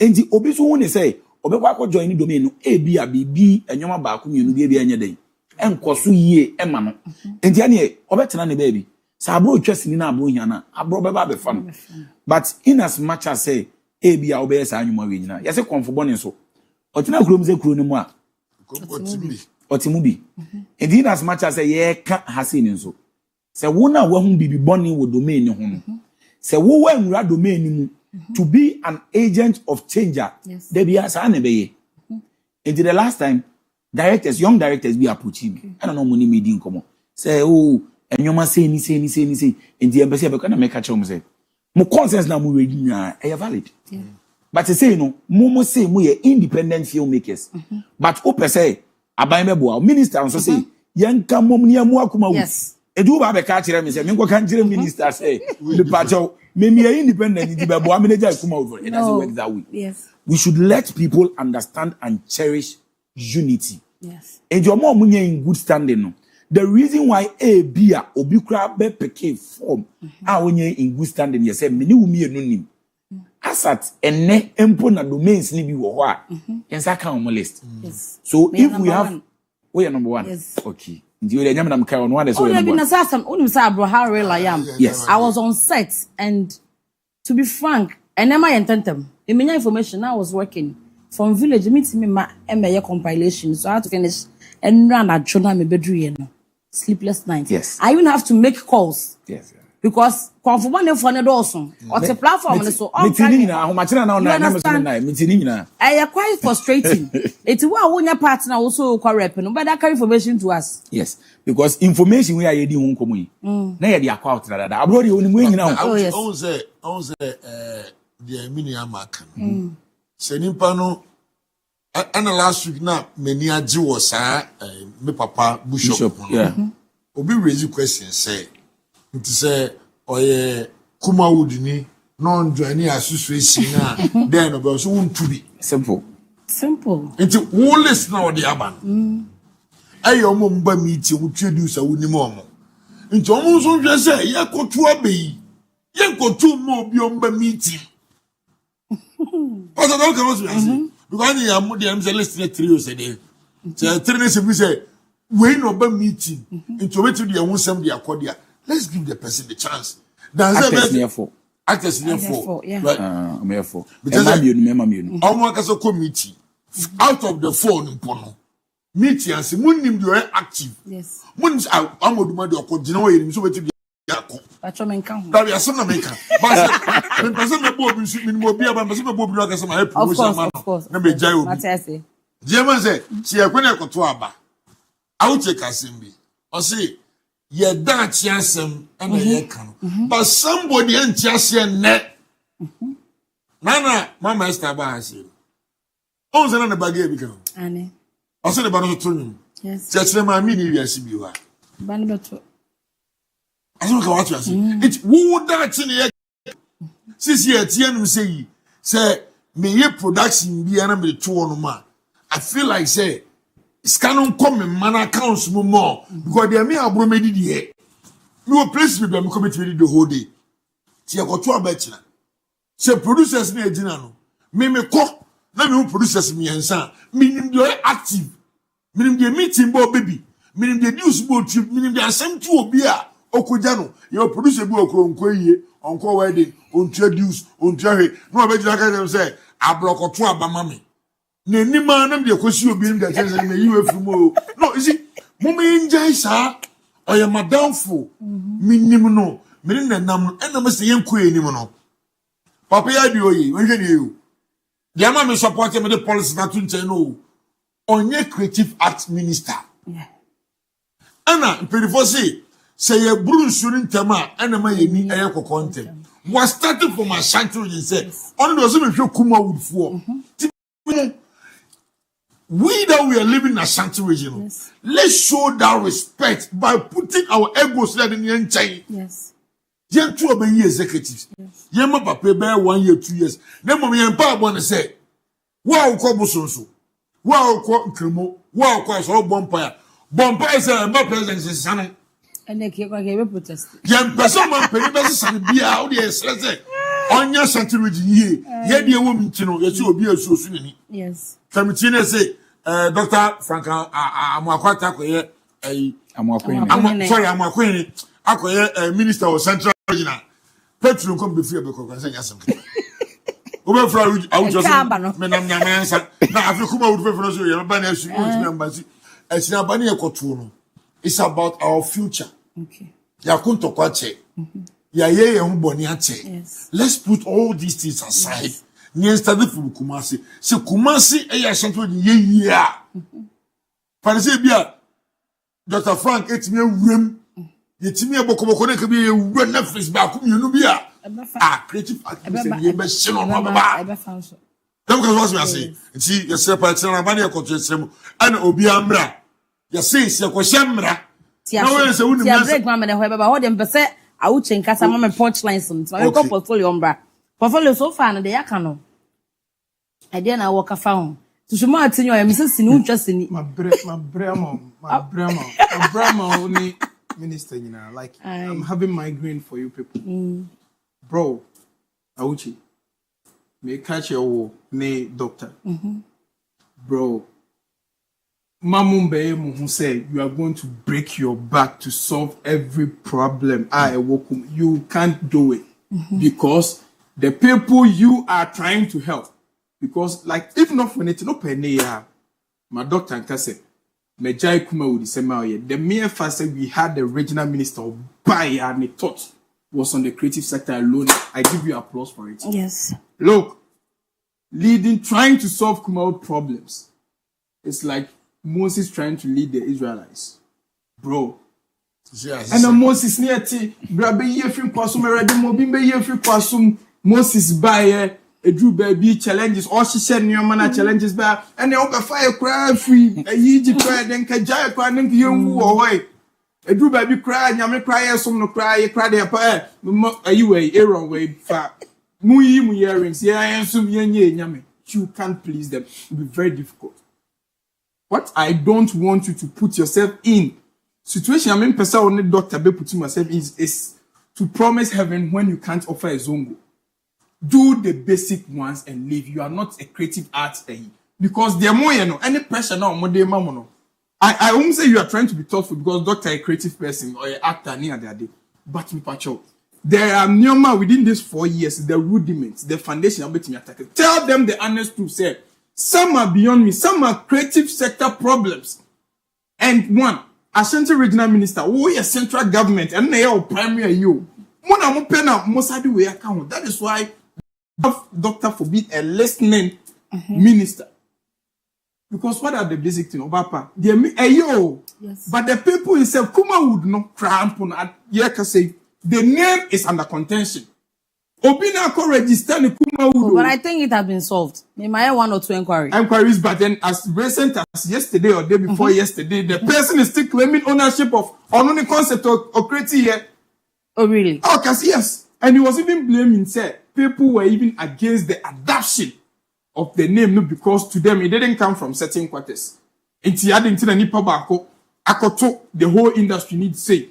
enti obi so hu ne se obi kwa ko join ni domain no e bia bibi enyoma ba ko mienu bi anya den enkoso yie ema no enti ane obetena ne baby sa abro twasini na abro hia na abro beba be fa no but in as much as say e bia obe sa anwuma we nyina yese konfo ne so otena kuro mze kuro ne mu a otimu bi enti in as much as say ye ka hase ne so se wo na wa hu bibi boni wo domain ne ho no se wo wa nwura domain ni mu to be an agent of changer there be as an be enti the last time directors, young directors be approaching me. I don't know money meeting come on. Say, oh, and you must say, and the embassy be kana make catch them say. Mo consensus na mo ready na valid. Yeah. But say you know, mo say mo ye independent filmmakers. But o per se aban be boa minister so say, yanka mom ni amu akuma wu. Yes. Edu ba be ka kire me say me go kan kire minister say the pacho me independent di be bo manager come over. It doesn't work that way. Yes. We should let people understand and cherish unity. Yes. And your mom in good standing no. The reason why a beer obi kra be peke form when in good standing you say me ni wu me nim. Asat enne empo na domains ni bi wo ho a. Yensa kan on list. Yes. So Me if we have one. we are number 1. Yes. Okay. Nti we nyam na mka on one is Oh, number 1. Abro, how real I am. Yes. I was on set, and to be frank, and then my intentem. In my information, I was working from village. Meeting me my compilation, so I had to finish and run a journal me bedroom. Sleepless nights. Yes. I even have to make calls. Yes. Because conform for an also or the platform so all quite frustrating. It's why when your partner also correct no but that carry information to us. Yes, because information we are yedi ho nkomo yi na yedi akwa out da da abro de oni mu nyina Oh, yes. On say the mini amaka se nimpa no and last week na many agi was me papa bishop yeah. Obi raise question say it say oye kuma wudini non joining association na then about so won to be Simple. It's wo list na odi aban ayo mo mba meeting wo twedu sa woni mo mo nti omo so hwe say ye kotu abeyi ye kotu mo obi mba meeting Because I don't come to say because you are the MC listening to you say say three say we no be meeting into wait to the one some the accordia. Let's give the person the chance. Actors near for. Actors near for. Yeah. Right. I'm here for. Because Remember. Almost as a committee out of the phone impono. Meeting and say munim you are active. Yes. Munim am Oduma Odoom you know you so wait to the that we are some American. But when person me bob in mo bia ba person me bob no akasa ma help Of course. Na me jai obi. Matese. German say she ekwena ekoto aba. I check asembi. O say ye da chiasem and ye kan. But somebody en chiase ne. Nana mama Esther ba say. On say na bag e bi kan. Ane. O say ne ba no to nyum. Yes. Church ma mi ni wiase bi wa. Ba no beto. I don't know what you are saying. It would that in the since you say me ye production be an me two on ma. I feel like say it's canon come man accounts more because they me Abro made it here. You will place me be committee the whole day. See I got two abetna. Say producers me ejina no. Me ko na me producers me ensa. Meaning they active. Meaning they meeting bo baby. Meaning they news bo trip. Meaning they asem to obi a okujano your producer bi okronko yie onko wedding on introduce on jerry no be jira ka say Abro koto abama me na nima na me kosi obi nda say me yiwe fumo no you see mo me enjoy sa oya madamfo minim no me na nam na me say yenko enim no papa ya di oyi we hwe you the ama me support me the policy na tun no onye creative arts minister Yeah. ana mpelifo say ye brunsu ntema ana ma ye ni eye kokontem was starting from Ashanti region say on do so me hwe kuma woodfo we that we are living in Ashanti region Yes. let's show that respect by putting our egos there in the Yes. yen two obey executives yen ma papa be 1 year 2 years na mom yen pa abon say wa ko bosonso wa ko nkremo wa ko so bompa say ma president sane And they keep going protest. Yan person man peni be sane bia wo de say onya Ashanti region ye de ewo mtino ye ti obi asuosu nani. Yes. Committee na say Dr. Frank Amakwata koye Amakwini akoye minister of central regional petrol come be free be ko kan say yasem Obe fra awu just me nam nyamansa na Afrikuma would fe so ye ba na asu o mbasi asina ba na ekoto no. It's about our future. Okay. Ya kunto kwache. Ya ye hu boni ache. Yes. Let's put all these things aside. Ni study for Kumasi. Se Kumasi e ya shanto ye a. Parese bia Dr. Frank etimi awurem. Yetimi abokoboko na ka bi awura na face ba ku mienu bia. Creative activity ye be shino no ba. Dem ka so me say. Nti ye se pa tena ba na ekoto esrem. Ana obi amra. Ya say se ko shemra No, so we Tia break mama na hoeba ba ho dem pese a wo chen kasa mama punchline some. So go portfolio mbra. Portfolio so far no de yaka no. I dey na work afa ho. To show ma atinyo ya Mrs. Sini untwa sini. My brema only minister, you know, like I'm having migraine for you people. Bro, Auchi, may catch your nay doctor. Bro, Mamumbe who said you are going to break your back to solve every problem. You can't do it because the people you are trying to help. Because, like, if not for anything, no penny, my doctor and say, Mejai Kuma would say, the mere fact that we had the regional minister by and the thought was on the creative sector alone. I give you applause for it. Yes. Look, trying to solve Kuma problems. It's like Moses trying to lead the Israelites. Bro. Yes. And Moses near T. Brabe Yefim Kwasum, Radimobimbe Yefim Kwasum, Moses by Drew baby challenges, or she said new man challenges back, and they open fire cry free. A Yiji cry, then Kajaya cry, then you away. A Drew baby cry, Yammy cry, some no cry, you cry their pair. Are you a error way? Fat Muyi earrings, yeah, I am some yammy. You can't please them. It will be very difficult. What I don't want you to put yourself in situation, I mean, person only doctor be putting myself is to promise heaven when you can't offer a zongo. Do the basic ones and leave. You are not a creative artist because there are more, you know, any pressure now, more day, mama. I won't say you are trying to be thoughtful because doctor a creative person or an actor near the day. But me pacho, there are normal within these 4 years, the rudiments, the foundation. Tell them the honest truth. Say some are beyond me, some are creative sector problems. And one, Ashanti regional minister, who is central government, and they are primary you. That is why doctor forbid a listening minister. Because what are the basic things? Obapa, yes. But the people itself, Kuma would not cramp on say the name is under contention. Obina ko register the Kuma would. But I think it has been solved. May I have 1 or 2 inquiries, but then as recent as yesterday or day before yesterday, the person is still claiming ownership of only concept of creating here. Oh really? Oh, yes. And he was even blaming, say, people were even against the adoption of the name, no, because to them it didn't come from certain quarters. It's adding to the nipa bako, akoto, the whole industry needs say.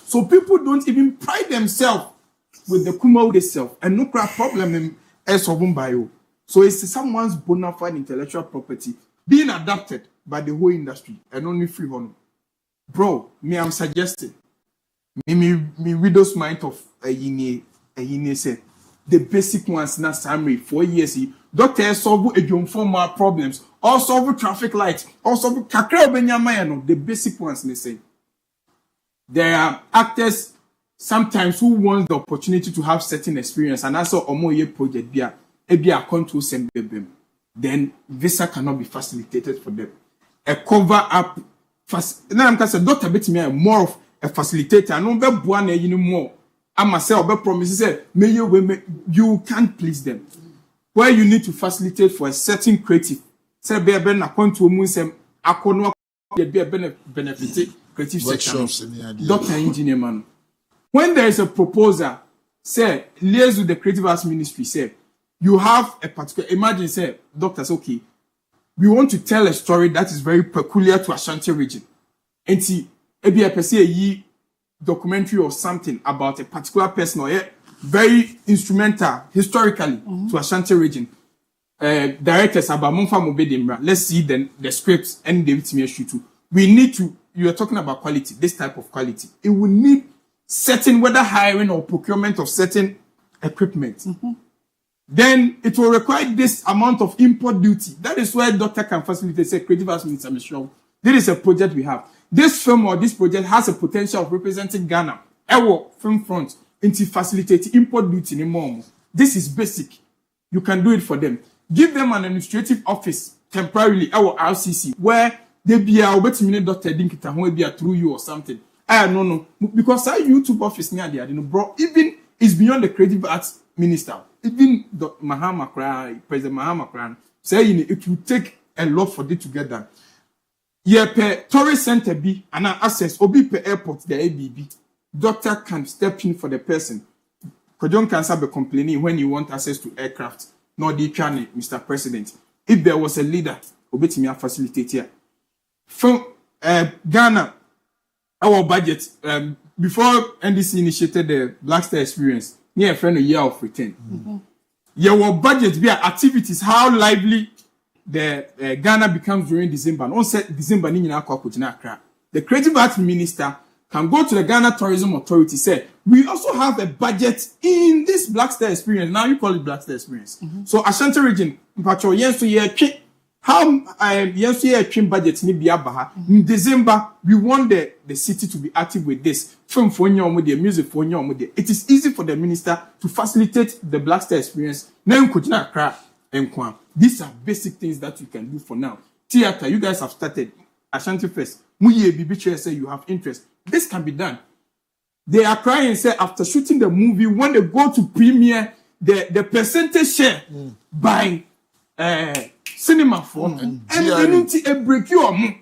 So people don't even pride themselves with the Kuma itself and no crap problem in bio. So it's someone's bona fide intellectual property being adopted by the whole industry and only free honor. Bro, me, I'm suggesting. Me widow's mind of a yine say the basic ones na summary 4 years doctor solve a jump formal problems or solve traffic lights or solve kakra benyama no the basic ones they say. There are actors sometimes who want the opportunity to have certain experience and also omoye project bia control sem then visa cannot be facilitated for them. A cover up now I'm say doctor bet me more of a facilitator. I know be boa na yin more. I myself be promise say you can't please them. Where you need to facilitate for a certain creative. Say be na control mu sem akono be benefit creative sector. Doctor engineer man. When there is a proposal, say liaise with the creative arts ministry, say you have a particular imagine say doctors okay. We want to tell a story that is very peculiar to Ashanti region. And see maybe I perceive a documentary or something about a particular person or very instrumental historically to Ashanti region. Directors about Monfa Mobedimra. Let's see the scripts and David Timia. We need to, you are talking about quality, this type of quality. It will need certain, whether hiring or procurement of certain equipment. Then it will require this amount of import duty. That is where doctor can facilitate, say, creative arts minister. This is a project we have. This film or this project has a potential of representing Ghana. Film front into facilitating import duty anymore. This is basic. You can do it for them. Give them an administrative office temporarily, our RCC, where they be a doctor dinkita through you or something. No, because our YouTube office near there, bro, even is beyond the creative arts minister. Even President Mahama Kran, say it will take a lot for this to get done. ye per tourist center be and access obi per airport the ABB. Doctor can step in for the person. Kojon cancer be complaining when you want access to aircraft. No the channel, Mr. President. If there was a leader, obetimi facilitate here. From Ghana, our budget before NDC initiated the Black Star Experience, near a friend a year of return. Your budget be activities, how lively the Ghana becomes during December. On set December, the Creative Arts Minister can go to the Ghana Tourism Authority, say, we also have a budget in this Black Star Experience. Now you call it Black Star Experience. So Ashanti region, how budget in December, we want the city to be active with this. Film for music for it is easy for the minister to facilitate the Black Star Experience. These are basic things that you can do for now. Theater, you guys have started. Ashanti Fest. Say you have interest. This can be done. They are crying, say, after shooting the movie, when they go to premiere, the percentage share by cinema phone and they break you on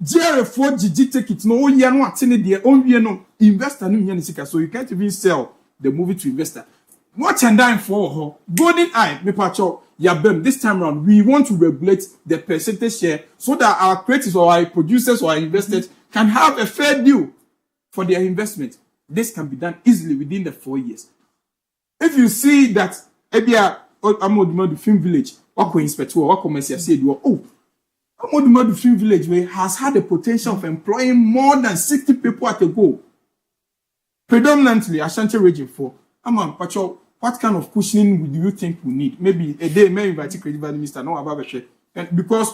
GR4 GG tickets. No, you are not sending their own investor, so you can't even sell the movie to investor. What and dime for her? Golden Eye, me pacho, Yabem, this time around, we want to regulate the percentage share so that our creators or our producers or our investors can have a fair deal for their investment. This can be done easily within the 4 years. If you see that, Abro Oduma Odoom Film Village, Wako Inspector, Wako Messia said, oh, Oduma Odoom Film Village has had the potential of employing more than 60 people at a go. Predominantly, Ashanti region for, Pacho, what kind of cushioning do you think we need? Maybe a day, may invite Creative Minister, no about the because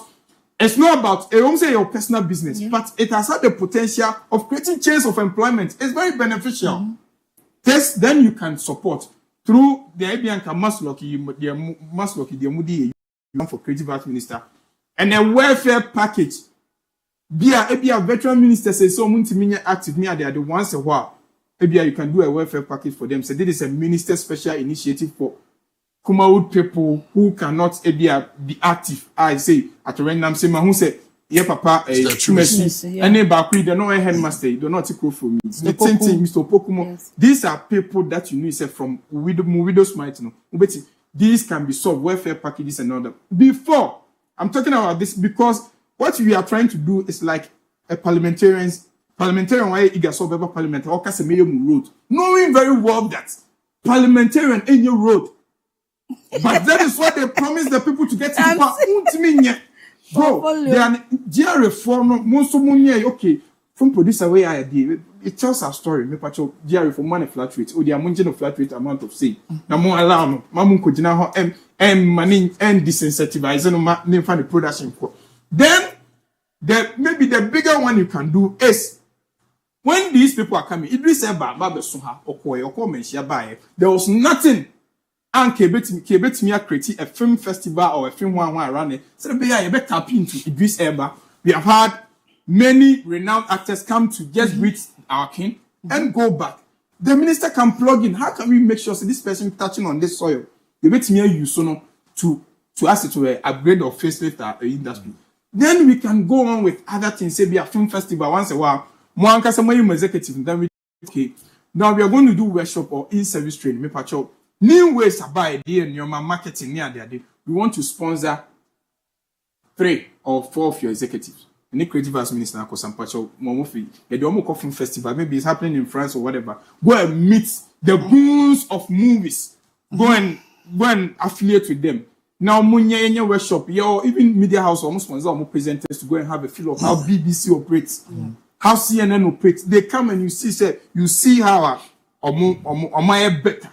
it's not about, I won't say your personal business, but it has had the potential of creating chains of employment. It's very beneficial. This, then you can support through the Abianca Masloki, the Moody for Creative Arts Minister, and a welfare package. Be a veteran minister says so multi-media active near there the once a while. Maybe you can do a welfare package for them. So this is a minister special initiative for Kumawood people who cannot be active. I say at a random say who say, yeah, papa, and neighbor, they know a headmaster, do not take for me. Mr. Pokumo. Yes. These are people that you know say from widows might know. These can be solved, welfare packages and all that. Before I'm talking about this because what we are trying to do is like a parliamentarian why eager solve ever parliament or cast a million road, knowing very well that parliamentarian in your road. But that is what they promise the people to get to the bro, they are dear reform most okay. From producer way idea, it tells our story. Me pacho dear reform money flat rate, or the amunjin flat rate amount of say. Now more alarm, mamun kojina money and disincentivize no name find the production. Then maybe the bigger one you can do is when these people are coming, there was nothing. And Kebet me create a film festival or a film one around it. So be a tap into Idris Elba. We have had many renowned actors come to just greet our king and go back. The minister can plug in. How can we make sure this person touching on this soil? You bet me you so to ask it to upgrade or facelift our industry. Then we can go on with other things. Say be a film festival once a while. More executive. Then we okay. Now we are going to do workshop or in-service training. Me pacho. New ways to buy idea in your marketing near there. We want to sponsor 3 or 4 of your executives. Any creative arts minister, the film festival, maybe it's happening in France or whatever. Go and meet the goons of movies. Go and affiliate with them. Now, in your workshop, even media house almost sponsor more presenters to go and have a feel of how BBC operates, how CNN operates. They come and you see how my better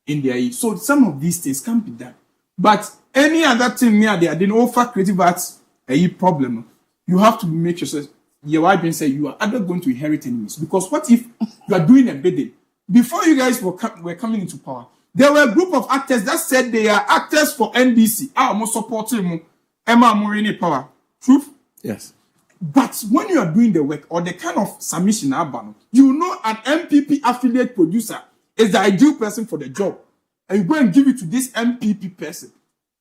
in their so some of these things can be done. But any other thing near there, didn't offer creative arts a problem. You have to make sure your wife and say you are either going to inherit enemies. Because what if you are doing a bidding? Before you guys were coming into power, there were a group of actors that said they are actors for NDC. I'm supporting Emma Morini power. Truth? Yes. But when you are doing the work or the kind of submission, you know an MPP affiliate producer is the ideal person for the job. And you go and give it to this MPP person.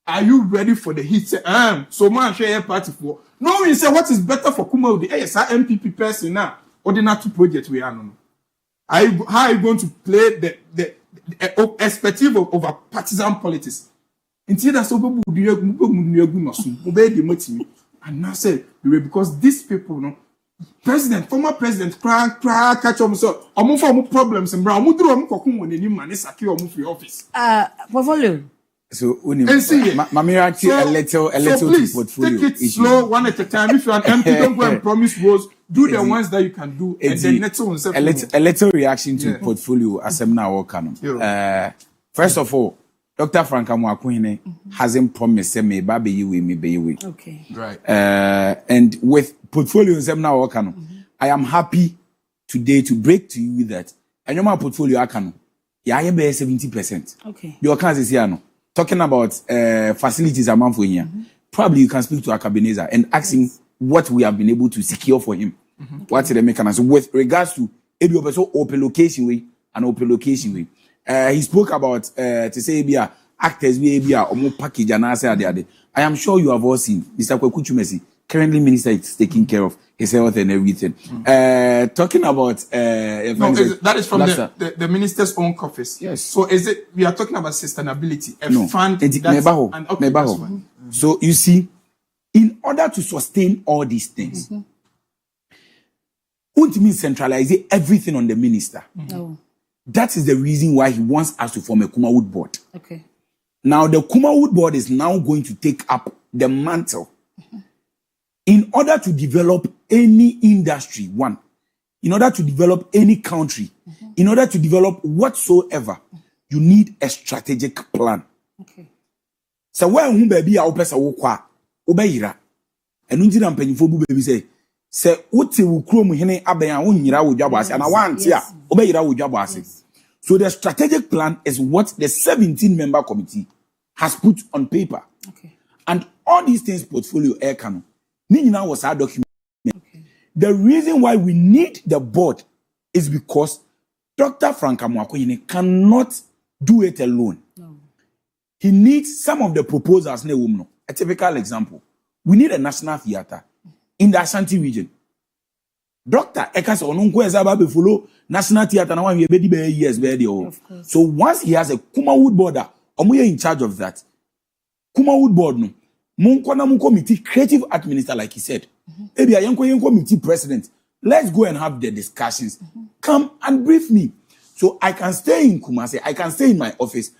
are you ready for the heat? Say, so man, share party for. No, we say what is better for Kumawudi. Yes, our MPP person now. Ordinary project we are no. How are you going to play the perspective of a partisan politics? Until that's so and now say because these people, no, former president, catch them so problems and brown. Office. Portfolio. So, Mamira, a little please portfolio. Take it slow, one at a time. If you're an MP, don't go and promise roles. Do the ones that you can do, and then next one. A little reaction to portfolio as I'm now working. First of all, Dr. Frank Amwakwine hasn't promised me baby you me be you. Okay. Right. And with portfolio I'm now working, I am happy today to break to you that I know my portfolio I can. Yeah, I be 70%. Okay. Your case is here no. Talking about facilities amount for here. Probably you can speak to Akabeneza and ask him what we have been able to secure for him. What's the mechanism with regards to open location way and open location way. He spoke about to say actors we or package and answer the. I am sure you have all seen Mr. Kwekuchumesi. Currently, minister is taking care of his health and everything. Talking about that is from the minister's own office. Yes. So is it we are talking about sustainability? Fund So you see, in order to sustain all these things, won't mean centralize everything on the minister. No. That is the reason why he wants us to form a Kumawood board. Okay. Now the Kumawood board is now going to take up the mantle. In order to develop any industry, in order to develop any country, in order to develop whatsoever, you need a strategic plan. Okay. So when baby a opesa wo kwa obeyira enu ntina mpanyifo bu baby say wote wo krom hene aban a wonyira wo dwabo ase na wante a obeyira wo dwabo ase. So the strategic plan is what the 17-member committee has put on paper. Okay. And all these things portfolio air canon. Nina was our document. Okay. The reason why we need the board is because Dr. Frank Amwakwine cannot do it alone. No. He needs some of the proposals. A typical example. We need a national theater in the Ashanti region. Dr. Ekas Onunko Ezaba follow national theater now we be years. So once he has a Kumawood board, we are in charge of that. Kumawood board no. Munkwana committee, creative administrator, like he said. Maybe a young committee president. Let's go and have the discussions. Come and brief me. So I can stay in Kumasi, I can stay in my office,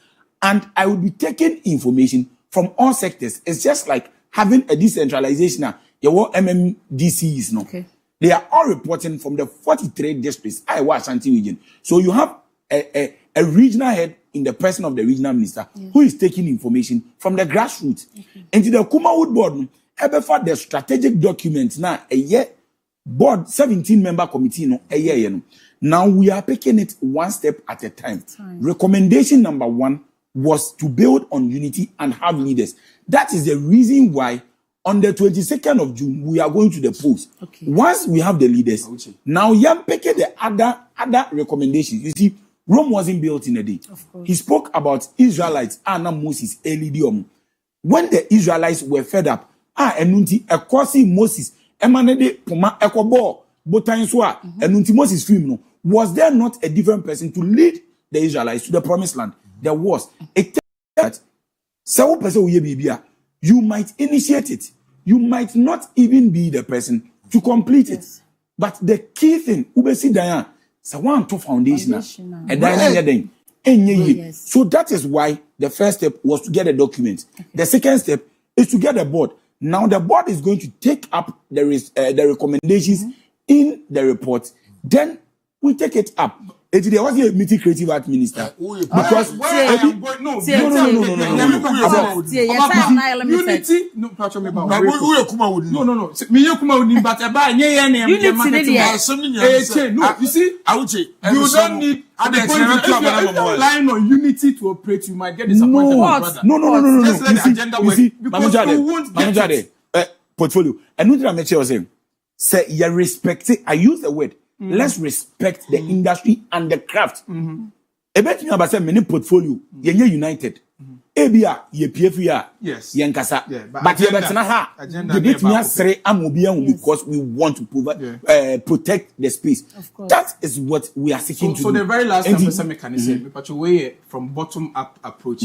and I will be taking information from all sectors. It's just like having a decentralization. Your MMDCs, no? Okay. They are all reporting from the 43 districts. I was Ashanti region. So you have a regional head in the person of the regional minister who is taking information from the grassroots. Into the Kumawood board, for the strategic documents now a year board 17-member committee no a year no. Now we are picking it one step at a time. Recommendation number 1 was to build on unity and have leaders. That is the reason why on the 22nd of June we are going to the polls. Okay. Once we have the leaders, now you are picking the other recommendations. You see, Rome wasn't built in a day. Of course. He spoke about Israelites, Anna Moses, Elidium. When the Israelites were fed up, enunti ekosi Moses, emanede puma ekobo, botanswa, enunti Moses film no. Was there not a different person to lead the Israelites to the promised land? There was. It that several person you might initiate it. You might not even be the person to complete it. But the key thing, ubesi dayan, so one to foundation. So that is why the first step was to get a document. The second step is to get a board. Now the board is going to take up the recommendations in the report. Then we take it up. There was a meeting creative art minister because unity. No, you see, you don't need line on unity to operate. You might get disappointed. No. You see, portfolio. And what I'm saying, say you respect it. I use the word. Let's respect the industry and the craft. About me about say many portfolio, you're united. ebia ye PF ya Yes. yen kasa Yeah, but ye betena ha the bit me asere amobia because we want to protect the space. Of course. That is what we are seeking to So do. the very last time person mechanism, but way from bottom up approach.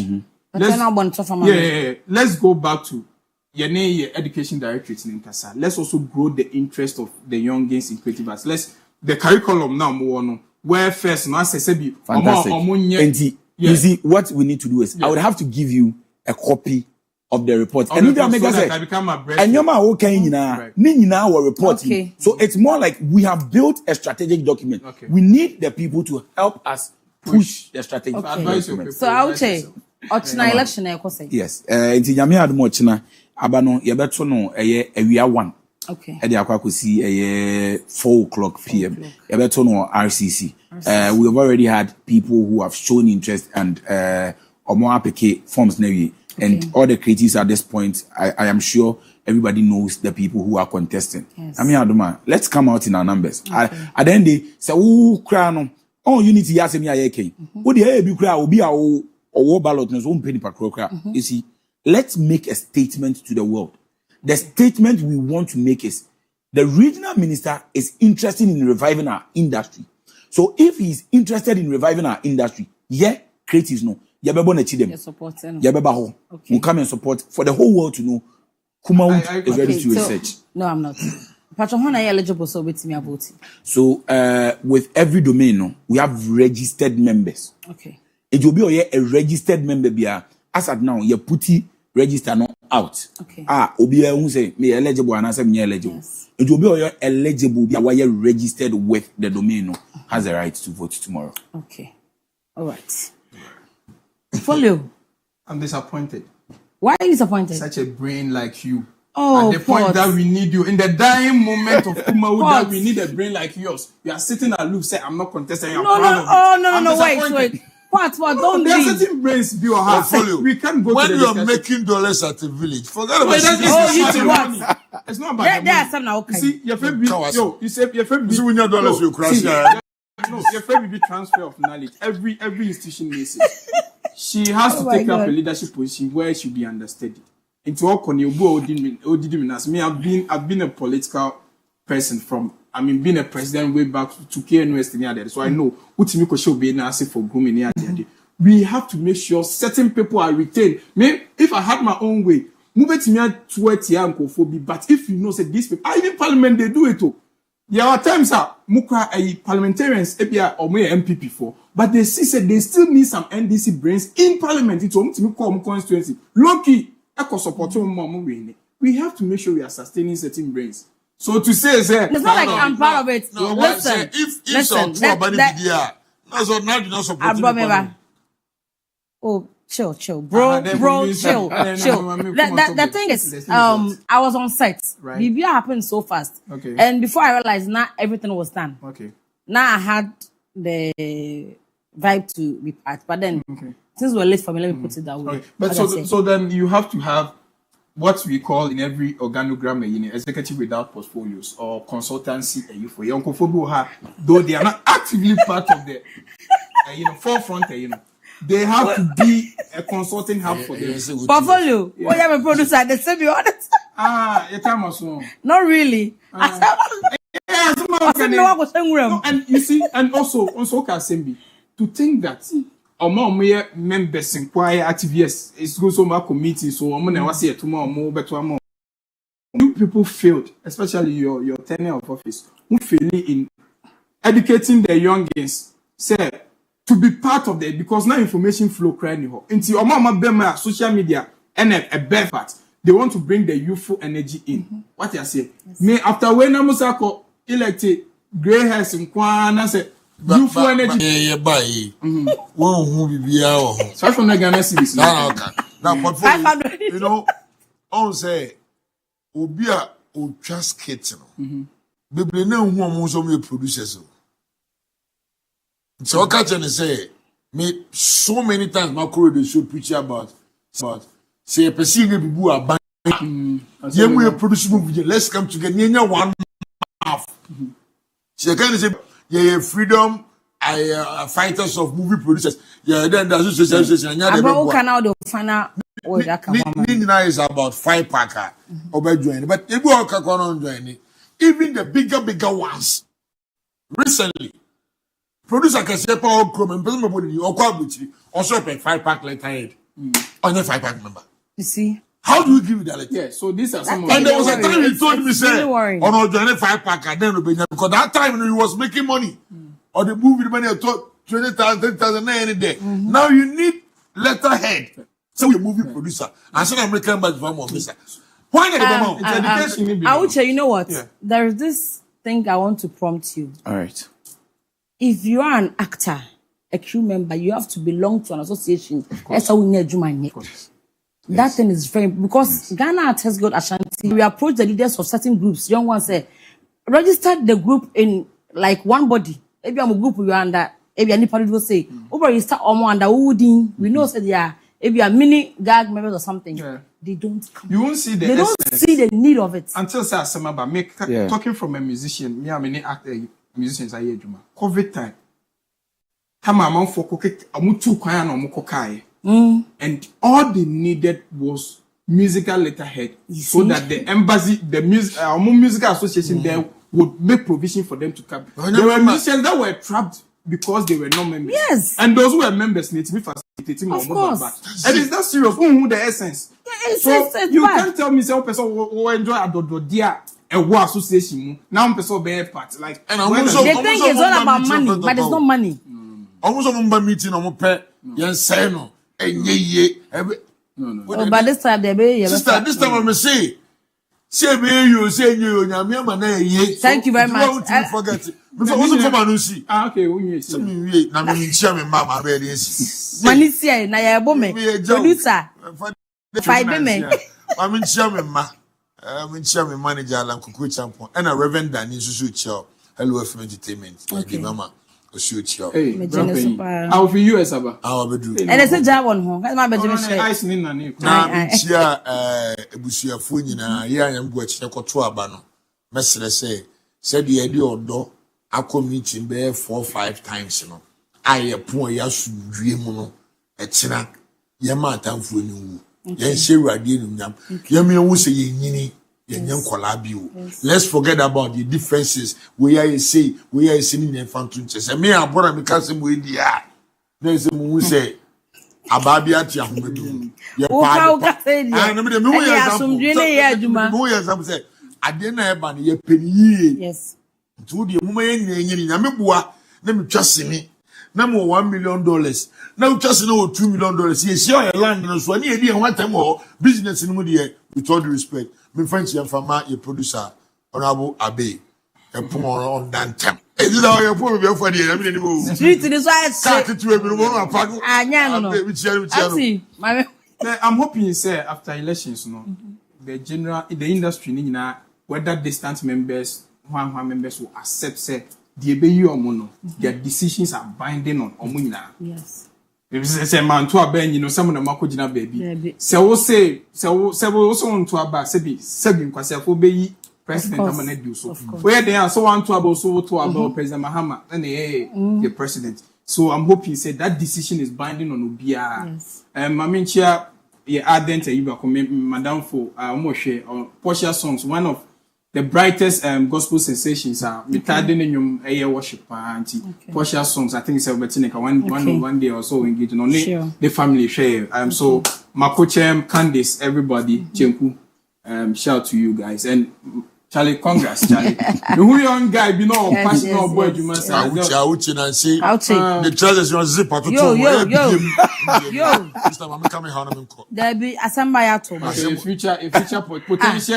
Let's go back to your education directorate in Kasa. Let's also grow the interest of the youngins in creative arts. Let's the curriculum now more where first now say be fantastic. You see what we need to do is I would have to give you a copy of the report. And if make us and you're my okay nyina our report. Okay. So it's more like we have built a strategic document. Okay. We need the people to help us push the strategic document. So I would say Ochina election e kwose. Yes. Nti nyame adom ochina aba no ye beto no eye awia 1. Okay. E dey akwa kosi eye 4:00 p.m. Ye beto no RCC. We have already had people who have shown interest and omo apeke forms na wi. And all the creatives at this point, I am sure everybody knows the people who are contesting. Yes. I mean, Aduma, let's come out in our numbers. At the end, they say, "Oh, crown, oh, unity, yes, me, I can." What the be crown will be our ballot, no, one penny per crowd. You see, let's make a statement to the world. The statement we want to make is the regional minister is interested in reviving our industry. So if he's interested in reviving our industry, creatives no. You're supporting. We'll come and support for the whole world to know Kumawood is ready to research. No, I'm not. Patron, when are you eligible so with me about it? So with every domain, we have registered members. Okay. It will be a registered member bia. As at now, you put register no out. Okay. Obi who say me eligible and I say me eligible. Yes. It will be eligible bia why you registered with the domain has the right to vote tomorrow. Okay. All right. Follow. I'm disappointed. Why are you disappointed? Such a brain like you. Oh, at the point that we need you in the dying moment of Kumawood, that we need a brain like yours. You are sitting aloof, say I'm not contesting. I'm proud of it. Wait. What? Don't there are do. certain brains be your heart. We can't go when to the you are discussion. making dollars at the village. Forget about what? It's not about There are some now. You see, your favorite. Yo, you say your favorite. you win your dollars, you crash. No, your favorite transfer of knowledge. Every institution needs it. She has to take up a leadership position where she be understudied. Into all Odum me, I've been a political person from being a president way back to KNUS. So I know what you should be asking for grooming. We have to make sure certain people are retained. Me, if I had my own way, move it to me to but if you know say these people, even parliament they do it too. There are times mukra parliamentarians or MPP for, but they see said they still need some NDC brains in parliament. It's to call constituency. Lucky, echo support we have to make sure we are sustaining certain brains. So to say, it's not like I'm proud of it. No, listen, if support oh, chill, bro, chill. The thing is, I was on set. Right. BBA happened so fast. Okay. And before I realized, now everything was done. Okay. Now I had the vibe to be part, but then since we're late for me, let me put it that way. Okay. But so then you have to have what we call in every organogram executive without portfolios or consultancy for young people, though they are not actively part of the forefront. They have to be a consulting hub for them. Portfolio. Yeah. What a producer? Let's be honest. Your time was wrong. Not really. And you see, and also Kasembi, to think that our members inquire activists, it's good so much committee, so I'm going to say tomorrow more, better more. You people failed, especially your tenure of office, who failed in educating the youngins, say, to be part of that, because now information flow crying into your mama bema social media and a bear part. They want to bring the youthful energy in. What you say? Me after when Namusako elected grey hairs in Kwana say youthful energy. One who be our so from the Ghana series. now portfolio, on say Obia o just kitchen. Baby, no one wants to be producers. So I catch and say, me so many times my career show preach about say a person people are buying. Yeah, we are producing movie. Let's come together. One half. She can say, yeah, freedom, fighters of movie producers. Yeah, then the association. Abro canal the final. Nina is about 5 packer over joining, but if you are joining, even the bigger ones. Recently, producer can say power chrome and presumably or quality also pay 5-pack letterhead on the 5-pack member. You see, how do you give it that letter? Yeah, so these are some of And there was a time he told me, say, really on our journey 5-pack, and then because that time he was making money, or the movie money I thought 20,000, 30,000 any day. Now you need letterhead. So you're movie producer. I said American but from officer. Why not? It's education. I would say, you know what? Yeah. There is this thing I want to prompt you. All right. If you are an actor, a crew member, you have to belong to an association. That's how we need to. That thing is very because Ghana has got Ashanti. We approach the leaders of certain groups. Young ones say, register the group in like one body. Maybe I'm a group you are under. Maybe anybody will say, over you start under Wooding. We know say they are. If you are mini gag members or something, they don't come. You won't see the They don't see the need of it. until say Asemaba make talking from a musician. Me I many actor musicians aye adwuma. COVID time. Time amount for cook amu two kwan na omo kokai. And all they needed was musical letterhead so that the embassy, the musical association there would make provision for them to come. There were musicians that were trapped because they were not members. Yes. And those who were members need to be facilitating Of course. And it's that serious. Who the essence? It's You bad. can't tell me say one person will enjoy a war association. Now person be part like And I'm when also- They think it's all about money, but it's not money. Almost a member meeting on pet, yan say no, and ye. Oh, but this time they be Sister, this time I'm say you say you, Yamia, Thank you very much. I forget it. Before also from Anusi. okay, when you say Now, I'm chairman, Mamma, ready. money see na ya bome. Producer. Five men. I'm in chairman, ma. I'm in chairman manager, Alan Kuku Champion, and a Reverend Danny Susu Hello FM Entertainment. Okay, Mama. hey, Me grandpa, jealous about- I'll be you as about. I'll be doing. And it's a job on home. That's my bedroom share. Ice in nani. Na chia ebusuafo nyina ye anyam go akire kwoto aba no mesere say de ade odo community be 4-5 times no aye pon ya sudwie mu no ekira ye ma atamfo ni wu ye hye urade ni nyam ye me wu se ye nyini ye nyam kola bi o. Let's forget about the differences we are say ni infantu nche say me abora me kase mu edia na se mu say ababi ati ahomadu ye Uka say dia. and me we asomdwe na ye adwuma. we example say ade na e ba ne ye peni Yes. to the muma ye nyini na me bua na me twasemi na mo $1 million na utwase na $2 million ye share your land no so na ye di en watam ho business ni mu de with all due respect me friends ye fama ye producer honorable Abe e pon on dantem e di da ye pon be for de na me ni mo Street this why it's start to e bi mo apago anya no. Abe, we cheer. See, my I'm hoping you say after elections, the industry, whether distant members, one members will accept say the mono, their decisions are binding on Omunina. yes. If say man to a ben, some of the Makojina baby. Yeah, So we'll say, also on to a bar, sebi, because I obey President Hamane do so. Where they are so on to about President Mahama and the president. So I'm hoping say that decision is binding on Ubia. Yes. I mean, chia, ardent Madame for Moshe or Portia songs, one of the brightest gospel sensations are retarding in your worship auntie. Portia songs, I think it's a Betinica one day or so engaging on the family share. So Makochem, Candice, everybody, Chenku, shout to you guys and Charlie, congrats, Charlie. Who young guy be no passionate boy you must say. Auchi na say Ouchie. the trousers you zip out to Yo. this time I'm coming home and call. There be asamba ya to. A future potential potential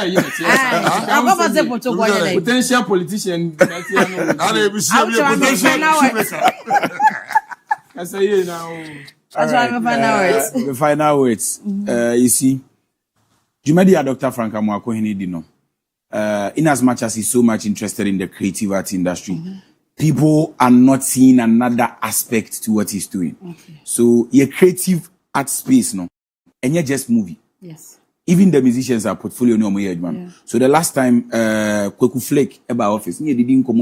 politician. Ale bi see be I say now. That's why I'm final words. The final words. You see, Jumadi Dr. Frank Amwako Hinidi no. In as much as he's so much interested in the creative arts industry, people are not seeing another aspect to what he's doing. So, your creative art space, no, and you're just movie. Yes. Even the musicians are portfolio no more man. So the last time Kweku Flake about office, you didn't come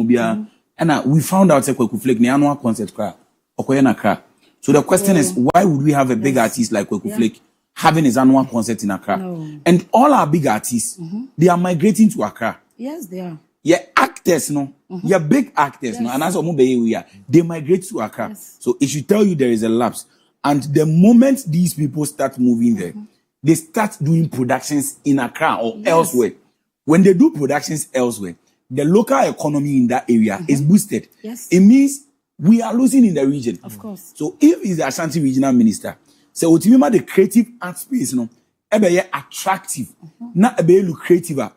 And we found out that Kweku Flake, the annual concert cry, Okoyena cry. So the question is, why would we have a big artist like Kweku Flake having his annual concert in Accra? No. And all our big artists, they are migrating to Accra. Yes, they are. Yeah, actors, no. Yeah, big actors, no. And as we are, they migrate to Accra. Yes. So it should tell you there is a lapse. And the moment these people start moving there, they start doing productions in Accra or elsewhere. When they do productions elsewhere, the local economy in that area is boosted. Yes. It means we are losing in the region. Of course. So if he's the Ashanti regional minister, so ultimately the creative art space, ebe attractive, not ebe lucrative.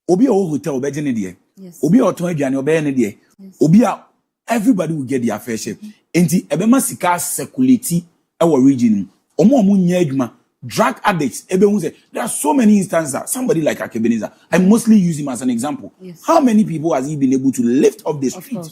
Obi a hotel obe jene die. Obi a oton aduane obe ne die. Obi a everybody will get their fair share. Enti ebe ma sika circulate our region. Omo nya adwuma. Drug addicts, there are so many instances. Somebody like Akebeniza, I mostly use him as an example. Yes. How many people has he been able to lift up the street?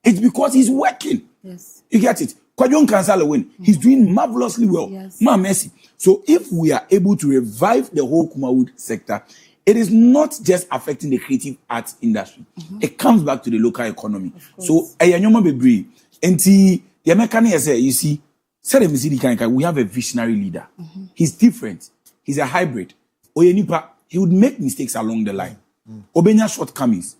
It's because he's working. Yes. You get it? Kwajon Kansala win. He's doing marvelously well. Yes. Ma mercy. So if we are able to revive the whole Kumawood sector, it is not just affecting the creative arts industry. It comes back to the local economy. So ayanyoma bebre. Enti the mechanic say, you see, we have a visionary leader. He's different. He's a hybrid. Oyenipa, he would make mistakes along the line. Obenya shortcomings.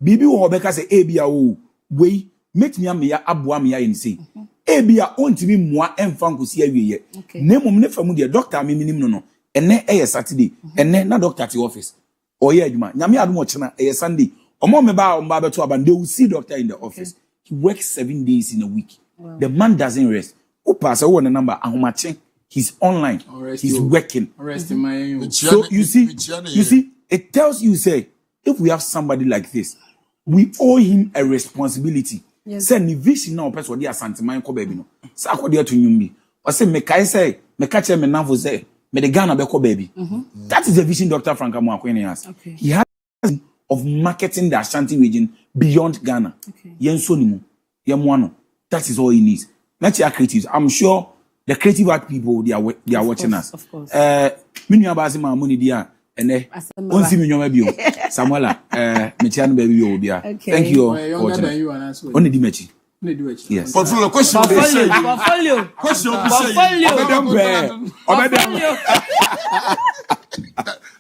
Bibi Obeka say, Ebia o, we met me ya abua me ya say. Ebia on to be moi enfant si awie. Name mum ne famu de doctor me minim no. Ene Saturday. Ene na doctor at office. Oye adwuma. Nyame adum ochena Sunday. Omo me ba beto aban, they will see doctor in the office. He works 7 days in a week. Wow. The man doesn't rest. Pass one number he's online, he's working. So you see, it tells you, say, if we have somebody like this, we owe him a responsibility. Say vision now person dia santiman ko baby no. Sa ko dia to nyumbi. O say me kai say, me catch me nanfo say, me the Ghana be ko baby. That is the vision Dr. Frank Amoakweni has. He has of marketing the Ashanti region beyond Ghana. Yenso nimu, yemwano. That is all he needs. Not your creatives. I'm sure the creative art people they are watching us. Of course. Minu abazi ma money dia ene. Onsi minyo mebi o. Samuela mechianu baby o bia. Thank you all for watching. Only di mechi. Yes. Portfolio question. Portfolio. Question. Portfolio.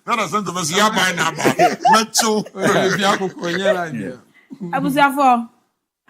Not a sense of us. Yeah, by now. Macho. Abusiafo.